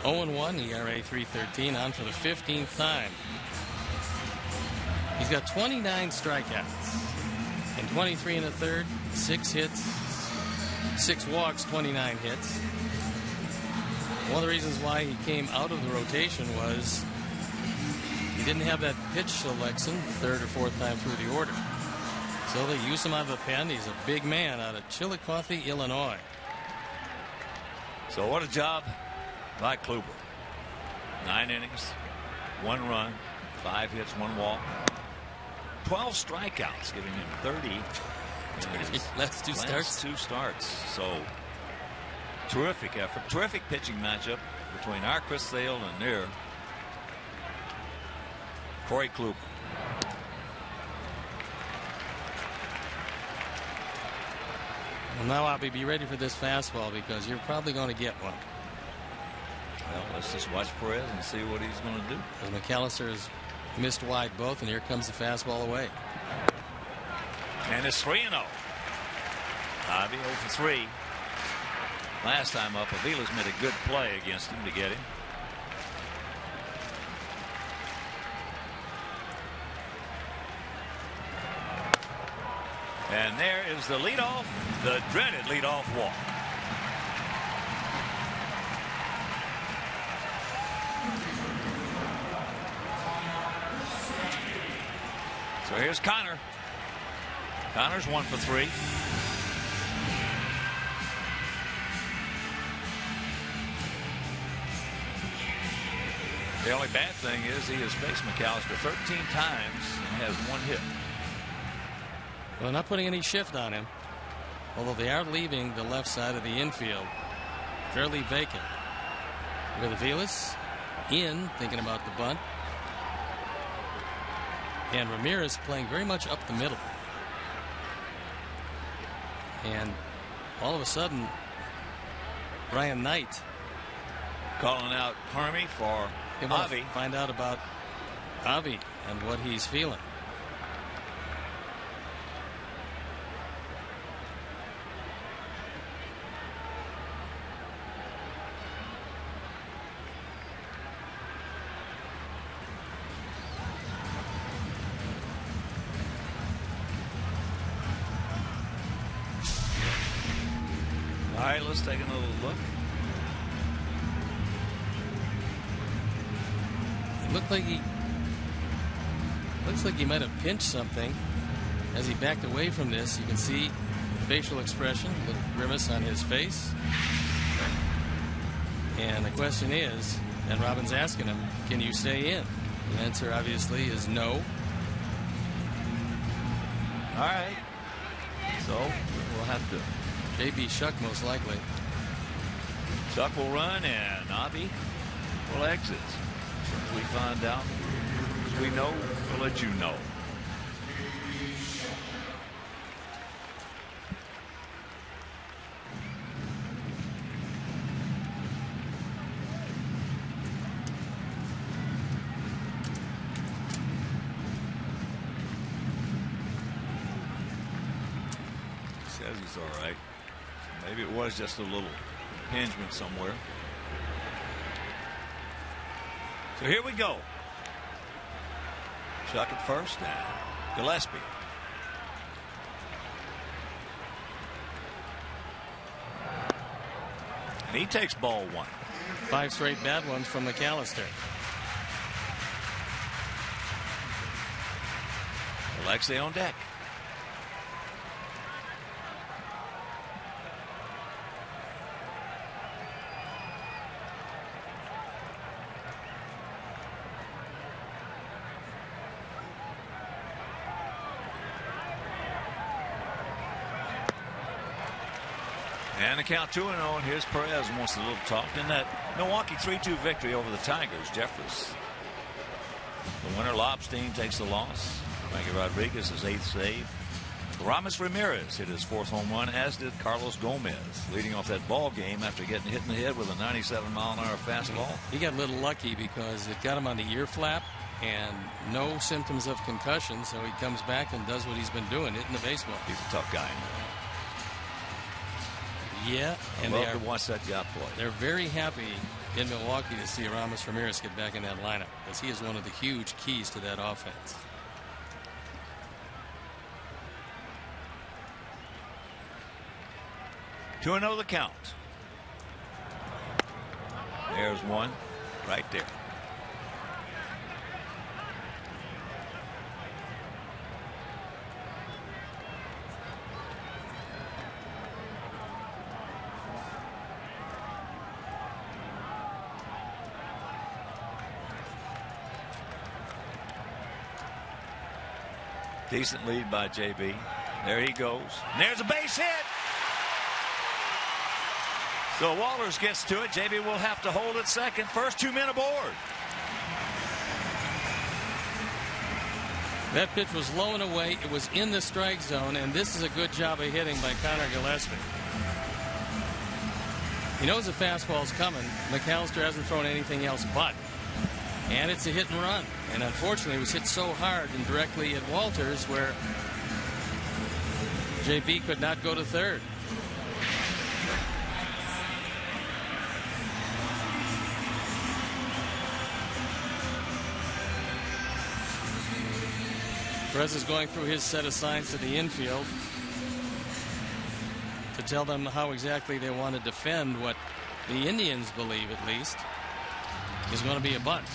0-1, ERA 3.13, on for the 15th time. He's got 29 strikeouts in 23 and a third, 6 hits, 6 walks, 29 hits. One of the reasons why he came out of the rotation was he didn't have that pitch selection third or fourth time through the order. So they use him out of the pen. He's a big man out of Chillicothe, Illinois. So what a job by Kluber. 9 innings, 1 run, 5 hits, 1 walk, 12 strikeouts, giving him 30 in his last two starts. So terrific effort, terrific pitching matchup between our Chris Sale and their Corey Kluber. Well, now, Abby, be ready for this fastball because you're probably going to get one. Well, let's just watch Perez and see what he's going to do. As McAllister has missed wide both, and here comes the fastball away. And it's 3-0. Ivy 0 for 3. Last time up, Avila's made a good play against him to get him. And there is the leadoff, the dreaded leadoff walk. So here's Connor. Connor's 1 for 3. The only bad thing is he has faced McAllister 13 times and has 1 hit. Well, not putting any shift on him, although they are leaving the left side of the infield fairly vacant. With Aviles in, thinking about the bunt. And Ramirez playing very much up the middle. And all of a sudden, Brian Knight calling out Harmy for Avi. Find out about Avi and what he's feeling. All right, let's take another look. It looks like he might have pinched something as he backed away from this. You can see the facial expression, a little grimace on his face. And the question is, and Robin's asking him, can you stay in? The answer obviously is no. All right. So we'll have to. J.B. Shuck most likely. Shuck will run and Avi will exit. As soon as we find out, as we know, we'll let you know. He says he's all right. Maybe it was just a little impingement somewhere. So here we go. Shuck at first and Gillespie. And he takes ball 1. 5 straight bad ones from McAllister. Alexei on deck. And the count 2-0, and here's Perez wants a little talk. In that Milwaukee 3-2 victory over the Tigers, Jeffress, the winner. Lobstein takes the loss. Frankie Rodriguez, his 8th save. Ramos Ramirez hit his 4th home run, as did Carlos Gomez, leading off that ball game after getting hit in the head with a 97-mile-an-hour fastball. He got a little lucky because it got him on the ear flap and no symptoms of concussion, so he comes back and does what he's been doing, hitting the baseball. He's a tough guy. Yeah, and I love to watch that guy play. They're very happy in Milwaukee to see Ramos Ramirez get back in that lineup, because he is one of the huge keys to that offense. Two and 0 the count. There's one right there. Decent lead by JB. There he goes. And there's a base hit. So Walters gets to it. JB will have to hold it second. First 2 men aboard. That pitch was low and away. It was in the strike zone, and this is a good job of hitting by Connor Gillespie. He knows the fastball's coming. McAllister hasn't thrown anything else but. And it's a hit and run. And unfortunately, it was hit so hard and directly at Walters where JB could not go to third. Perez is going through his set of signs to the infield to tell them how exactly they want to defend what the Indians believe, at least, is going to be a bunt.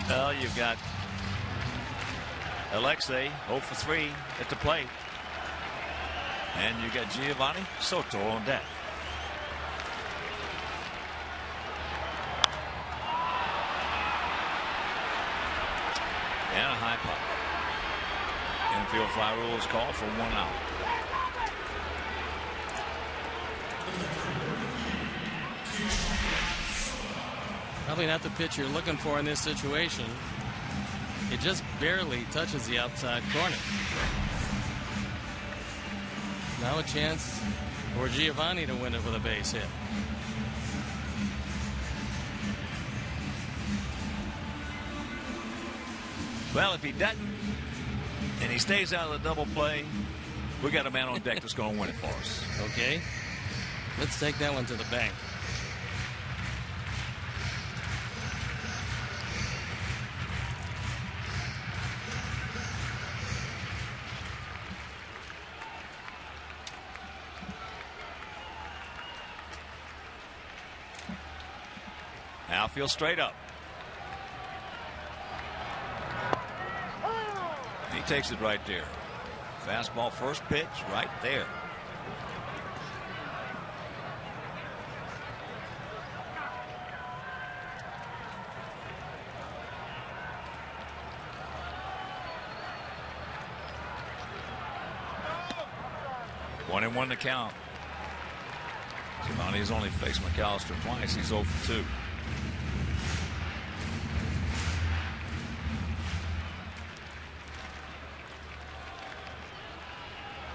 Well, you've got Alexei 0 for 3 at the plate. And you got Giovanni Soto on deck. And a high pop. Infield fly rule is called for 1 out. Probably not the pitch you're looking for in this situation. It just barely touches the outside corner. Now a chance for Giovanni to win it with a base hit. Well, if he doesn't, and he stays out of the double play, we got a man on deck that's going to win it for us. Okay. Let's take that one to the bank. Outfield straight up. He takes it right there. Fastball first pitch right there. One and 1 to count. Giovanni has only faced McAllister twice. He's 0 for 2.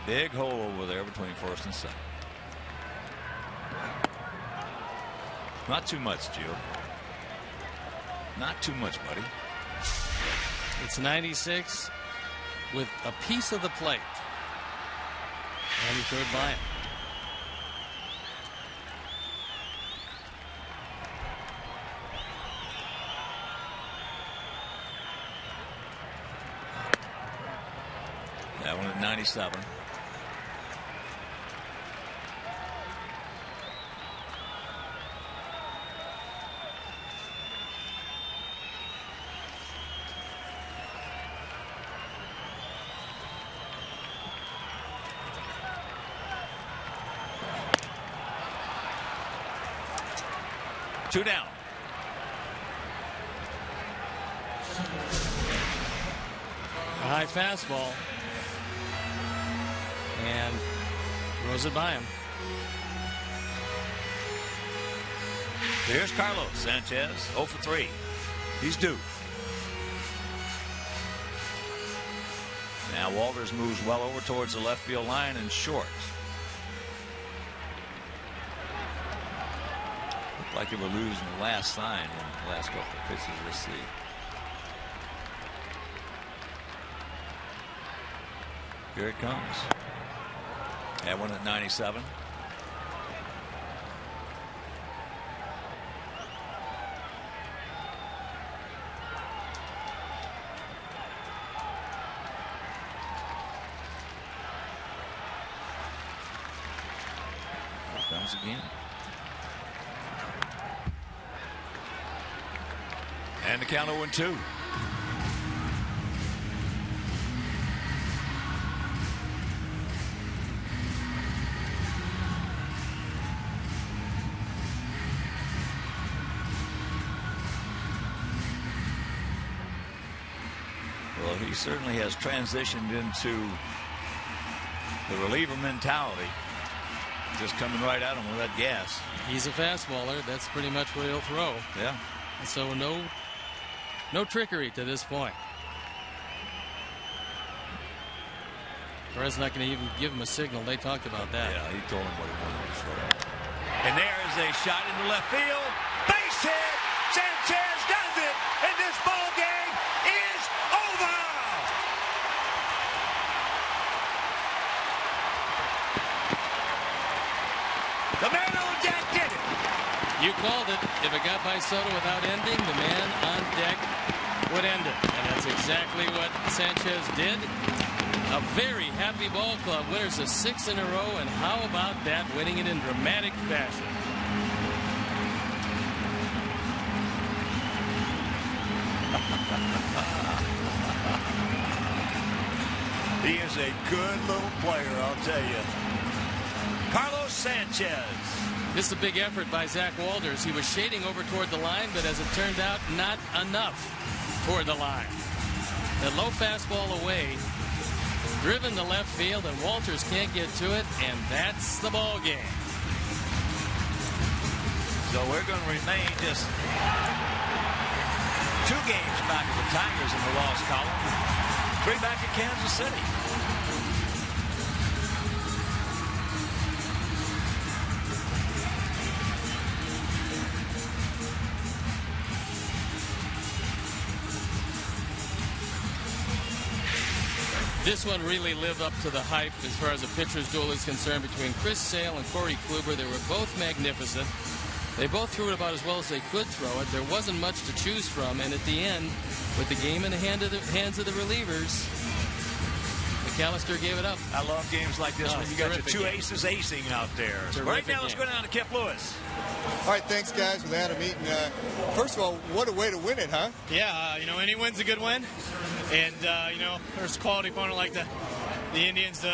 Big hole over there between first and second. Not too much, Gio. Not too much, buddy. It's 96 with a piece of the plate. And he threw it by him. That one at 97. Two down. A high fastball. And throws it by him. Here's Carlos Sanchez, 0 for 3. He's due. Now Walters moves well over towards the left field line and short. Looked like they were losing the last sign in the last couple of pitches. Let's see. Here it comes. That one at 97. once again. And the count 0-2. Well, he certainly has transitioned into the reliever mentality. Just coming right at him with that gas. He's a fastballer. That's pretty much what he'll throw. Yeah. And so no trickery to this point. Perez not going to even give him a signal. They talked about that. Yeah, he told him what he wanted to throw. And there is a shot into left field. Base hit. Sanchez does it. And this ball game is over. The man on deck did it. You called it. If it got by Soto without ending, the man on deck would end it. And that's exactly what Sanchez did. A very happy ball club. Winners of 6 in a row. And how about that? Winning it in dramatic fashion. He is a good little player, I'll tell you. Carlos Sanchez. This is a big effort by Zach Walters. He was shading over toward the line, but as it turned out, not enough toward the line. The low fastball away, driven to left field, and Walters can't get to it, and that's the ball game. So we're going to remain just 2 games back of the Tigers in the loss column, 3 back at Kansas City. This one really lived up to the hype as far as the pitcher's duel is concerned between Chris Sale and Corey Kluber. They were both magnificent. They both threw it about as well as they could throw it. There wasn't much to choose from, and at the end, with the game in the hands of the relievers, McAllister gave it up. I love games like this when you got your 2 aces acing out there. So right now, let's go down to Kip Lewis. All right, thanks, guys, with Adam Eaton. First of all, what a way to win it, huh? Yeah, any win's a good win. And, there's a quality opponent like the Indians,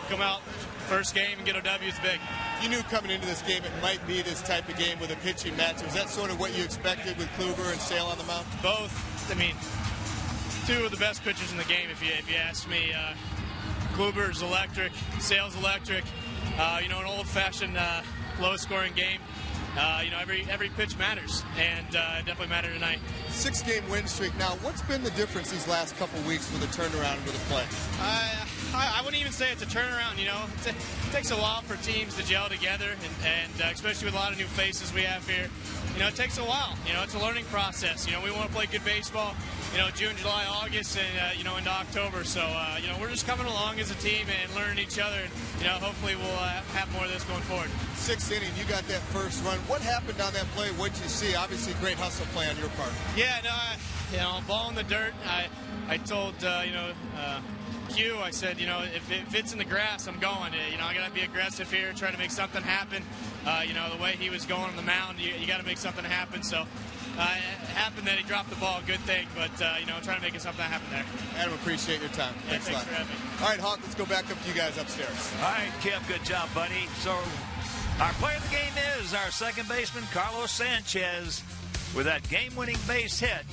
come out first game and get a W is big. You knew coming into this game it might be this type of game with a pitching match. Was that sort of what you expected with Kluber and Sale on the mound? Both. 2 of the best pitchers in the game, if you ask me. Kluber's electric, Sale's electric. An old-fashioned, low-scoring game. Every pitch matters, and it definitely mattered tonight. 6-game win streak. Now, what's been the difference these last couple weeks with the turnaround with the play? I wouldn't even say it's a turnaround. It takes a while for teams to gel together, and especially with a lot of new faces we have here. It takes a while. It's a learning process. We want to play good baseball. June, July, August, and into October. So we're just coming along as a team and learning each other. And hopefully we'll have more of this going forward. 6th inning, you got that first run. What happened on that play? What did you see? Obviously, great hustle play on your part. Yeah, ball in the dirt. I told Q, I said, if it's in the grass, I'm going. I got to be aggressive here, trying to make something happen. The way he was going on the mound, you got to make something happen. So it happened that he dropped the ball. Good thing, but trying to make something happen there. Adam, appreciate your time. Yeah, thanks a lot. for having me. All right, Hawk, let's go back up to you guys upstairs. All right, Kip, good job, buddy. So our player of the game is our second baseman, Carlos Sanchez, with that game-winning base hit.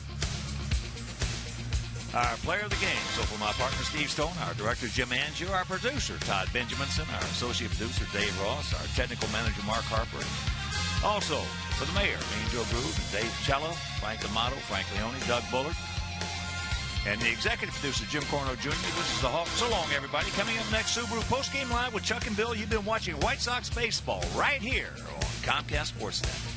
Our player of the game. So for my partner, Steve Stone, our director, Jim Angio, our producer, Todd Benjaminson, our associate producer, Dave Ross, our technical manager, Mark Harper. Also, for the mayor, Angel Groove, Dave Cello, Frank D'Amato, Frank Leone, Doug Bullard, and the executive producer, Jim Corno Jr. This is the Hawk. So long, everybody. Coming up next, Subaru Postgame Live with Chuck and Bill. You've been watching White Sox baseball right here on Comcast Sportsnet.